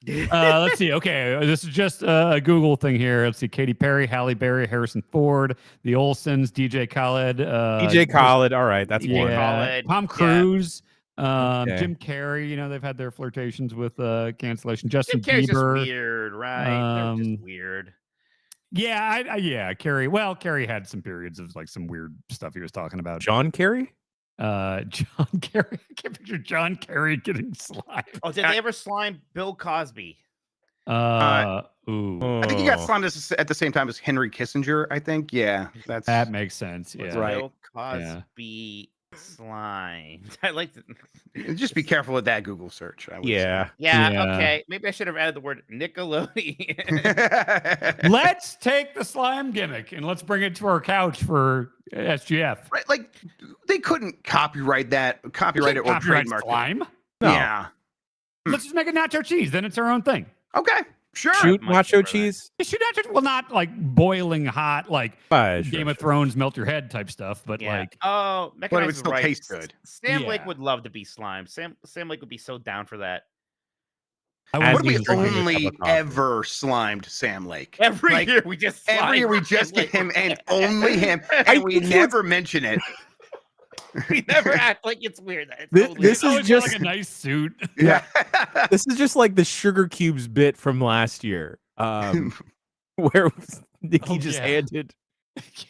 Let's see. Okay, this is just a Google thing here. Let's see. Katy Perry, Halle Berry, Harrison Ford, the Olsens, DJ Khaled. DJ Khaled. All right, that's one. Tom Cruise, Jim Carrey. They've had their flirtations with cancellation. Justin Jim Carrey's Bieber. Just weird, right? They're just weird. Yeah, Carrey. Well, Carrey had some periods of like some weird stuff he was talking about. John Kerry? John Kerry. I can't picture John Kerry getting slimed. Oh, did they ever slime Bill Cosby? Ooh. I think he got slimed at the same time as Henry Kissinger. I think. Yeah, that makes sense. Yeah, right. Bill Cosby. Slime. I like to. Just be careful with that Google search. I would Yeah. Yeah, Yeah. okay. Maybe I should have added the word Nickelodeon. say. Let's take the slime gimmick and let's bring it to our couch for SGF. Right, like they couldn't copyright it or Copyright trademark it. slime. No. Yeah. Let's just make it nacho cheese. Then it's our own thing. Okay. Sure. Shoot much nacho for that. cheese. It should not, well, not like boiling hot, like Sure, Game of sure. Thrones melt your head type stuff, but Yeah. like Oh, But it Mechanized would is still right. taste good. Sam Lake Yeah. would love to be slime. Sam Lake would be so down for that. I As What if he's we drinking his cup only of coffee. ever slimed Sam Lake? Every Like, year we just Every year we slime just Sam get him Lake. and only him, I and we think never mention it. We never act like it's weird. It's This- totally this it's is always got, just- like a nice suit. Yeah. This is just like the Sugar Cubes bit from last year, where Nikki Oh, just yeah. handed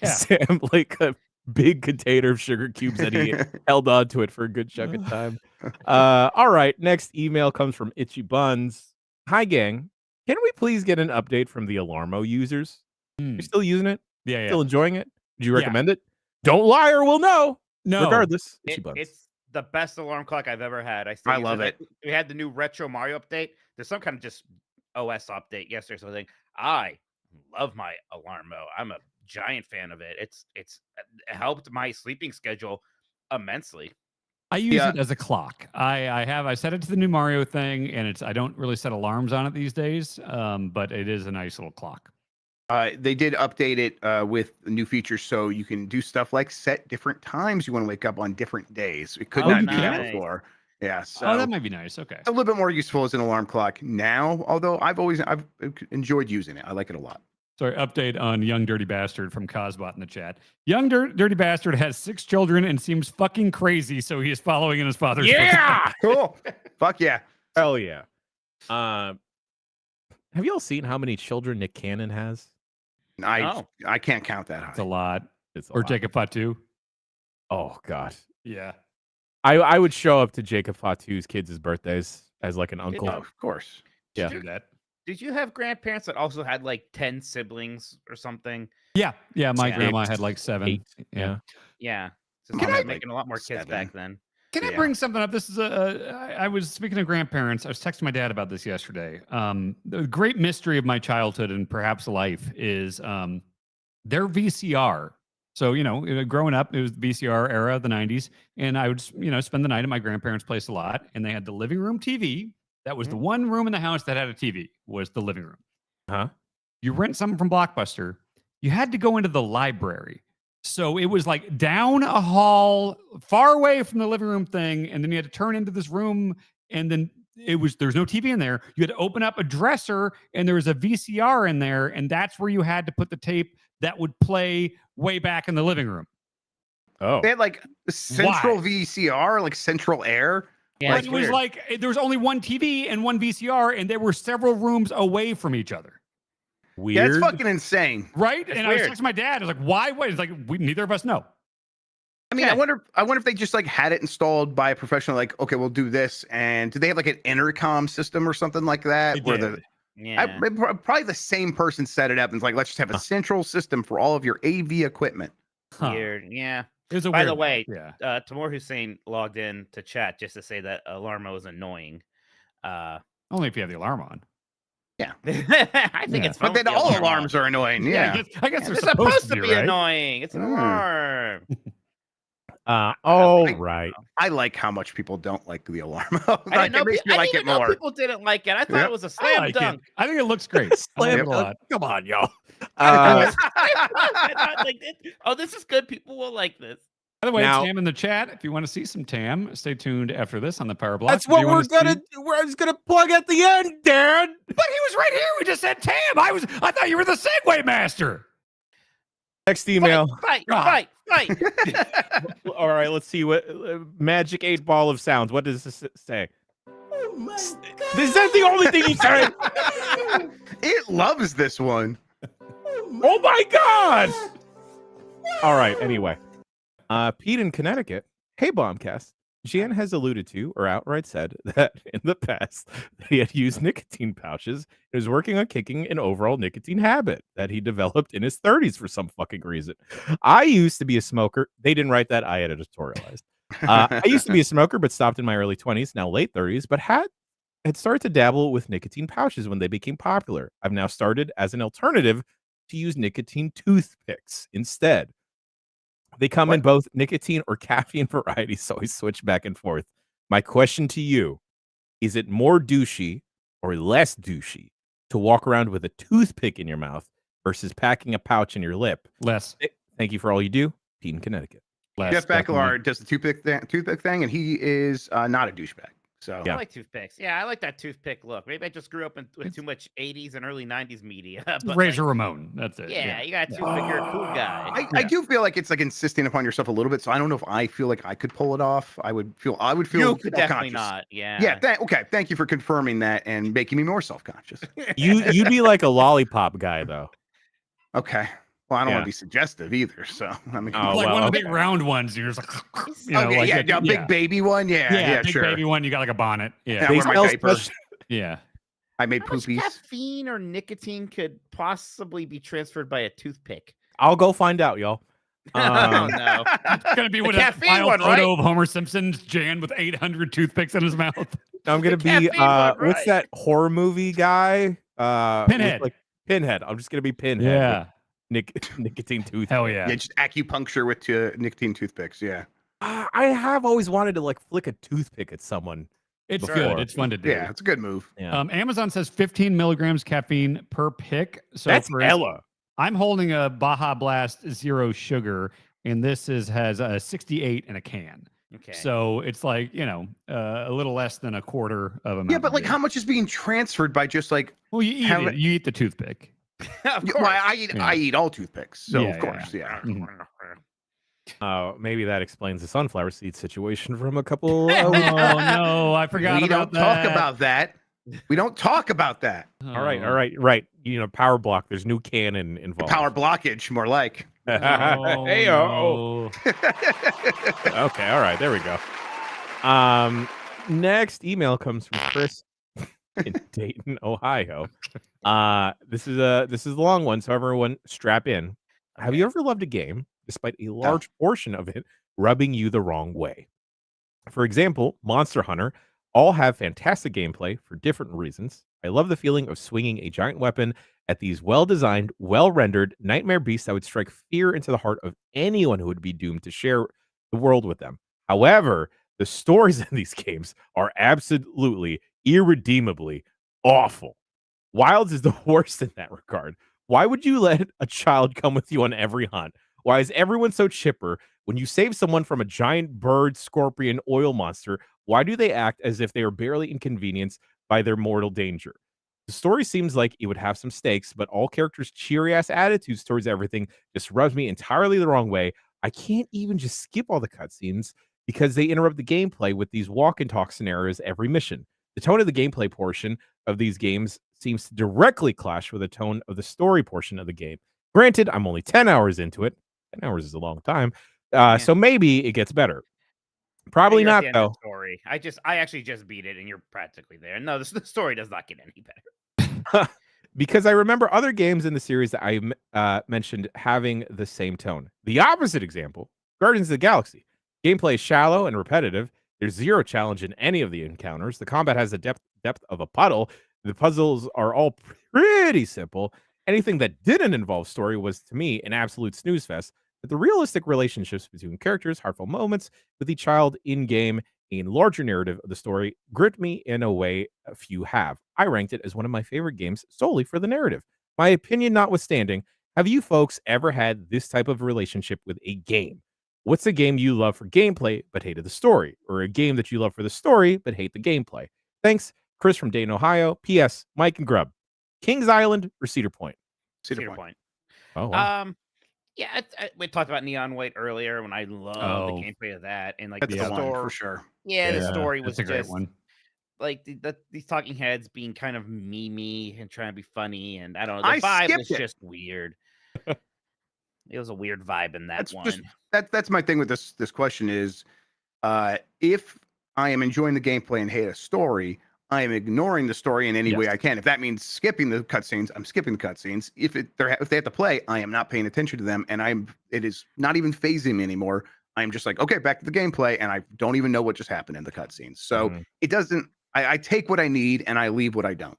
Yeah. Sam like a big container of sugar cubes and he held on to it for a good chunk of time. All right, next email comes from Itchy Buns. Hi, gang. Can we please get an update from the Alarmo users? Hmm. You're still using it? Yeah, Still enjoying it? Do you Yeah. recommend it? Don't lie or we'll know. No. Regardless, Itchy Buns. It's the best alarm clock I've ever had. I still I use love it. We had the new retro Mario update. There's some kind of just OS update yesterday or something. I love my Alarmo. I'm a giant fan of it. It's helped my sleeping schedule immensely. I use Yeah. it as a clock. I set it to the new Mario thing, and I don't really set alarms on it these days. But it is a nice little clock. They did update it with new features, so you can do stuff like set different times you want to wake up on different days. It could Oh, not do that nice. before. Yeah, so Oh, that might be nice. Okay. a little bit more useful as an alarm clock now. Although I've enjoyed using it. I like it a lot. Sorry, update on Young Dirty Bastard from Cosbot in the chat. Young Dirty Bastard has 6 children and seems fucking crazy, so he is following in his father's Yeah! Cool. Fuck yeah. Hell yeah. Have you all seen how many children Nick Cannon has? I can't count that It's a high. lot. It's a Or lot. Jacob Fatu. Oh, God. Yeah. I would show up to Jacob Fatu's kids' birthdays as like an Did uncle. Oh, of course. Yeah. Do that. Did you have grandparents that also had like 10 siblings or something? Yeah. Yeah. My Yeah. grandma had like 7. Eight. Yeah. Yeah. So Mom mom had, making a lot more kids 7. back then. Can I Yeah. bring something up? This is I was speaking of grandparents. I was texting my dad about this yesterday. The great mystery of my childhood and perhaps life is their VCR. So, growing up, it was the VCR era of the 90s. And I would, spend the night at my grandparents' place a lot. And they had the living room TV. That was the one room in the house that had a TV, was the living room. Huh? You rent something from Blockbuster, you had to go into the library. So it was like down a hall, far away from the living room thing, and then you had to turn into this room, and then there's no TV in there. You had to open up a dresser, and there was a VCR in there, and that's where you had to put the tape that would play way back in the living room. Oh. They had like central VCR, like central air. Yeah, But it's it was weird. like there was only one TV and one VCR, and they were several rooms away from each other. Weird. Yeah, it's fucking insane. Right? It's And I was weird. texting my dad. I was like, why? It's like, neither of us know. I mean, Yeah. I wonder if they just like had it installed by a professional. Like, okay, we'll do this. And do they have like an intercom system or something like that? They Where did. yeah. probably the same person set it up and it's like, let's just have a central system for all of your AV equipment. Huh. Weird. Yeah. It was a By weird the one. way, yeah. Tamor Hussein logged in to chat just to say that Alarmo is annoying. Only if you have the alarm on. I think it's fun. But then with the all alarm on. alarms are annoying. Yeah. I guess they're It's supposed to be, right? annoying. It's an Mm. alarm. All right. I like how much people don't like the alarm. I Like, didn't know, it makes me I like didn't it even know more. people didn't like it. I thought Yep. it was a I slam like dunk. it. I think it looks great. I like it a lot. Come on, y'all. I thought, like, oh, this is good. People will like this. By the way, Now- Tam in the chat. If you want to see some Tam, stay tuned after this on the Power Block. That's If what you we're wanna gonna see- do. We're just gonna plug at the end, Darren. But he was right here. We just said Tam. I thought you were the Segway master. Next email. Fight. All right, let's see what magic 8 ball of sounds. What does this say? Oh my Is god! that the only thing he said? It loves this one. Oh my god! All right, anyway. Pete in Connecticut. Hey, Bombcast. Jan has alluded to or outright said that in the past he had used nicotine pouches and was working on kicking an overall nicotine habit that he developed in his 30s for some fucking reason. I used to be a smoker. They didn't write that. I editorialized. I used to be a smoker, but stopped in my early 20s, now late 30s, but had started to dabble with nicotine pouches when they became popular. I've now started as an alternative to use nicotine toothpicks instead. They come in What? both nicotine or caffeine varieties, so I switch back and forth. My question to you, is it more douchey or less douchey to walk around with a toothpick in your mouth versus packing a pouch in your lip? Less. Thank you for all you do, Pete in Connecticut. Less. Jeff definitely. Bacalar does the toothpick thing, and he is not a douchebag. So Yeah. I like toothpicks. Yeah, I like that toothpick look. Maybe I just grew up with too much 80s and early 90s media. But Razor like, Ramon. That's it. yeah, you got a toothpick. You're a cool guy. I do feel like it's like insisting upon yourself a little bit. So I don't know if I feel like I could pull it off. I would feel You could definitely self-conscious. not. Yeah. Yeah. Okay. Thank you for confirming that and making me more self-conscious. You'd be like a lollipop guy though. Okay. Well, I don't want Yeah. to be suggestive either. So I mean, Oh, Like well, one of the okay. big round ones. You're just like, you know, okay, like yeah, a big baby one. Yeah, big sure. baby one. You got like a bonnet. Yeah. I They wear my sell diaper. special- Yeah. I made How much poopies. caffeine or nicotine could possibly be transferred by a toothpick? I'll go find out, y'all. Oh no. It's gonna be The with a caffeine file one, photo right? of Homer Simpson's Jan with 800 toothpicks in his mouth. I'm gonna The be caffeine one, what's right. that horror movie guy? Pinhead. Like Pinhead. I'm just gonna be Pinhead. with nicotine tooth. Hell yeah. Yeah, just acupuncture with nicotine toothpicks. Yeah. I have always wanted to like flick a toothpick at someone. It's before. good. It's fun to do. Yeah, it's a good move. Yeah. Amazon says 15 milligrams caffeine per pick. So That's for Ella. I'm holding a Baja Blast Zero Sugar, and this has a 68 in a can. Okay. So it's like, you know, a little less than a quarter of a Yeah, Mountain but like, Dew. how much is being transferred by just like? Well, you eat how it. You eat the toothpick. Of Well, course. I eat all toothpicks, so Yeah, of course, yeah. Maybe that explains the sunflower seed situation from a couple. Oh no, I forgot We about don't talk that. about that. We don't talk about that. All right. You know, power block. There's new cannon involved. Power blockage, more like. Hey, no. Okay, all right, there we go. Next email comes from Chris in Dayton, Ohio. This is a long one, so everyone strap in. Have you ever loved a game despite a large portion of it rubbing you the wrong way? For example, Monster Hunter all have fantastic gameplay for different reasons. I love the feeling of swinging a giant weapon at these well-designed, well-rendered nightmare beasts that would strike fear into the heart of anyone who would be doomed to share the world with them. However, the stories in these games are absolutely, irredeemably awful. Wilds is the worst in that regard. Why would you let a child come with you on every hunt? Why is everyone so chipper when you save someone from a giant bird, scorpion, oil monster? Why do they act as if they are barely inconvenienced by their mortal danger? The story seems like it would have some stakes, but all characters' cheery ass attitudes towards everything just rubs me entirely the wrong way. I can't even just skip all the cutscenes because they interrupt the gameplay with these walk and talk scenarios every mission. The tone of the gameplay portion of these games seems to directly clash with the tone of the story portion of the game. Granted, I'm only 10 hours into it. 10 hours is a long time. So maybe it gets better. Probably You're at not, the end of though. the story. I actually just beat it, and you're practically there. No, the story does not get any better. Because I remember other games in the series that I mentioned having the same tone. The opposite example, Guardians of the Galaxy. Gameplay is shallow and repetitive. There's zero challenge in any of the encounters. The combat has the depth of a puddle. The puzzles are all pretty simple. Anything that didn't involve story was, to me, an absolute snooze fest. But the realistic relationships between characters, heartfelt moments with each child in-game, and larger narrative of the story gripped me in a way a few have. I ranked it as one of my favorite games solely for the narrative. My opinion notwithstanding, have you folks ever had this type of relationship with a game? What's a game you love for gameplay but hated the story? Or a game that you love for the story but hate the gameplay? Thanks, Chris from Dayton, Ohio. P.S. Mike and Grub. Kings Island or Cedar Point? Cedar Point. Oh, wow. Yeah, we talked about Neon White earlier when I love the gameplay of that, and like That's the the one story for sure. Yeah, the story was that's a great just one. like these talking heads being kind of memey and trying to be funny, and I don't know. I The vibe was skipped it. just weird. It was a weird vibe in that That's one. just that's my thing with this question is, if I am enjoying the gameplay and hate a story, I am ignoring the story in any way I can. If that means skipping the cutscenes, I'm skipping the cutscenes. If they have to play, I am not paying attention to them, and it is not even phasing me anymore. I'm just like, okay, back to the gameplay, and I don't even know what just happened in the cutscenes. So it doesn't. I take what I need and I leave what I don't.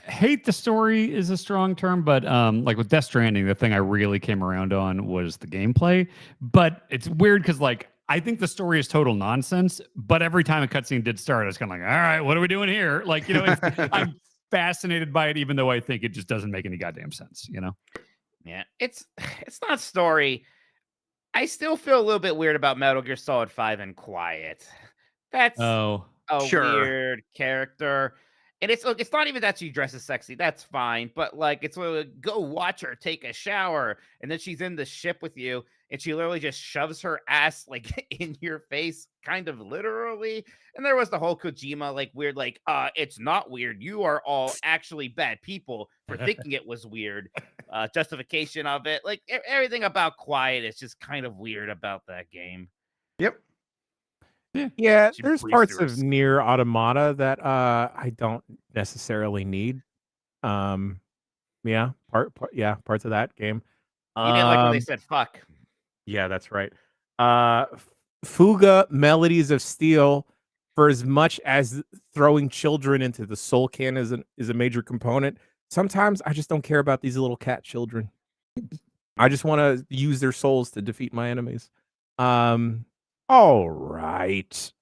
Hate the story is a strong term, but like with Death Stranding, the thing I really came around on was the gameplay. But it's weird because like I think the story is total nonsense, but every time a cutscene did start, I was kind of like, all right, what are we doing here? Like, you know, I'm fascinated by it, even though I think it just doesn't make any goddamn sense, you know? Yeah, it's not story. I still feel a little bit weird about Metal Gear Solid 5 and Quiet. That's Oh, a Sure. weird character. And it's look, it's not even that she dresses sexy. That's fine. But like, it's like, go watch her take a shower, and then she's in the ship with you, and she literally just shoves her ass like in your face, kind of literally. And there was the whole Kojima like weird, like, it's not weird. You are all actually bad people for thinking it was weird. Justification of it, like everything about Quiet is just kind of weird about that game. Yep. Yeah, She there's breezed parts through of her Near Automata that I don't necessarily need. Yeah, parts of that game. You didn't like when they said fuck. Yeah, that's right. Fuga Melodies of Steel, for as much as throwing children into the soul can is a major component, sometimes I just don't care about these little cat children. I just want to use their souls to defeat my enemies. All right.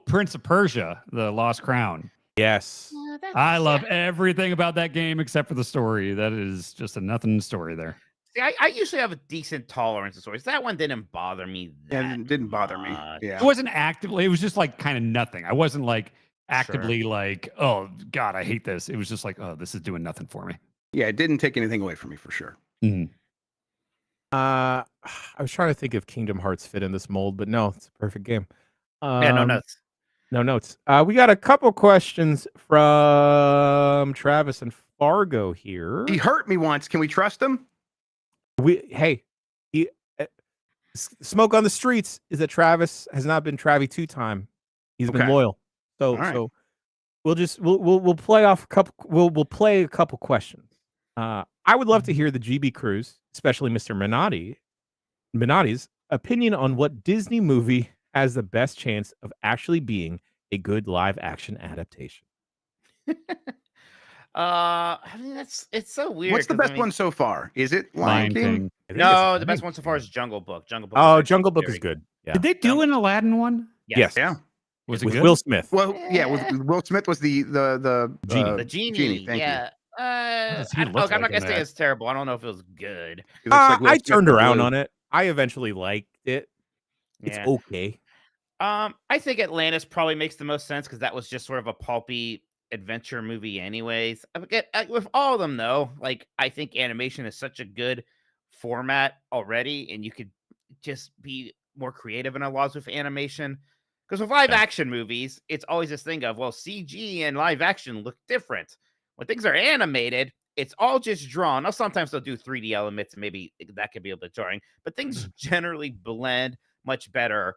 Prince of Persia, The Lost Crown. Yes. I love everything about that game except for the story. That is just a nothing story there. See, I usually have a decent tolerance to stories. That one didn't bother me. Yeah, it didn't bother me. much. Yeah. It wasn't actively, it was just like kind of nothing. I wasn't like actively like, oh God, I hate this. It was just like, oh, this is doing nothing for me. Yeah, it didn't take anything away from me for sure. I was trying to think if Kingdom Hearts fit in this mold, but no, it's a perfect game. Yeah, no notes. No notes. We got a couple questions from Travis and Fargo here. He hurt me once. Can we trust him? Smoke on the streets is that Travis has not been Travie 2-time. He's been loyal. So right. so we'll play off a couple. We'll play a couple questions. I would love to hear the GB crews, especially Mr. Minotti's opinion on what Disney movie has the best chance of actually being a good live action adaptation. I mean, it's so weird. What's the best one so far? Is it Lion King? No, the best one so far is Jungle Book. Jungle Book. Oh, Jungle Book is good. Yeah. Did they do an Aladdin one? Yes. Yeah. Was it With good? Will Smith? Well, yeah. Will Smith was the Genie. The genie. Thank yeah. does he look I'm not like gonna in say that? it's terrible. I don't know if it was good. you. It looks like Will I Smith turned in around blue. on it. I eventually liked it. It's Yeah. okay. I think Atlantis probably makes the most sense because that was just sort of a pulpy adventure movie, anyways. With all of them, though, like I think animation is such a good format already, and you could just be more creative in a lot with animation. Because with live action movies, it's always this thing of, well, CG and live action look different. When things are animated, it's all just drawn. Now, sometimes they'll do 3D elements, and maybe that could be a bit jarring, but things generally blend much better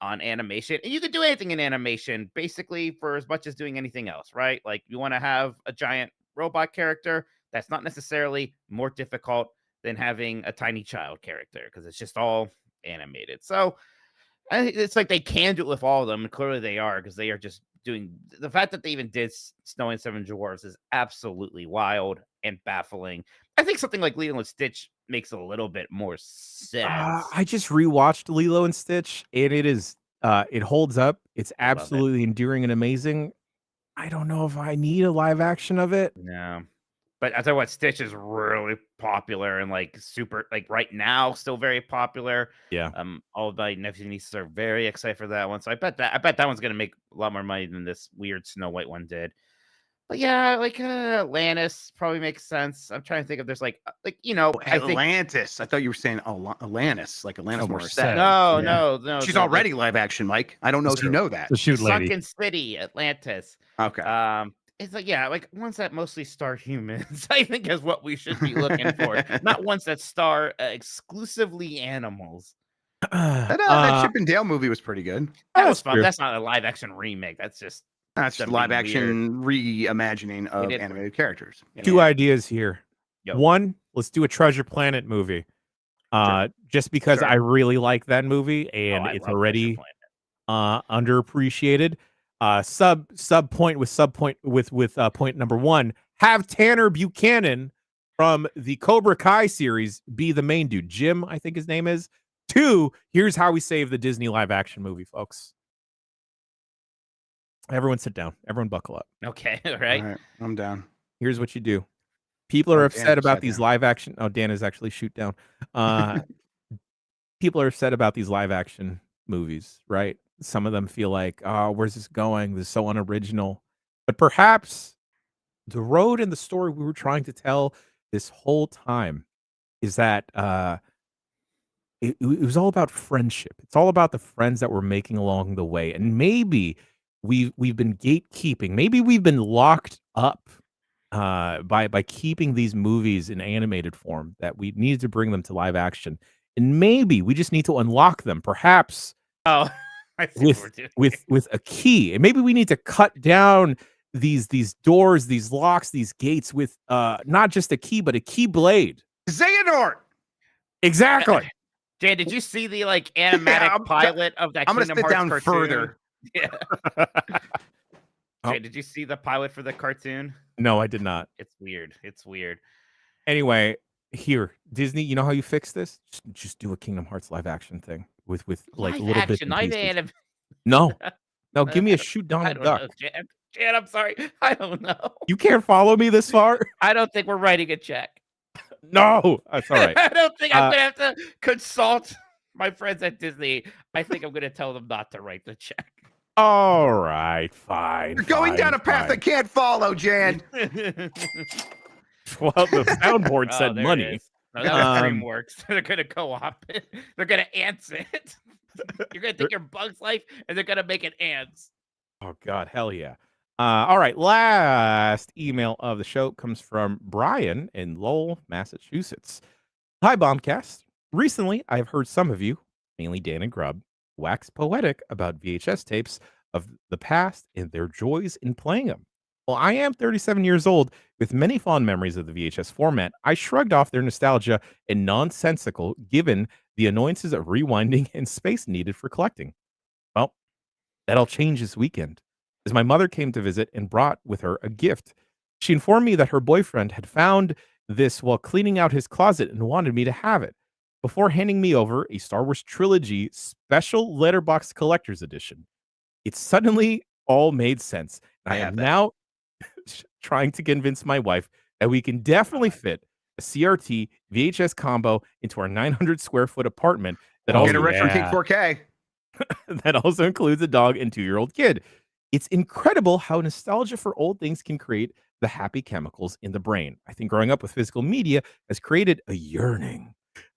on animation. And you could do anything in animation, basically, for as much as doing anything else, right? Like, you want to have a giant robot character, that's not necessarily more difficult than having a tiny child character, because it's just all animated. So it's like they can do it with all of them, and clearly they are, because they are just doing the fact that they even did Snow and Seven Dwarfs is absolutely wild and baffling. I think something like Lilo and Stitch makes a little bit more sense. I just rewatched Lilo and Stitch, and it is it holds up. It's absolutely endearing and amazing. I don't know if I need a live action of it. No. But I tell you what, Stitch is really popular and like super, like right now, still very popular. Yeah. All of my nephews and nieces are very excited for that one. So I bet that one's gonna make a lot more money than this weird Snow White one did. But yeah, like Atlantis probably makes sense. I'm trying to think if there's like I think Atlantis. I thought you were saying Atlantis, like Atlantis more Morissette. no. She's already live action, Mike. I don't know if you know that. The shoot lady. Sunken City, Atlantis. Okay. It's like ones that mostly star humans, I think, is what we should be looking for. Not ones that star exclusively animals. That Chip and Dale movie was pretty good. That was fun. true. That's not a live action remake. That's just That's something live action reimagining of did- animated characters. Two ideas here. Yo. One, let's do a Treasure Planet movie. just because Sure. I really like that movie and I it's love already Treasure Planet. underappreciated. Sub point with point number one. Have Tanner Buchanan from the Cobra Kai series be the main dude. Jim, I think his name is. 2, here's how we save the Disney live action movie, folks. Everyone sit down. Everyone buckle up. Okay, all All right. right, I'm down. Here's what you do. People are Dan upset about sat these down. live action. Oh, Dan is actually shoot down. People are upset about these live action movies, right? Some of them feel like, oh, where's this going? This is so unoriginal. But perhaps the road and the story we were trying to tell this whole time is that it was all about friendship. It's all about the friends that we're making along the way. And maybe we've been gatekeeping. Maybe we've been locked up by keeping these movies in animated form, that we need to bring them to live action. And maybe we just need to unlock them, perhaps Oh, I see what we're doing. with a key. And maybe we need to cut down these doors, these locks, these gates with not just a key, but a key blade. Xehanort. Exactly. Jay, did you see the animatic pilot of that I'm gonna Kingdom sit Hearts down cartoon? further. Yeah. Oh. Jay, did you see the pilot for the cartoon? No, I did not. It's weird. It's weird. Anyway, here, Disney, you know how you fix this? Just do a Kingdom Hearts live action thing with like Live little bits action, and live pieces. anim- No, give me a shoot I Donald don't Duck. know, Jan, I'm sorry. I don't know. You can't follow me this far? I don't think we're writing a check. No, that's all right. I don't think I'm gonna have to consult my friends at Disney. I think I'm gonna tell them not to write the check. All right, fine. You're going down a path I can't follow, Jan. Well, the soundboard said there it money. is. No, that was DreamWorks. They're gonna co-op it. They're gonna ants it. You're gonna take your Bug's Life and they're gonna make it ants. Oh God, hell yeah. All right, last email of the show comes from Brian in Lowell, Massachusetts. Hi, Bombcast. Recently, I've heard some of you, mainly Dan and Grubb, wax poetic about VHS tapes of the past and their joys in playing them. Well, I am 37 years old with many fond memories of the VHS format. I shrugged off their nostalgia and nonsensical given the annoyances of rewinding and space needed for collecting. Well, that all changed this weekend as my mother came to visit and brought with her a gift. She informed me that her boyfriend had found this while cleaning out his closet and wanted me to have it before handing me over a Star Wars Trilogy special letterbox collector's edition. It suddenly all made sense. I am now trying to convince my wife that we can definitely fit a CRT VHS combo into our 900 square foot apartment that Get a Retro King 4K. that also includes a dog and 2-year-old kid. It's incredible how nostalgia for old things can create the happy chemicals in the brain. I think growing up with physical media has created a yearning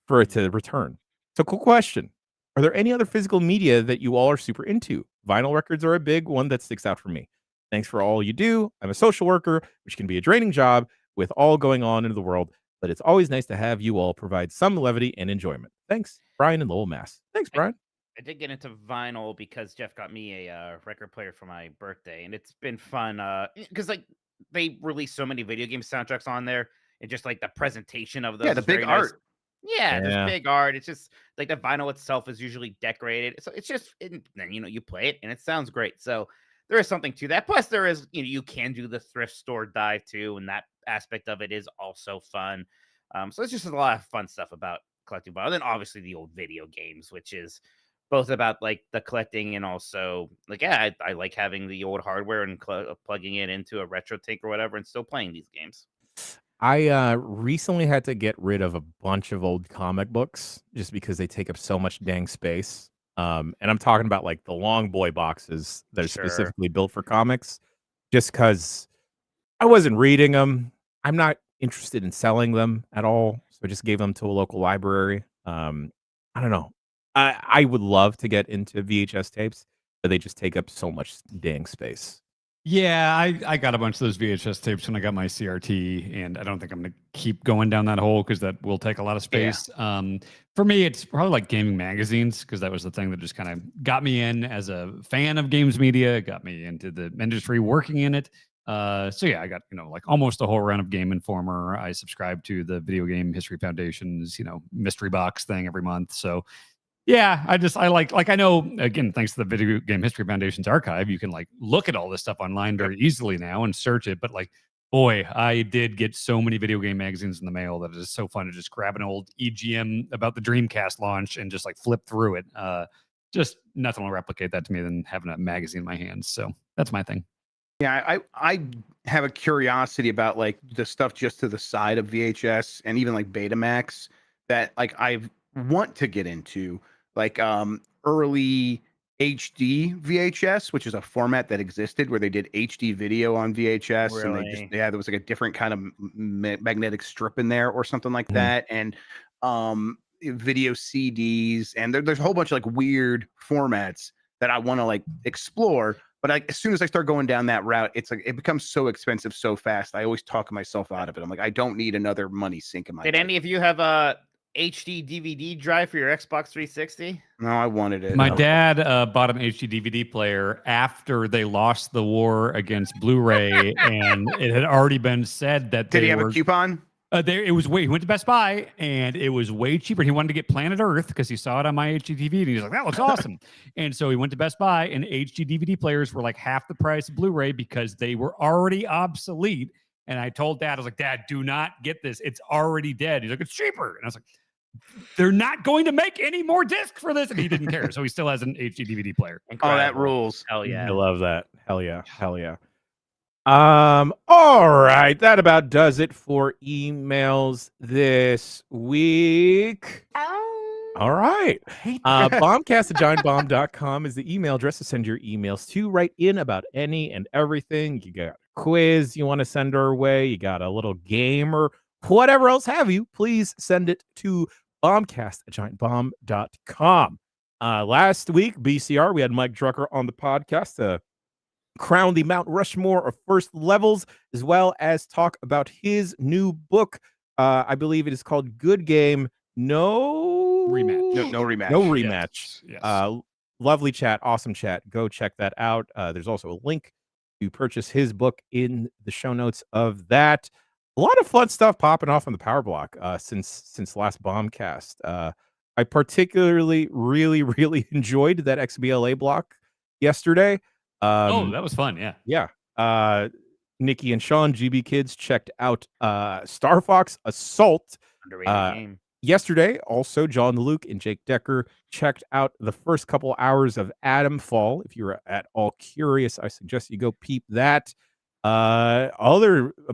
for it to return. So, cool question. Are there any other physical media that you all are super into? Vinyl records are a big one that sticks out for me. Thanks for all you do. I'm a social worker, which can be a draining job with all going on in the world, but it's always nice to have you all provide some levity and enjoyment. Thanks, Brian in Lowell, Mass. Thanks, Brian. I did get into vinyl because Jeff got me a record player for my birthday, and it's been fun. Because they release so many video game soundtracks on there, and just like the presentation of those. Yeah, the big art. Nice. Yeah, there's big art. It's just like the vinyl itself is usually decorated, so it's just then you play it and it sounds great. So there is something to that. Plus, there is you can do the thrift store dive too, and that aspect of it is also fun. So it's just a lot of fun stuff about collecting vinyl. And then obviously the old video games, which is both about like the collecting and also like I like having the old hardware and plugging it into a retro tank or whatever and still playing these games. I recently had to get rid of a bunch of old comic books just because they take up so much dang space. And I'm talking about like the long boy boxes that are specifically built for comics, just because I wasn't reading them. I'm not interested in selling them at all. So I just gave them to a local library. I don't know. I would love to get into VHS tapes, but they just take up so much dang space. Yeah, I got a bunch of those VHS tapes when I got my CRT, and I don't think I'm going to keep going down that hole because that will take a lot of space. Yeah. For me, it's probably like gaming magazines because that was the thing that just kind of got me in as a fan of games media, got me into the industry, working in it. So yeah, I got, like almost a whole round of Game Informer. I subscribe to the Video Game History Foundation's, mystery box thing every month. So yeah, I like I know, again, thanks to the Video Game History Foundation's archive, you can like look at all this stuff online very easily now and search it. But like, boy, I did get so many video game magazines in the mail that it is so fun to just grab an old EGM about the Dreamcast launch and just like flip through it. Just nothing will replicate that to me than having a magazine in my hands. So that's my thing. Yeah, I have a curiosity about like the stuff just to the side of VHS and even like Betamax that like I want to get into, like early HD VHS, which is a format that existed where they did HD video on VHS, and Really? there was like a different kind of magnetic strip in there or something like Mhm. that, and video CDs, and there's a whole bunch of like weird formats that I want to like explore. But as soon as I start going down that route, it's like it becomes so expensive so fast. I always talk myself out of it. I'm like, I don't need another money sink in my Did life. any of you have a HD DVD drive for your Xbox 360? No, I wanted it. My dad bought an HD DVD player after they lost the war against Blu-ray, and it had already been said that Did they he have were a coupon? He went to Best Buy and it was way cheaper. He wanted to get Planet Earth because he saw it on my HD TV and he was like, that looks awesome. And so he went to Best Buy, and HD DVD players were like half the price of Blu-ray because they were already obsolete. And I told Dad, I was like, Dad, do not get this. It's already dead. He's like, it's cheaper. And I was like, they're not going to make any more discs for this. And he didn't care. So he still has an HD DVD player. Oh, that rules. Hell yeah. I love that. Hell yeah. Hell yeah. All right. That about does it for emails this week. All right. Bombcast at giantbomb.com is the email address to send your emails to. Write in about any and everything. You got a quiz you want to send our way. You got a little game or whatever else have you. Please send it to bombcast at giantbomb.com. Last week, BCR, we had Mike Drucker on the podcast to crown the Mount Rushmore of first levels, as well as talk about his new book. I believe it is called Good Game, No Rematch. No rematch. No rematch. Yes. Lovely chat, awesome chat. Go check that out. There's also a link to purchase his book in the show notes of that. A lot of fun stuff popping off on the Power Block since last Bombcast. I particularly really enjoyed that XBLA block yesterday. That was fun. Yeah. Yeah. Nikki and Sean, GB Kids, checked out Star Fox Assault Underrated game. yesterday. Also, John Luke and Jake Decker checked out the first couple hours of Atom Fall. If you're at all curious, I suggest you go peep that. A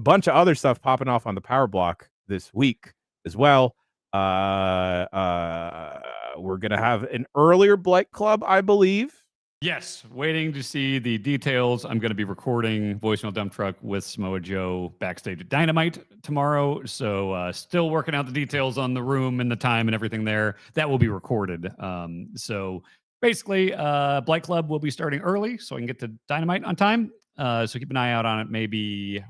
bunch of other stuff popping off on the Power Block this week as well. We're gonna have an earlier Blight Club, I believe. Yes, waiting to see the details. I'm going to be recording Voicemail Dump Truck with Samoa Joe backstage at Dynamite tomorrow. So still working out the details on the room and the time and everything there. That will be recorded. So basically, Blight Club will be starting early so I can get to Dynamite on time. So keep an eye out on it. Maybe,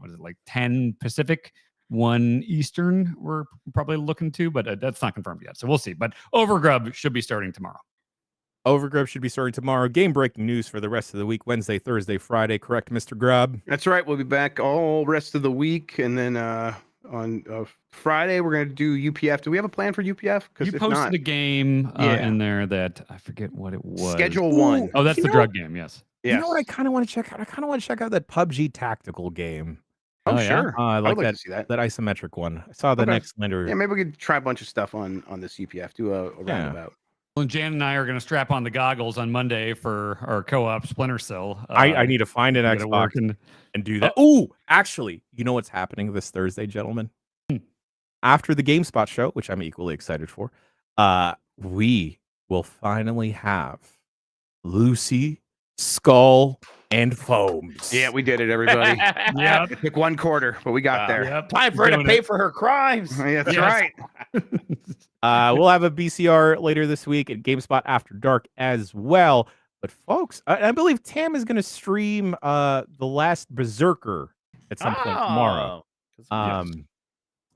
10 Pacific, 1 Eastern we're probably looking to, but that's not confirmed yet. So we'll see. But Overgrub should be starting tomorrow. Overgrub should be starting tomorrow. Game breaking news for the rest of the week: Wednesday, Thursday, Friday. Correct, Mr. Grubb? That's right. We'll be back all rest of the week, and then on Friday we're gonna do UPF. Do we have a plan for UPF? You Because if posted not, a game Yeah. in there that I forget what it was. Schedule 1. Oh, that's You the know- drug game. Yes. You know what I kind of want to check out? I kind of want to check out that PUBG tactical game. Oh, Oh, yeah? sure. I would like like that to see that. that isometric one. I saw the Okay. next Lander. Yeah, maybe we could try a bunch of stuff on this UPF. Do a roundabout. Well, and Jan and I are going to strap on the goggles on Monday for our co-op Splinter Cell. I need to find an get it Xbox working. and do that. Oh, actually, you know what's happening this Thursday, gentlemen? After the GameSpot show, which I'm equally excited for, we will finally have Lucy, Skull, and Foams. Yeah, we did it, everybody. Yeah. It took 1 quarter, but we got there. Yep. Time for her to Doing pay it. for her crimes. Yeah, that's Yes. right. We'll have a BCR later this week at GameSpot After Dark as well. But folks, I believe Tam is going to stream the last Berserker at some point tomorrow.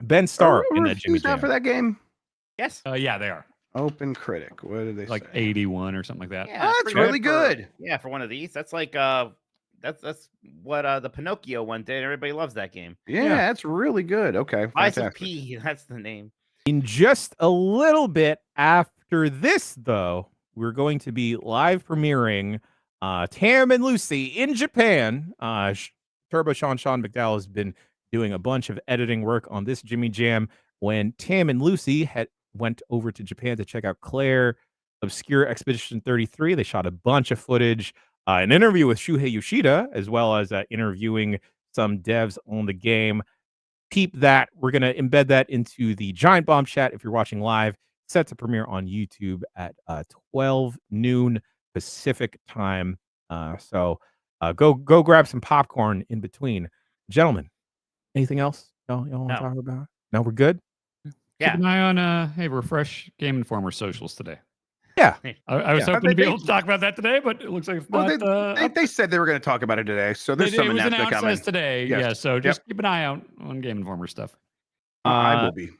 Ben Starr in that Jimmy Who's out Jam. for that game? Yes. Yeah, they are. Open Critic. What did they Like say? 81 or something like that. Yeah, that's pretty really for- good. yeah, for one of these, that's like That's what the Pinocchio one did. Everybody loves that game. Yeah, that's really good. Okay, Lies of fantastic. P. That's the name. In just a little bit after this, though, we're going to be live premiering Tam and Lucy in Japan. Turbo Sean McDowell has been doing a bunch of editing work on this Jimmy Jam when Tam and Lucy went over to Japan to check out Claire Obscure Expedition 33. They shot a bunch of footage, an interview with Shuhei Yoshida, as well as interviewing some devs on the game. Peep that. We're going to embed that into the Giant Bomb chat if you're watching live. Set to premiere on YouTube at 12 noon Pacific time. So go grab some popcorn in between. Gentlemen, anything else y'all want to talk about? No, we're good? Yeah. Keep an eye on refresh Game Informer socials today. Yeah. I was hoping to be able to talk about that today, but it looks like it's not. They said they were going to talk about it today, so there's some It was announcement announced coming. as today. Yes. Yeah, so just keep an eye out on Game Informer stuff. I will be.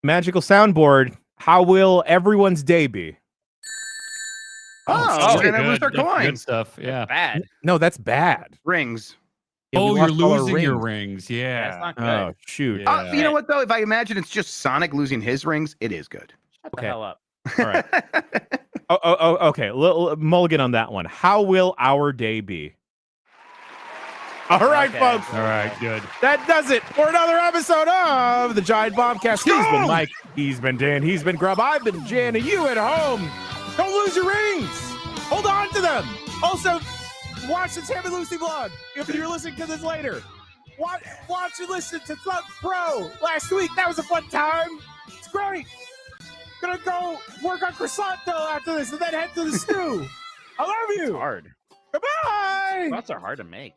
Magical soundboard. How will everyone's day be? Oh, we're good, going to lose our good coins. stuff. Yeah. Bad. No, that's bad. Rings. Yeah, we Oh, you're lost all our losing your rings. rings. Yeah. That's not good. Oh, shoot. Yeah. You know what, though? If I imagine it's just Sonic losing his rings, it is good. Shut Okay. the hell up. All right. Okay. Mulligan on that one. How will our day be? All right, Okay. folks. All right, good. That does it for another episode of the Giant Bombcast. He's been Mike. He's been Dan. He's been Grub. I've been Jan. And you at home, don't lose your rings. Hold on to them. Also, watch the Tam and Lucy vlog if you're listening to this later. Watch and listen to Thug Pro last week. That was a fun time. It's great. Gonna go work on croissant dough after this and then head to the stew. I love you. It's hard. Goodbye. Croissants are hard to make.